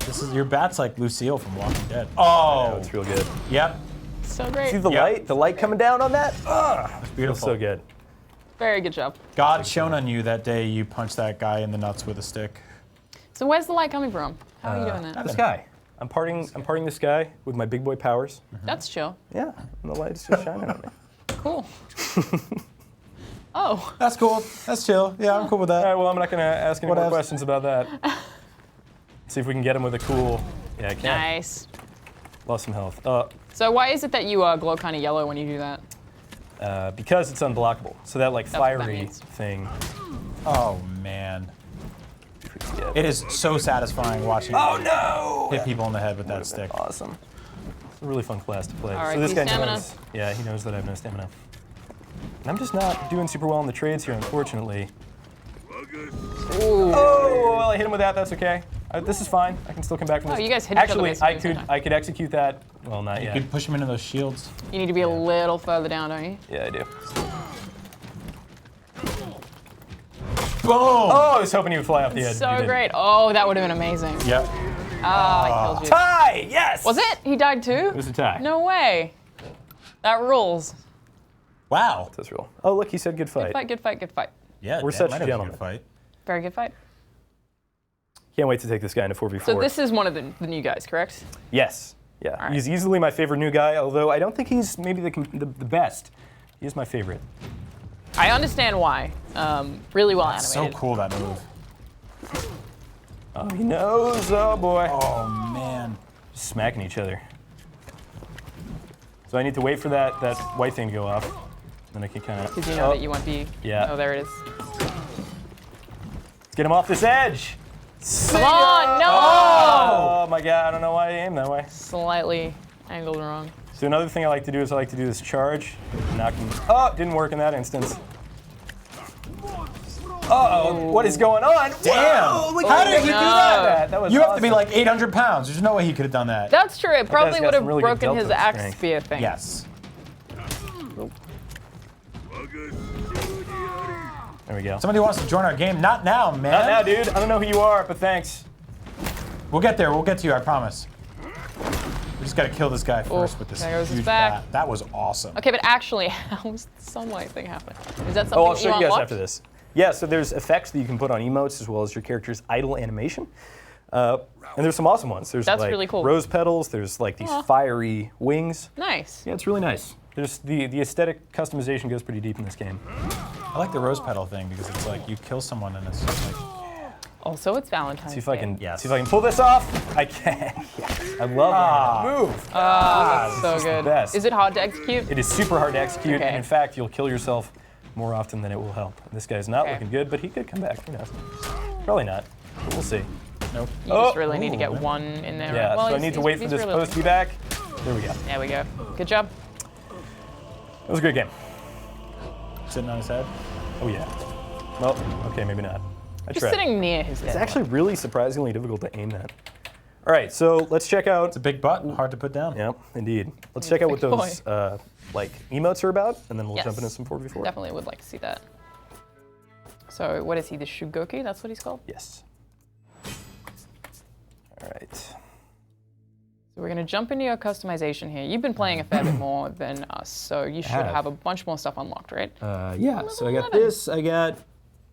This is your bat's like Lucille from Walking Dead. Oh, it's real good. yep. So great. See the Yep. light? The light coming down on that? It's Feels beautiful. so good. Very good job. God shone on you that day you punched that guy in the nuts with a stick. So where's the light coming from? How are you doing that? This guy. I'm parting this guy with my big boy powers. That's chill. Yeah, and the light is just shining on me. Cool. Oh. That's cool. That's chill. Yeah, I'm cool with All that. right, well, I'm not gonna ask any What more else? questions about that. See if we can get him with a cool. Yeah, I can. Nice. Lost some health. So why is it that you glow kind of yellow when you do that? Because it's unblockable. So that like That's what that fiery means. thing. Oh man. pretty good. It is so satisfying watching Oh no! hit people in the head with that Would've been stick. Awesome. It's a really fun class to play. All right, so this guy stamina. knows. Yeah, he knows that I have no stamina. And I'm just not doing super well in the trades here, unfortunately. Ooh. Oh, well, I hit him with that. That's okay. This is fine. I can still come back from Oh, this. you guys hit each other Actually, basically I at the same could time. I could execute that. Well, not You yet. could push him into those shields. You need to be a little further down, don't you? Yeah, I do. Boom! Oh, I was hoping you would fly off the edge. but you So didn't. great. Oh, that would have been amazing. Yep. I killed you. Tie! Yes! Was it? He died too? It was a tie. No way. That rules. Wow. That's real. Oh, look, he said good fight. Good fight, good fight, good fight. Yeah, We're that such might have been a gentlemen. good fight. Very good fight. Can't wait to take this guy into 4v4. So this is one of the new guys, correct? Yes. Yeah. right. He's easily my favorite new guy, although I don't think he's maybe the best. He is my favorite. I understand why. Really well So animated. cool, that move. Oh, he knows. Oh, boy. Oh, man. Just smacking each other. So I need to wait for that white thing to go off. Then I can kind of. Because you know that you won't be. Yeah. Oh, there it is. Let's get him off this edge. Come on, no! Oh my god, I don't know why I aim that way. Slightly angled wrong. So another thing I like to do is I like to do this charge. Knock him. Oh, didn't work in that instance. Uh-oh, what is going on? Damn! Whoa, look How at did him he do do that? That was You have to be awesome. like 800 pounds. There's no way he could have done that. That's true. It probably got would have some really good broken his delta axe strength. spear thing. Yes. There we go. Somebody wants to join our game. Not now, man. Not now, dude. I don't know who you are, but thanks. We'll get there. We'll get to you, I promise. We just gotta kill this guy first with this there goes his huge back. bat. That was awesome. Okay, but actually, how does the sunlight thing happen? Is that something Oh, I'll that show you you guys unlocked? after this. Yeah, so there's effects that you can put on emotes as well as your character's idle animation. And there's some awesome ones. There's That's like really cool. rose petals, there's like these fiery wings. Nice. Yeah, it's really nice. There's the aesthetic customization goes pretty deep in this game. I like the rose petal thing because it's like you kill someone and it's just like, Also, it's Valentine's See if I Day. can Yes. see if I can pull this off. I can. Yes. I love that move. That's so It's the good. best. Is it hard to execute? It is super hard to execute, Okay. and in fact, you'll kill yourself more often than it will help. This guy's not Okay. looking good, but he could come back. Who knows? Probably not. But we'll see. nope. You just really need to get one in there. Yeah. Well, so I need to wait for this post to be back. There we go. There we go. Good job. That was a great game. Sitting on his head. Oh yeah. Well, okay, maybe not. I Just tried. sitting near his head. It's actually really surprisingly difficult to aim that. All right, so let's check out. It's a big butt, hard to put down. Yeah, indeed. Let's check out what big those like emotes are about, and then we'll Yes. jump into some 4v4. Definitely would like to see that. So, what is he? The Shugoki? That's what he's called? Yes. All right. So we're going to jump into your customization here. You've been playing a fair bit more than us, so you should have a bunch more stuff unlocked, right? Yeah. So I got 11. this. I got.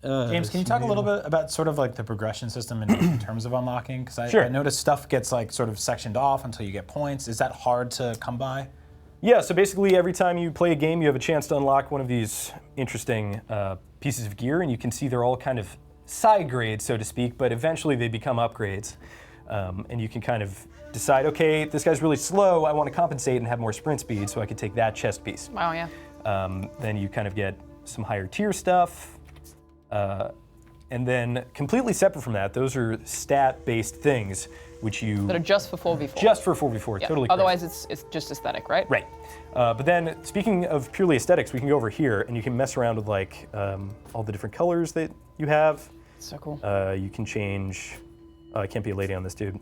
James, can you talk a little bit about sort of like the progression system in terms of unlocking? Because Sure. I noticed stuff gets like sort of sectioned off until you get points. Is that hard to come by? Yeah, so basically every time you play a game, you have a chance to unlock one of these interesting pieces of gear, and you can see they're all kind of side grades, so to speak, but eventually they become upgrades. And you can kind of decide, okay, this guy's really slow, I want to compensate and have more sprint speed, so I could take that chest piece. Wow, yeah. Then you kind of get some higher tier stuff. And then completely separate from that, those are stat-based things, which you... That are just for 4v4. Just for 4v4, Yeah. totally correct. Otherwise, it's just aesthetic, right? Right. But then, speaking of purely aesthetics, we can go over here and you can mess around with like all the different colors that you have. So cool. You can change. Oh, I can't be a lady on this dude.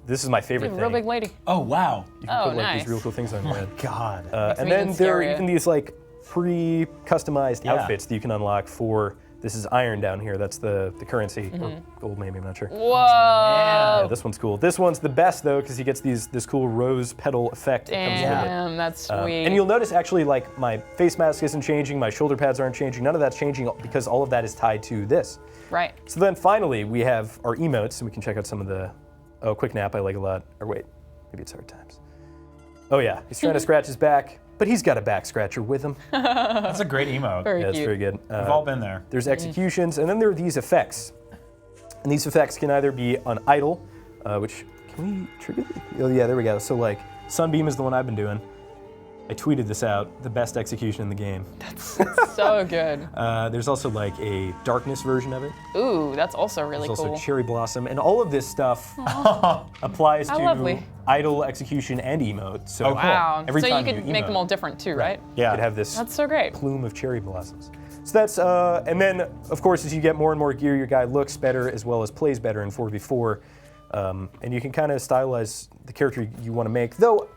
This is my favorite She's a thing. real big lady. Oh, wow. You can Oh, put like nice. these real cool things on your head. God. And me then even there are scarier. even these like pre-customized Yeah. outfits that you can unlock for. This is iron down here. That's the currency, Mm-hmm. or gold maybe. I'm not sure. Whoa! Yeah, this one's cool. This one's the best though because he gets this cool rose petal effect that comes with it. Damn, that's sweet. And you'll notice actually like my face mask isn't changing, my shoulder pads aren't changing, none of that's changing because all of that is tied to this. Right. So then finally we have our emotes and we can check out some of the, oh, quick nap I like a lot, or wait, maybe it's hard times. Oh yeah, he's trying to scratch his back, but he's got a back scratcher with him. That's a great emote. Very Yeah, it's cute. very good. We've all been there. There's executions, and then there are these effects. And these effects can either be on idle, which, can we trigger? Oh yeah, there we go. So like, Sunbeam is the one I've been doing. I tweeted this out, the best execution in the game. So good. There's also like a darkness version of it. Ooh, that's also really There's cool. also Cherry Blossom, and all of this stuff applies How to lovely. idle, execution, and emote. So Oh, cool. Wow. every So time you could make them emote, all different too, right? you Yeah. could have this That's so great. plume of cherry blossoms. So that's, and then of course as you get more and more gear, your guy looks better as well as plays better in 4v4. And you can kind of stylize the character you want to make, though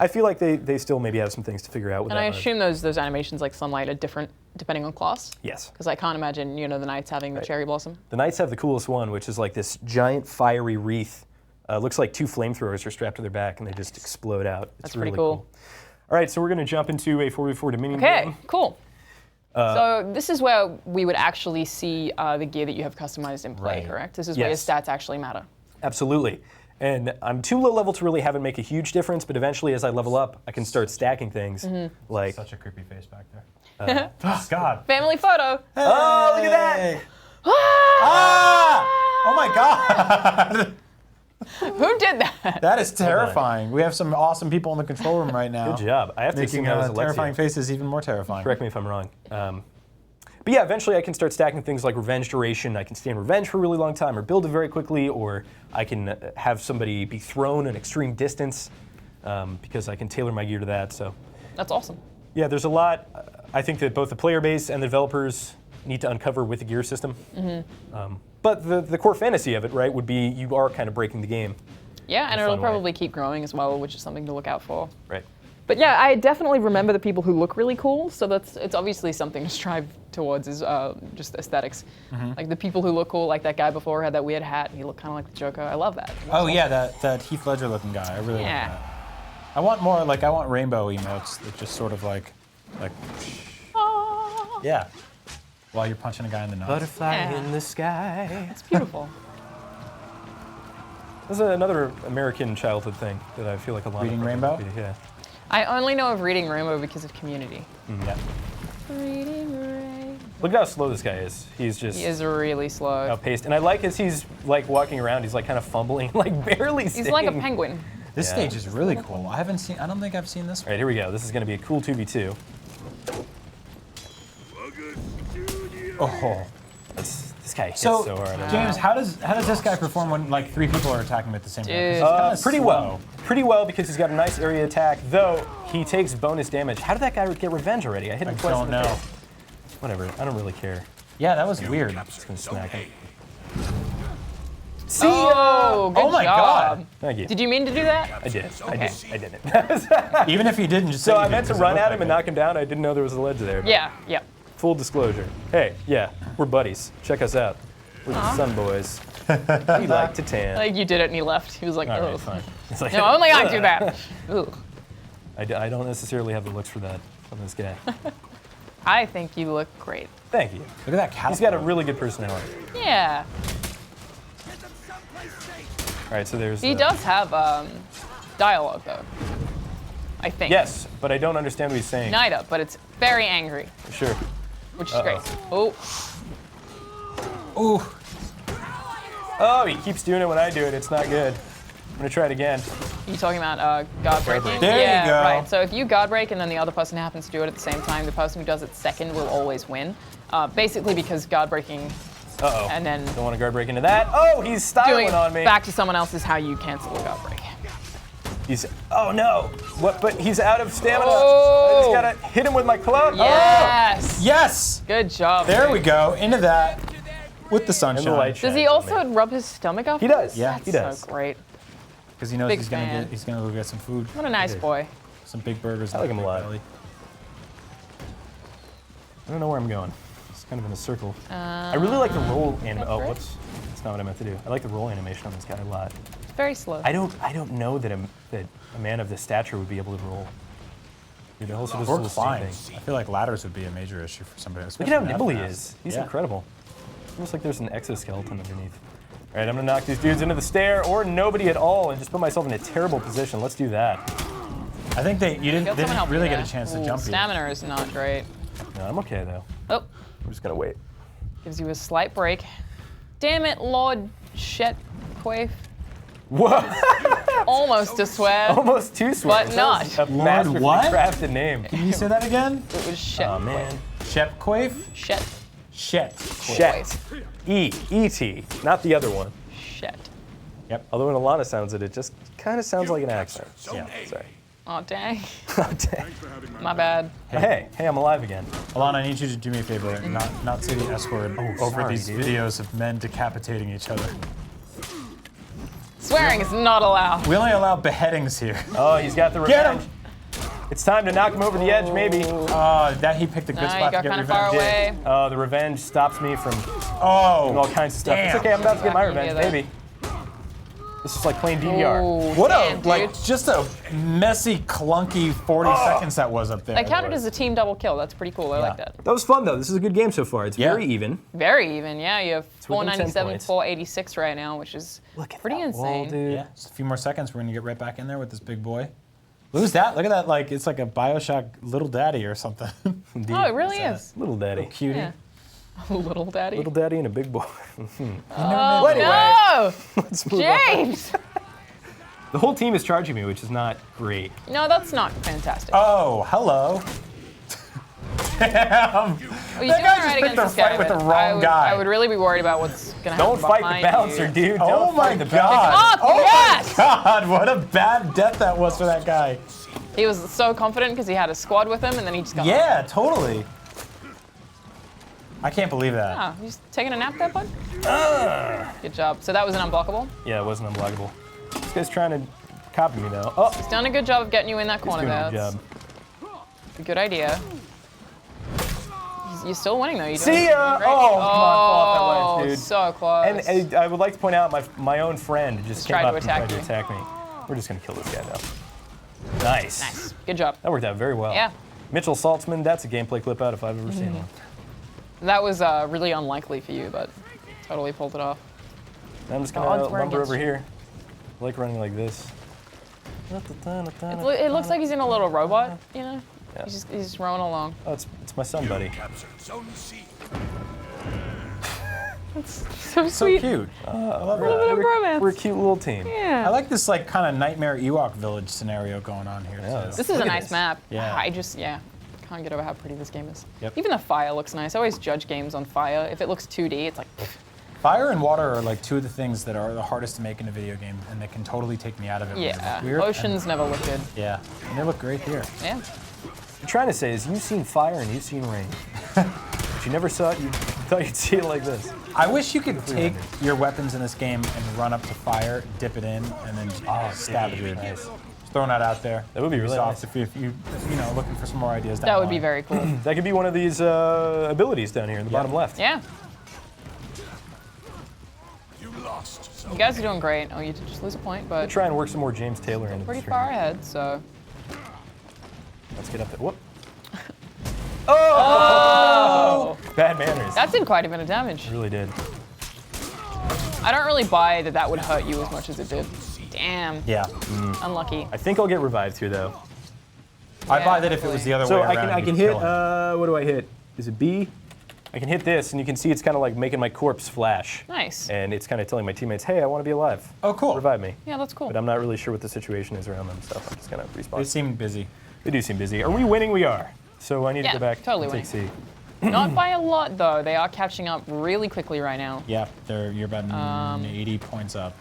I feel like they still maybe have some things to figure out with And that I mode. assume those animations like sunlight are different depending on class? Yes. Because I can't imagine, the knights having the cherry blossom. The knights have the coolest one, which is like this giant fiery wreath. Looks like two flamethrowers are strapped to their back and they just explode out. It's That's really pretty cool. All right, so we're going to jump into a 4v4 Dominion Okay, game. cool. So this is where we would actually see the gear that you have customized in play, Right. correct? This is where your Yes. stats actually matter. Absolutely. And I'm too low level to really have it make a huge difference, but eventually as I level up, I can start stacking things. Like, Such a creepy face back there. Oh, God. Family photo. oh, look at that! Hey. Ah! Oh my God. Who did that? That is terrifying. We have some awesome people in the control room right now. Good job. I have to assume Making that was Alexia. terrifying faces even more terrifying. Correct me if I'm wrong. But yeah, eventually I can start stacking things like revenge duration. I can stay in revenge for a really long time or build it very quickly, or I can have somebody be thrown an extreme distance because I can tailor my gear to that. So That's awesome. yeah, there's a lot I think that both the player base and the developers need to uncover with the gear system. But the core fantasy of it, right, would be you are kind of breaking the game. Yeah, and a it'll fun way. probably keep growing as well, which is something to look out for. Right. But yeah, I definitely remember the people who look really cool, so it's obviously something to strive towards is just aesthetics. Like the people who look cool, like that guy before had that weird hat, and he looked kind of like the Joker. I love that. Oh yeah, that Heath Ledger looking guy. I really like that. I want more, like, I want rainbow emotes that just sort of like, yeah, while you're punching a guy in the nose. Butterfly in the sky. It's beautiful. This is another American childhood thing that I feel like a lot Reading of Rainbow? Yeah. I only know of Reading Rainbow because of Community. Yeah. Reading Rainbow. Look at how slow this guy is. He's just He is really slow. outpaced. And I like as he's like walking around, he's like kind of fumbling, like barely He's staying. like a penguin. This Yeah. stage is really cool. I don't think I've seen this All one. right, here we go. This is going to be a cool 2v2. Oh. This guy hits So, so hard. James, how does this guy perform when like 3 people are attacking him at the same time? 'Cause Dude. he's kinda Pretty slow. well. Pretty well because he's got a nice area attack, though he takes bonus damage. How did that guy get revenge already? I hit him twice don't in the know. face. Whatever, I don't really care. Yeah, that was weird. Just gonna smack him. See? Oh, good Oh my job. God. Thank you. Did you mean to do that? I did. Okay. I didn't. Even if you didn't, just So say I you meant did, to 'cause it run looked at like him and it. knock him down. I didn't know there was a ledge there. Yeah, yeah. Full disclosure. Hey, yeah, we're buddies. Check us out. We're the Sun Boys. We like to tan. Like you did it and he left. He was like, All oh. right, fine. It's like, No, only I do that. Ugh. I don't necessarily have the looks for that from this guy. I think you look great. Thank you. Look at that cat. He's got a really good personality. Yeah. All right, so there's. He does have dialogue though. I think. Yes, but I don't understand what he's saying. Neither, but it's very angry, Sure. which is great. Oh, Ooh. Oh, he keeps doing it when I do it. It's not good. I'm gonna try it again. you talking about guard breaking? There you yeah, go. right. So if you guard break and then the other person happens to do it at the same time, the person who does it second will always win. Basically because guard breaking Uh-oh. and then Don't want to guard break into that. Oh, he's styling doing on me. it back to someone else is how you cancel a guard break. He's. Oh no. What? But he's out of stamina. Oh. I just gotta hit him with my club. Yes. Yes. Good job. There dude. we go. Into that with the And the sunshine. light Does he shines on also me. rub his stomach up? He does. Yeah, he does. So great. Because he knows Big he's fan. gonna go get some food, What a nice is. boy. some big burgers. I like him a lot. Belly. I don't know where I'm going. It's kind of in a circle. I really like the roll animation. Oh, right. whoops. That's not what I meant to do. I like the roll animation on this guy a lot. Very slow. I don't know that a man of this stature would be able to roll. Dude, also does Or this flying. thing. I feel like ladders would be a major issue for somebody. Look at how especially nimble he that is. fast. He's Yeah. incredible. Almost like there's an exoskeleton underneath. All right, I'm gonna knock these dudes into the stair or nobody at all and just put myself in a terrible position. Let's do that. I think they Got someone didn't help really you get a there. chance to Ooh, jump you. Stamina is not great. No, I'm okay though. Oh, I'm just gonna wait. gives you a slight break. Damn it, Lord Shet Quaif. Whoa! Almost a swear. Almost two swears. But That was not. A Lord masterfully what? crafted name. Can you say that again? It was Shet. Oh man. Shep Quaif? Shet. Shet. Shet. E-E-T, not the other one. Shet. Although when Alanah sounds it, it just kind of sounds like an accent. Yeah. Sorry. Oh, dang. Oh, dang. My bad. Hey, I'm alive again. Alanah, I need you to do me a favor and not say the S word over sorry, these dude. videos of men decapitating each other. Swearing is not allowed. We only allow beheadings here. Oh, he's got the Get revenge. him! It's time to knock him over the edge, maybe. That he picked a good No, you spot to got get kind of revenge. far away. Oh, the revenge stops me from doing Oh, all kinds of stuff. damn. It's okay, I'm about to get my Back into revenge, that. maybe. This is like playing DDR. Ooh, what damn, a like dude. just a messy, clunky 40 seconds that was up there. That counted as a team double kill. That's pretty cool. I like that. That was fun, though. This is a good game so far. It's Yeah. very even. Very even, yeah. You have within 10 497, points. 486 right now, which is Look at pretty that wall, insane. dude. Yeah, just a few more seconds. We're gonna get right back in there with this big boy. Who's that? Look at that! Like it's like a Bioshock little daddy or something. Indeed. Oh, it really is. Little daddy. Cutie. Yeah. Little daddy. Little daddy and a big boy. Oh, Anyway, no! let's move on. James! The whole team is charging me, which is not great. No, that's not fantastic. Oh, hello. Damn. Well, you that do guy all just right picked against a this guy, fight with but the wrong guy. I would really be worried about what's going to happen Don't fight the behind bouncer, you. dude. Oh Don't my fight the god! Oh, Oh yes! my god! What a bad death that was for that guy. He was so confident because he had a squad with him, and then he just got Yeah, totally. I can't believe that. Oh, you just taking a nap there, bud? Good job. So that was an unblockable. Yeah, it wasn't unblockable. This guy's trying to copy me, though. Oh, He's done a good job of getting you in that he's corner doing there. a good That's job. a good idea. You're still winning though. See ya! Great. Oh, come on, fall off that ledge, dude. So close. And I would like to point out my own friend just came tried to up and tried to attack attack me. We're just gonna kill this guy now. Nice. Nice. Good job. That worked out very well. Yeah. Mitchell Saltzman, that's a gameplay clip out if I've ever seen one. That was really unlikely for you, but totally pulled it off. I'm just gonna lumber over here. I like running like this. It looks like he's in a little robot, you know? Yeah. He's just rolling along. Oh, it's my son, buddy. Captured Zone C. So So sweet. cute. I love A little bit that. of romance. We're a cute little team. Yeah. I like this like kind of nightmare Ewok village scenario going on here. Yeah, too. This is Look a at nice this. map. Yeah. I just, can't get over how pretty this game is. Yep. Even the fire looks nice. I always judge games on fire. If it looks 2D, it's like, Fire and water are like two of the things that are the hardest to make in a video game, and they can totally take me out of it. when they yeah. look weird, Oceans never look good. Yeah, and they look great here. Yeah. What you're trying to say is you've seen fire and you've seen rain. But you never saw it, you thought you'd see it like this. I wish you could take your weapons in this game and run up to fire, dip it in, and then stab a dude. Nice. Just throwing that out there. That would be really Soft nice. if you know looking for some more ideas. Down That the would be line. very cool. That could be one of these abilities down here in the bottom left. Yeah. You lost. You guys are doing great. Oh, you did just lose a point, I'll but try and work some more James Taylor into the pretty stream. far ahead, so. Let's get up there. Whoop. Oh! Bad manners. That did quite a bit of damage. It really did. I don't really buy that would hurt you as much as it did. Damn. Yeah, Unlucky. I think I'll get revived here though. I buy that if it was the other So way I around. can you'd hit. kill him. What do I hit? Is it B? I can hit this, and you can see it's kind of like making my corpse flash. Nice. And it's kind of telling my teammates, "Hey, I want to be alive. Oh, cool. Revive me." Yeah, that's cool. But I'm not really sure what the situation is around them, so I'm just gonna They respawn. seem busy. They do seem busy. Are we winning? We are. So I need Yeah, to go back totally and take C. Not by a lot, though. They are catching up really quickly right now. Yeah, you're about 80 points up.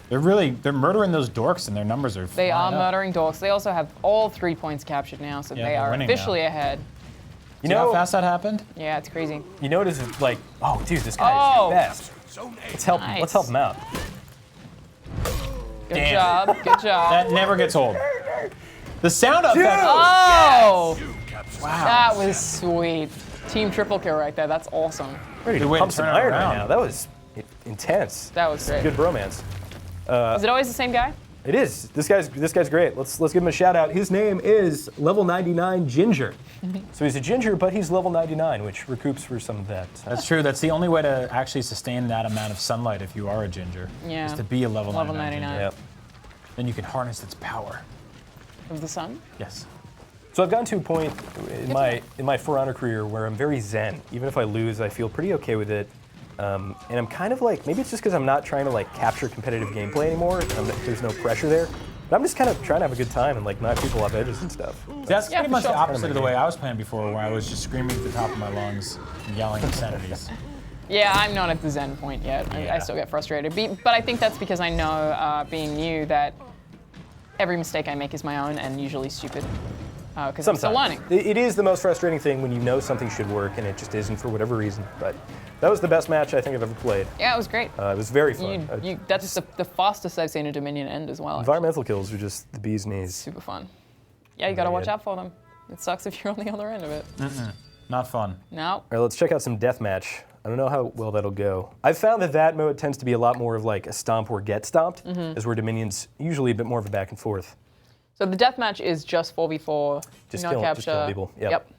They're murdering those dorks, and their numbers are. They are flying up. murdering dogs. They also have all 3 points captured now, so Yeah, they they're are winning officially now. ahead. You See how know, fast that happened? Yeah, it's crazy. you notice it's like, oh, dude, this guy Oh. is best. Zone A. Let's help. Nice. Let's help him out. Good Damn. job. Good job. That never gets old. The sound effect. Oh! You captured. Wow. That was sweet. Team triple kill right there. That's awesome. Ready to Good way to pump some turn it iron around. right now. That was intense. That was great. Good bromance. Is it always the same guy? It is. This guy's great. Let's give him a shout out. His name is level 99 Ginger. So he's a ginger, but he's level 99, which recoups for some of that. That's true. That's the only way to actually sustain that amount of sunlight if you are a ginger. Yeah. Is to be a level 99. 99. ginger. Yep. Then you can harness its power. Of the sun? Yes. So I've gotten to a point in my For Honor career where I'm very zen. Even if I lose, I feel pretty okay with it. And I'm kind of like, maybe it's just because I'm not trying to like capture competitive gameplay anymore. There's no pressure there. But I'm just kind of trying to have a good time and like knock people off edges and stuff. That's Yeah, pretty for much sure. the opposite of the way I was playing before, where I was just screaming at the top of my lungs and yelling obscenities. Yeah, I'm not at the zen point yet. I Yeah. still get frustrated. But I think that's because I know, being new, that every mistake I make is my own and usually stupid. Because I'm still learning. It is the most frustrating thing when you know something should work and it just isn't for whatever reason. But that was the best match I think I've ever played. Yeah, it was great. It was very fun. That's the fastest I've seen a Dominion end as well. Environmental kills are just the bee's knees. Super fun. Yeah, you gotta Very watch good. out for them. It sucks if you're on the other end of it. Not fun. No. All right, let's check out some deathmatch. I don't know how well that'll go. I've found that mode tends to be a lot more of like a stomp or get stomped, as where Dominion's usually a bit more of a back and forth. So the deathmatch is just 4v4, Just no killing capture. people. Yep.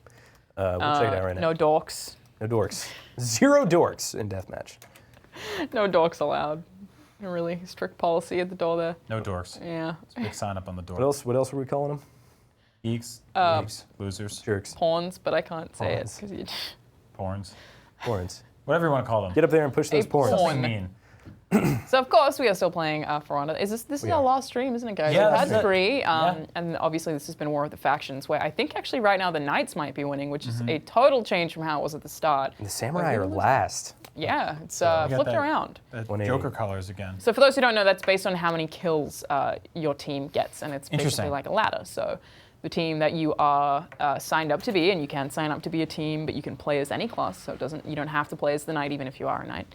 We'll check it out right now. No dorks. No dorks. 0 dorks in deathmatch. No dorks allowed. A really strict policy at the door there. No dorks. Yeah. Big sign up on the door. What else are we calling them? Geeks, geeks, losers, Jerks. Pawns, but I can't say it Pawns. because you. porns, Horns. whatever you want to call them. Get up there and push those A porns. porn. Something mean. So of course we are still playing For Honor. This is We our are. last stream, isn't it, guys? Yeah, We've had that's it. 3, Yeah. and obviously this has been War of the Factions, where I think actually right now the Knights might be winning, which is a total change from how it was at the start. The samurai are last. Yeah, it's We got flipped that- around. 180. Joker colors again. So for those who don't know, that's based on how many kills your team gets, and it's basically Interesting. like a ladder. So the team that you are signed up to be, and you can sign up to be a team, but you can play as any class, so you don't have to play as the Knight even if you are a Knight.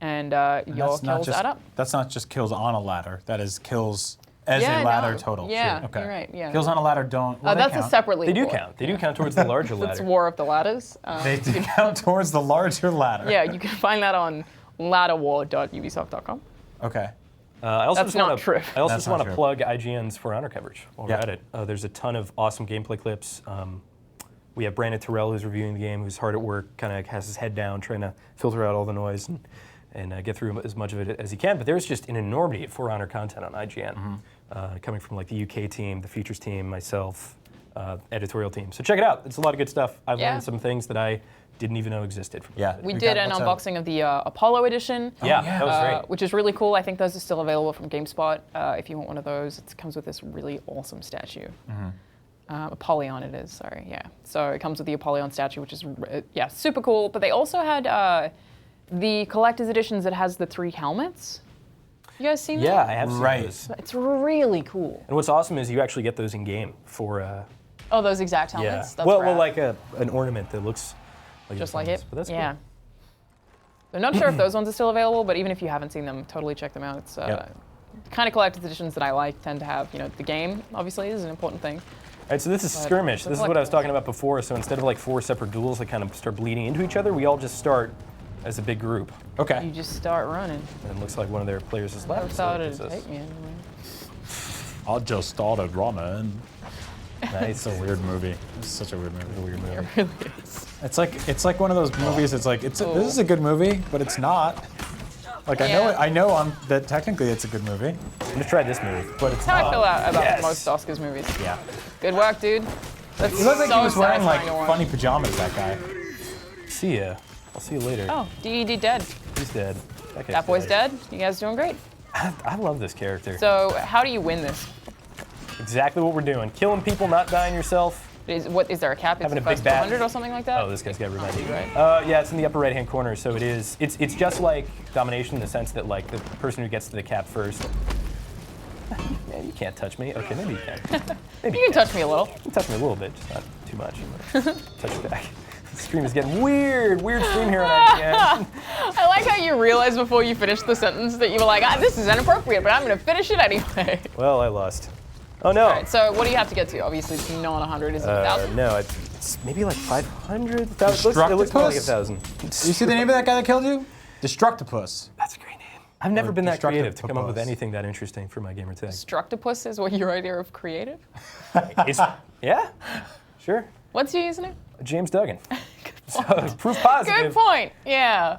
And your That's not kills just add up. that's not just kills on a ladder. That is kills as Yeah, a ladder no. total. Yeah, Okay. you're right, yeah. Kills on a ladder don't. Well, they That's a count. separate league. They do count. They do count towards the larger It's ladder. War of the Ladders. They do count towards the larger ladder. Yeah, you can find that on ladderwar.ubisoft.com. Okay. I also That's just wanna- not true. I also That's just not want to true. plug IGN's For Honor coverage while we're Yeah. at it. There's a ton of awesome gameplay clips. We have Brandon Terrell who's reviewing the game, who's hard at work, kind of has his head down, trying to filter out all the noise and get through as much of it as he can. But there's just an enormity of For Honor content on IGN, coming from like the UK team, the features team, myself, editorial team. So check it out. It's a lot of good stuff. I've Yeah. learned some things that I didn't even know existed. From Yeah. We We did got- an what's unboxing of the Apollo edition. Yeah, that was great. Which is really cool. I think those are still available from GameSpot. If you want one of those, it comes with this really awesome statue. Apollyon it is, sorry, yeah. So it comes with the Apollyon statue, which is, yeah, super cool. But they also had the collector's editions that has the 3 helmets. You guys seen Yeah, that? I have seen Right. those. It's really cool. And what's awesome is you actually get those in game for Oh, those exact yeah. helmets? That's Well, rad. like an ornament that looks like Just those like ones. it? But that's yeah. cool. I'm not sure if those ones are still available, but even if you haven't seen them, totally check them out. It's Yep. kind of collector's editions that I like tend to have, you know, the game obviously is an important thing. All right, so this is But skirmish. it's a This is what I was collectible. talking about before. So instead of like 4 separate duels that kind of start bleeding into each other, we all just start as a big group. Okay. You just start running. And it looks like one of their players is Never left. thought it it'd gives us- take me anywhere. I just started running. Nice. It's a weird movie. It's such a weird movie. Weird movie. It really is. It's like one of those movies. It's like this is a good movie, but it's not. Like Yeah. I know that technically it's a good movie, I'm gonna try this move. but it's That's how I not. feel about yes. most Oscars movies. Yeah. Good work, dude. That's He looked like so he was wearing like satisfying to watch. funny pajamas. That guy. See ya. I'll see you later. Oh, DED dead. He's dead. That boy's dead. You guys doing great. I love this character. So how do you win this? Exactly what we're doing. Killing people, not dying yourself. Is there a cap? It's Having a the first big bat. 100 or something like that? Oh, this guy's got reminded. Right. Yeah, it's in the upper right-hand corner. So it is. It's just like domination in the sense that like the person who gets to the cap first. Man, you can't touch me. Okay, maybe you can. Maybe You can touch me a little. You can touch me a little bit, just not too much. Touch you back. The stream is getting weird. Weird stream here on IGN. I like how you realized before you finished the sentence that you were like, this is inappropriate, but I'm going to finish it anyway. Well, I lost. Oh no. All right, so what do you have to get to? Obviously, it's not 100. Is it 1,000? No, it's maybe like 500. It looks more like 1,000. You see the name of that guy that killed you? Destructipus. That's a great name. I've never been that creative to come up with Destructipus. anything that interesting for my gamer tag. Structopus is what your idea of creative? Yeah, sure. What's your username? James Duggan. So, proof positive. Good point. Yeah.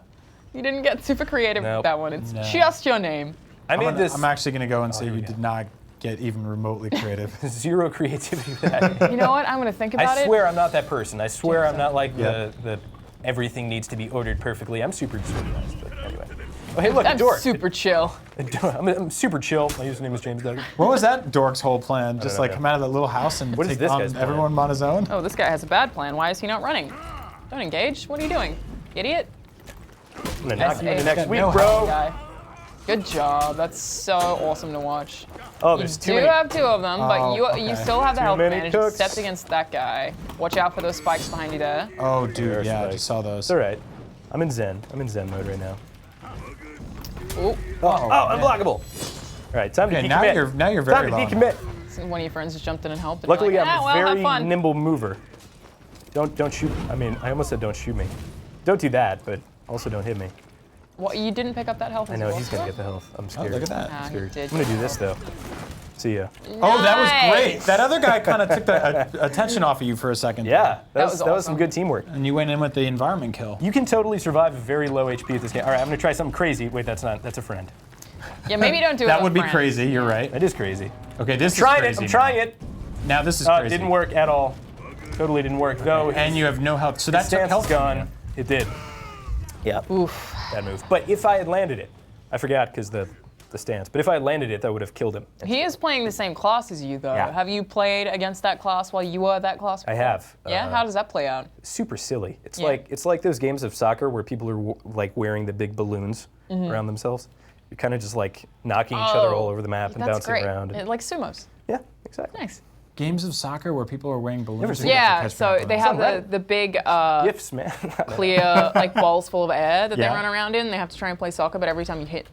You didn't get super creative Nope. with that one. It's No. just your name. I made this I'm actually gonna go and say here we you go. did not get even remotely creative. zero creativity with that. You know what? I'm going to think about I it. swear I'm not that person. I swear I'm not like Yeah. the everything needs to be ordered perfectly. I'm super disorganized, but anyway. Oh, hey, look, a I'm dork. super chill. I'm super chill. My username is James Duggan. What was that dork's whole plan? Just know, like yeah. come out of that little house and What is take this on guy's plan? everyone on his own? Oh, this guy has a bad plan. Why is he not running? Don't engage. What are you doing? Idiot. I'm gonna knock you into SA. next week, No bro. Guy. Good job. That's so awesome to watch. Oh, You there's do too many. have 2 of them, but Oh, you okay. still have the Too health many advantage cooks. except against that guy. Watch out for those spikes behind you there. Oh, dude, There's yeah, I like- just saw those. It's all right. I'm in Zen. I'm in Zen mode right now. Ooh. Oh, man. unblockable. All right, time to Okay, decommit. now you're Time very to low. decommit. So one of your friends just jumped in and helped. And Luckily, you're like, I'm well, a have very fun. nimble mover. Don't shoot. I mean, I almost said don't shoot me. Don't do that, but also don't hit me. What, you didn't pick up that health? I as know well? he's gonna get the health. I'm Oh, scared. look at that. Ah, I'm he scared. did. I'm gonna do this though. See ya. Oh, that was great. Nice. That other guy kind of took the attention off of you for a second. Yeah, that was was some awesome. good teamwork. And you went in with the environment kill. You can totally survive a very low HP at this game. All right, I'm gonna try something crazy. Wait, that's a friend. Yeah, maybe don't do it. That with would be friends. crazy. You're right. That is crazy. Okay, this Trying is it. crazy. I'm trying it. Now this is It crazy. didn't work at all. Totally didn't work. Though And you have no health. So his that took stance health is from gone. you. It did. Yeah. Oof. Bad move. But if I had landed it, I forgot because the stance. But if I had landed it, that would have killed him. He is playing the same class as you, though. Yeah. Have you played against that class while you were that class? I before? have. Yeah. How does that play out? Super silly. It's Yeah. like those games of soccer where people are like wearing the big balloons around themselves. You're kind of just like knocking each other all over the map and That's bouncing great. around. Like sumos. Yeah, exactly. Nice. Games of soccer where people are wearing balloons. Never seen to Yeah. catch So they balloons. have Right. the big Gifts, man. clear like balls full of air that they Yeah. run around in. They have to try and play soccer, but every time you hit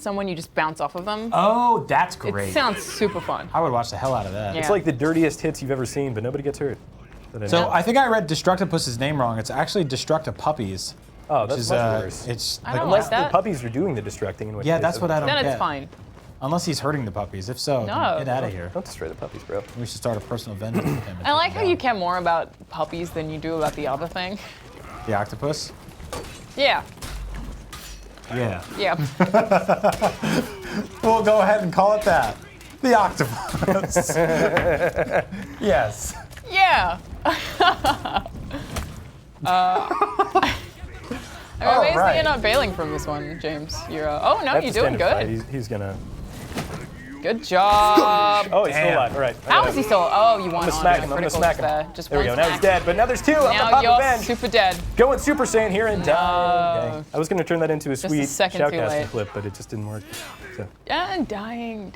someone, you just bounce off of them. Oh, that's great. It sounds super fun. I would watch the hell out of that. Yeah. It's like the dirtiest hits you've ever seen, but nobody gets hurt. So I think I read Destructopus's name wrong. It's actually Destructopuppies. Oh, that's much worse. It's I don't Unless like that. the puppies are doing the destructing. In which yeah, case that's what I don't Then get. it's fine. Unless he's hurting the puppies. If so, No. get out of here. Don't destroy the puppies, bro. We should start a personal vengeance with him. and I like take how him you down. care more about puppies than you do about the other thing. The octopus? Yeah, Yeah. yeah. We'll go ahead and call it that. The octopus. Yes. Yeah. I'm amazed that you're not bailing from this one, James. You're. Oh no, That's you're a doing standard good. fight. He's gonna. Good job. Oh, he's still Damn. alive. All right. How is he still? Oh, you won I'm gonna on smack the him. I'm gonna criticals smack him. there. Just There we one go. Now he's smack. dead, but now there's two. I'm Now the Papa you're Ben. super dead. Going Super Saiyan here and dying. No. I was gonna turn that into a sweet second too shoutcasting late. clip, but it just didn't work. So And dying.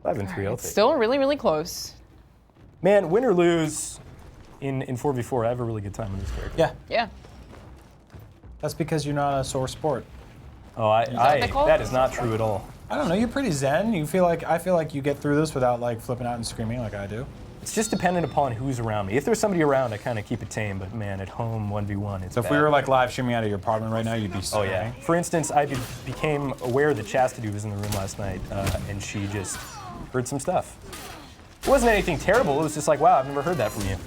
5 and 3. I'll take it. Still really, really close. Man, win or lose in 4v4, I have a really good time with this character. Yeah. Yeah. That's because you're not a sore sport. Oh, what they call it? that is not true at all. I don't know. You're pretty zen. I feel like you get through this without like flipping out and screaming like I do. It's just dependent upon who's around me. If there's somebody around, I kind of keep it tame. But man, at home 1v1, it's So if bad. we were like live streaming out of your apartment right now, you'd be. Oh yeah. For instance, I became aware that Chastity was in the room last night, and she just heard some stuff. It wasn't anything terrible. It was just like, wow, I've never heard that from you.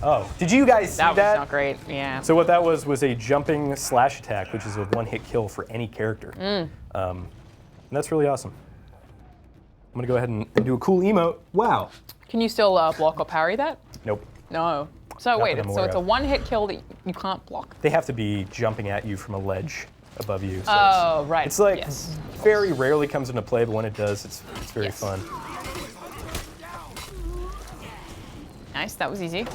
Oh, did you guys see That that? was not great. Yeah. So what that was a jumping slash attack, which is a one-hit kill for any character. And that's really awesome. I'm gonna go ahead and do a cool emote. Wow. Can you still block or parry that? Nope. No. So wait, that I'm so aware it's a of. one-hit kill that you can't block. They have to be jumping at you from a ledge above you. So Oh, right. It's like yes. very rarely comes into play, but when it does, it's very Yes. fun. Nice. That was easy.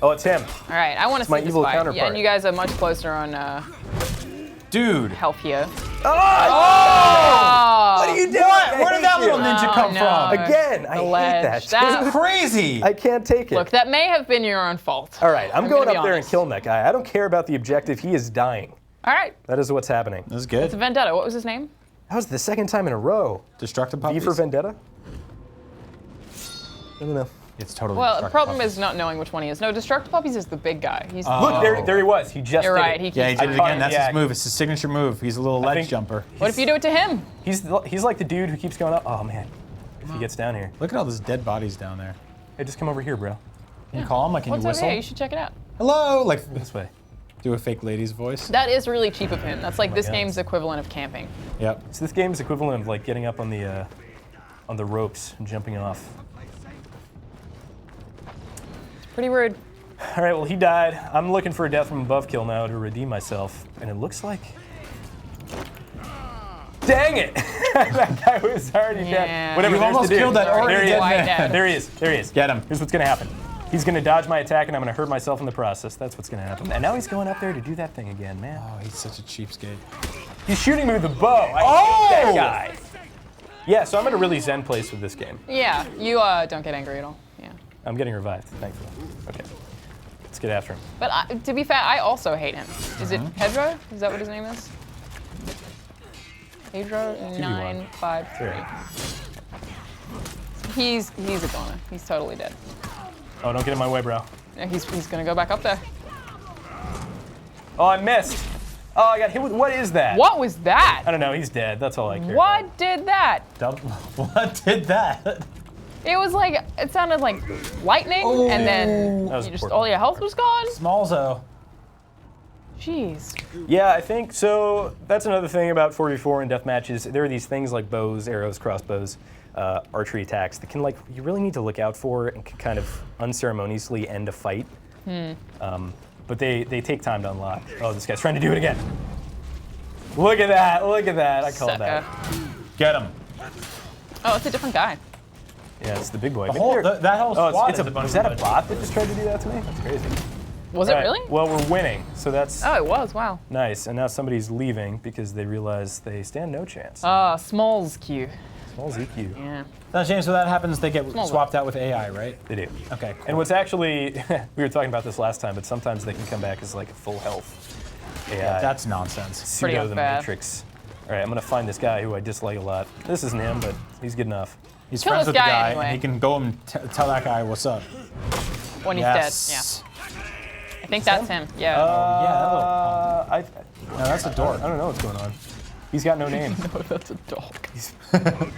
Oh, it's him. All right. I want to my see this evil fight. Yeah, counterpart. and you guys are much closer on Dude. health here. Oh! Oh! What are you doing? What? Where did that I hate little you. ninja come no. from? Again, I hate ledge. that. That- dude. Crazy. I can't take it. Look, that may have been your own fault. All right, I'm I'm going gonna up be there and honest. killing that guy. I don't care about the objective. He is dying. All right. That is what's happening. This is good. It's a Vendetta. What was his name? That was the second time in a row. Destructive V puppies. for Vendetta? I don't know. It's totally. Well, the Destructive problem Puppies. is not knowing which one he is. No, Destructive Puppies is the big guy. He's Look, there he was. He just You're did right. it. He Yeah, he keeps did it I again. That's yeah. his move. It's his signature move. He's a little ledge think- jumper. What if you do it to him? He's like the dude who keeps going up. Oh man, if he gets down here. Look at all those dead bodies down there. Hey, just come over here, bro. Can you call him? Like, can What's you over whistle? here? You should check it out. Hello. Like, This way. do a fake lady's voice. That is really cheap of him. That's like this God. game's equivalent of camping. Yep. So this game is equivalent of like getting up on the ropes and jumping off. Pretty rude. All right, well he died. I'm looking for a death from above kill now to redeem myself, and it looks like. Dang it! That guy was already Yeah. dead. Whatever. You there's almost the dude. killed that already There he dead is. White dead. There he is. There he is. Get him. Here's what's gonna happen. He's gonna dodge my attack, and I'm gonna hurt myself in the process. That's what's gonna happen. And now he's going up there to do that thing again, man. Oh, he's such a cheapskate. He's shooting me with a bow. I hate that guy. Yeah, so I'm in a really zen place with this game. Yeah, you don't get angry at all. Yeah. I'm getting revived, thankfully. Okay, let's get after him. But to be fair, I also hate him. Is it Pedro? Is that what his name is? Pedro 953. He's a goner. He's totally dead. Oh, don't get in my way, bro. Yeah, he's gonna go back up there. Oh, I missed. Oh, I got hit with, what is that? What was that? I don't know, he's dead. That's all I care about. What did that? What did that? It was like, it sounded like lightning, and then That was you just, important. all your health was gone. Smallzo. Jeez. Yeah, I think, so that's another thing about 4v4 and death matches. There are these things like bows, arrows, crossbows, archery attacks that can like, you really need to look out for and can kind of unceremoniously end a fight. But they take time to unlock. Oh, this guy's trying to do it again. Look at that, I called that. Get him. Oh, it's a different guy. Yeah, it's the big boy. The Maybe whole, they're- that whole Oh, squad it's is a, a bunch was of that a bunch. bot that just tried to do that to me? That's crazy. Was Right, it really? Well, we're winning, so that's Oh, it was. Wow. nice. And now somebody's leaving because they realize they stand no chance. Smalls Q. Small ZQ. Yeah. Now, James, when that happens, they get Small swapped out with AI, right? They do. Okay, cool. And what's actually, we were talking about this last time, but sometimes they can come back as like full health. AI. Yeah, that's nonsense. Pretty Pseudo the unfair. Matrix. All right, I'm gonna find this guy who I dislike a lot. This isn't him, but he's good enough. He's Kill friends this with the guy guy, anyway. and he can go and tell that guy what's up. When he's Yes. dead. Yeah. I think that's him. Yeah. No, that's a dork. I don't know what's going on. He's got no name. No, that's a dog.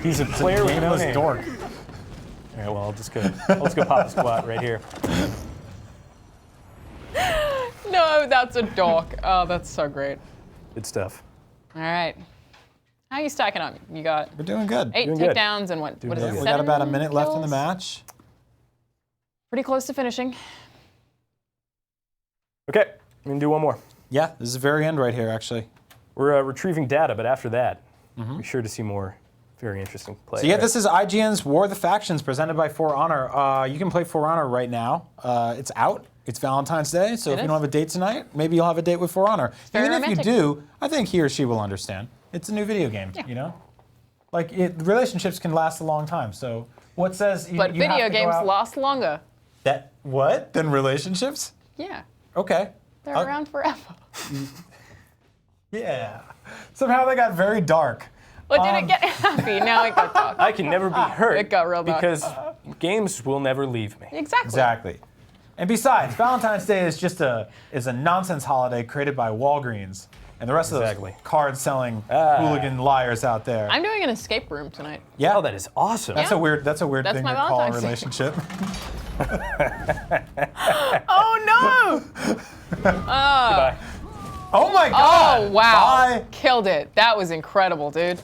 He's a player with no Nameless name. dork. All right, well, let's go pop a squat right here. No, that's a dog. Oh, that's so great. Good stuff. All right. How are you stacking up? You got We're doing good. 8 Doing good. takedowns and what is Doing it? good. We 7 got about a minute left in the kills? match. Pretty close to finishing. Okay, I'm gonna do one more. Yeah, this is the very end right here, actually. We're retrieving data, but after that, be sure to see more very interesting play. So yeah, this is IGN's War of the Factions presented by For Honor. You can play For Honor right now. It's out. It's Valentine's Day, so if you is. don't have a date tonight, maybe you'll have a date with For Honor. very Even if you romantic. do, I think he or she will understand. It's a new video game, you know? Like, relationships can last a long time, so what says But you have video to go games out- last longer. That, what? Than relationships? Yeah. Okay. They're I'll- around forever. Yeah. Somehow they got very dark. Well, did it get happy? Now it got dark. I can never be hurt. It got real dark. because games will never leave me. Exactly. Exactly. And besides, Valentine's Day is just a nonsense holiday created by Walgreens and the rest of Exactly. those card-selling hooligan liars out there. I'm doing an escape room tonight. Yeah, Oh, that is awesome. that's a weird That's thing my to call a Valentine's Day. relationship. Oh no! Goodbye. Oh my God! Oh wow! Bye. Killed it. That was incredible, dude.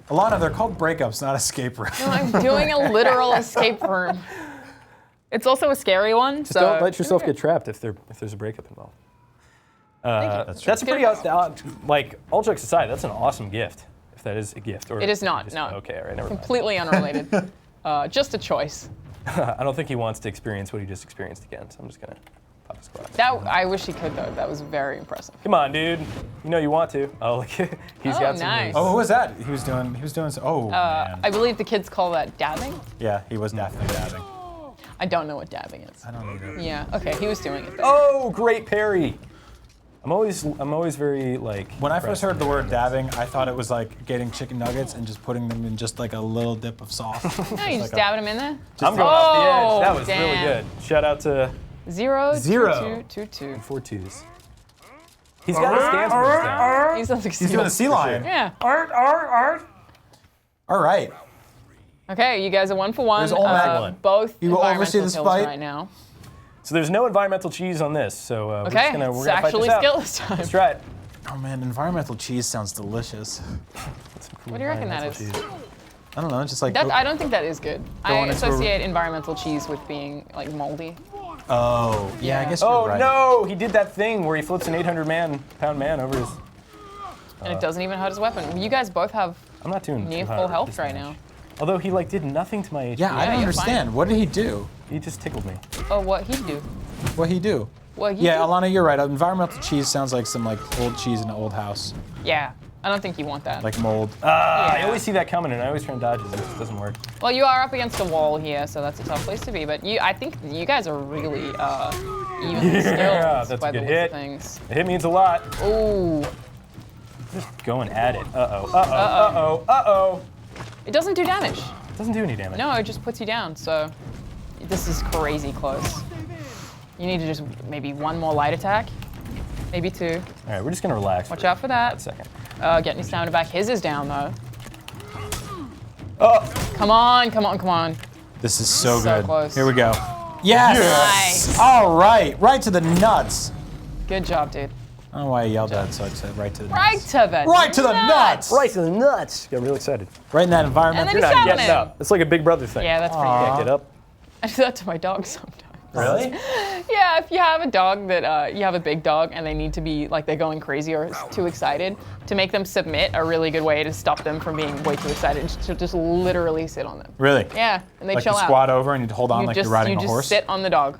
Alanah, they're called breakups, not escape rooms. No, I'm doing a literal escape room. It's also a scary one. Just don't let yourself get trapped if there's a breakup involved. That's a pretty like all jokes aside. That's an awesome gift. If that is a gift, or It is not. just- No. Okay, all right, never mind. Completely unrelated. Just a choice. I don't think he wants to experience what he just experienced again. So I'm just gonna pop a squat. That I wish he could though. That was very impressive. Come on, dude. You know you want to. Oh, look, he's Oh, got some nice. moves. Oh, who was that? He was doing. Oh man. I believe the kids call that dabbing. Yeah, he was definitely dabbing. I don't know what dabbing is. I don't either. Yeah. Okay. He was doing it. Though. Oh, great parry. I'm always very like. When I first impressed heard the when word dabbing, I thought it was like getting chicken nuggets and just putting them in just like a little dip of sauce. No, you just like dabbing him in there. I'm going off the edge. Oh, That was damn. really good. Shout out to 0, Zero. 2, 2, 2, 2. 4 twos. He's got his stance moves down. He sounds like He's doing the sea lion. Yeah. All right. Okay, you guys are 1 for 1. There's Olmec one. Both You will oversee environmental this kills fight? right now. So there's no environmental cheese on this. So we're just Okay, gonna it's fight actually this out. skill this time. Let's try it. Oh man, environmental cheese sounds delicious. What do you reckon that is? I don't know, it's just like. I don't think that is good. I on into a- associate environmental cheese with being like moldy. Oh, yeah, I Yeah. guess you're Oh right. no! He did that thing where he flips an 800-pound man over his. And it doesn't even hurt his weapon. You guys both have I'm not doing near too hot full with health this right damage. now. Although he like did nothing to my HP. Yeah, I don't you're understand. fine. What did he do? He just tickled me. Oh, what he'd do? What'd he do? What he Yeah, do? Alanah, you're right. Environmental cheese sounds like some like old cheese in an old house, Yeah, I don't think you want that. like mold. I Yeah. always see that coming, and I always try and dodge it. It just doesn't work. Well, you are up against a wall here, so that's a tough place to be. But I think you guys are really even skilled that's a by the good looks hit. of things. The hit means a lot. Ooh, Just going at it. Uh-oh. it doesn't do damage. Doesn't do any damage. No, it just puts you down. So this is crazy close. You need to just maybe one more light attack, maybe 2. All right, we're just gonna relax. Watch out for that. A second. Getting your stamina back. His is down though. Oh, Come on. This is so So good. close. Here we go. Yes! Nice. All right, right to the nuts. Good job, dude. I don't know why I yelled that, so I said right to the Right nuts. to the Right to the nuts! right to the nuts. Got real excited. Right in that environment. And then You're he not stabbing getting him. up. It's like a Big Brother thing. Yeah, that's pretty Can't good. get up. I do that to my dog sometimes. Really? Yeah, if you have a dog that you have a big dog and they need to be like they're going crazy or too excited, to make them submit, a really good way to stop them from being way too excited is to just literally sit on them. Really? Yeah, and they Like chill you out. squat over and you hold on like you're riding you a horse? just sit on the dog.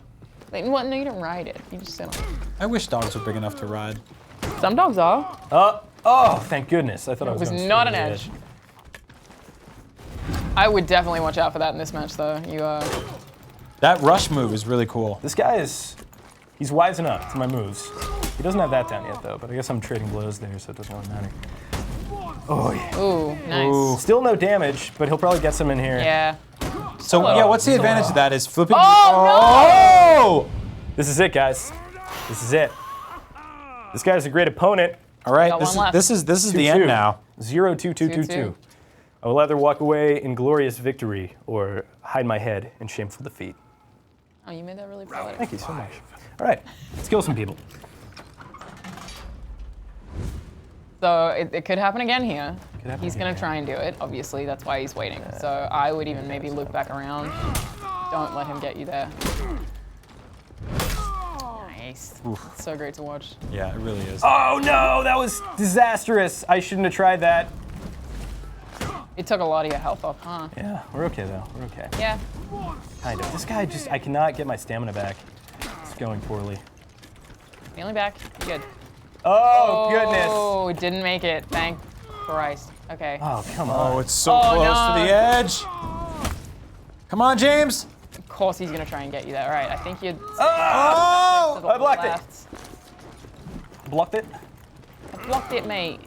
Like, what? No, you don't ride it. You just sit on it. I wish dogs were big enough to ride. Some dogs are. Oh, thank goodness. I thought I It was was going not straight an to the edge. I would definitely watch out for that in this match, though. That rush move is really cool. This guy is, he's wise enough to my moves. He doesn't have that down yet, though, but I guess I'm trading blows there, so it doesn't really matter. Oh, yeah. Ooh, nice. Still no damage, but he'll probably get some in here. Yeah. So yeah, what's the advantage of that? Is flipping. Oh, This is it, guys. This is it. This guy's a great opponent. All right, Got one left. this is the end now. 0-2-2-2-2. 2-2. I will either walk away in glorious victory or hide my head in shameful defeat. Oh, you made that really poetic. Thank you so much. All right, let's kill some people. So it could happen again here. happen He's again, going to try and do it, obviously. That's why he's waiting. So I would even maybe loop back around. Don't let him get you there. Nice. It's so great to watch. Yeah, it really is. Oh no, that was disastrous. I shouldn't have tried that. It took a lot of your health off, huh? Yeah, we're okay though. We're okay. Yeah. Kind of. This guy I cannot get my stamina back. It's going poorly. Feeling back. You're good. Oh, goodness. Oh, it didn't make it. Thank Christ. Okay. Oh, come on. Oh, it's so close no. to the edge. Come on, James. Of course he's going to try and get you there. All right, I think you'd... Oh! to the I blocked it. left. Blocked it? I blocked it, mate.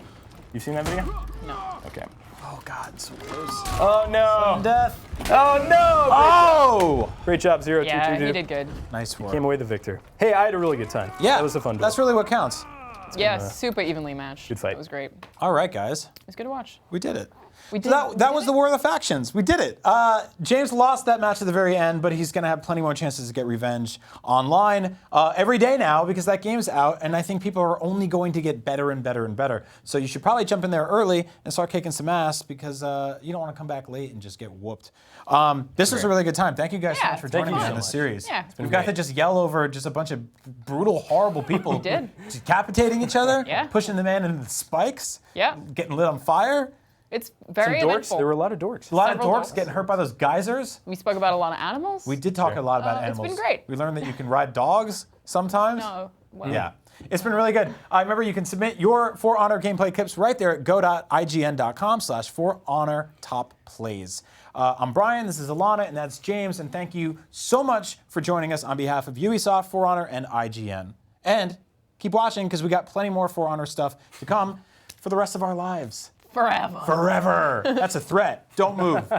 You seen that video? No. Okay. Oh God, so close. Oh no. Death. Oh no. Oh! Great job, 0-2-2-2. Yeah, he did good. Nice work. Came away the victor. Hey, I had a really good time. Yeah, That was a fun duel. That's really what counts. Yeah, super evenly matched. Good fight. It was great. It All right, guys, was good to watch. we did it. We did. So we that did was it. the War of the Factions. We did it. James lost that match at the very end, but he's going to have plenty more chances to get revenge online every day now because that game's out, and I think people are only going to get better and better and better. So you should probably jump in there early and start kicking some ass because you don't want to come back late and just get whooped. This was a really good time. Thank you guys so Yeah, much for thank joining you me so on this much. series. Yeah. It's been We've got to great. just yell over just a bunch of brutal, horrible people. We did. Decapitating each other, Yeah. pushing the man into the spikes, Yeah. getting lit on fire. It's Some very dorks. eventful. There were a lot of dorks. A lot Several of dorks dorks. getting hurt by those geysers. We spoke about a lot of animals. We did talk Sure. a lot about It's animals. been great. We learned that you can ride dogs sometimes. No. Well, Yeah. It's been really good. Remember, you can submit your For Honor gameplay clips right there at go.ign.com/ForHonorTopPlays. I'm Brian, this is Alanah, and that's James, and thank you so much for joining us on behalf of Ubisoft, For Honor, and IGN. And keep watching, because we got plenty more For Honor stuff to come for the rest of our lives. Forever. Forever. That's a threat. Don't move.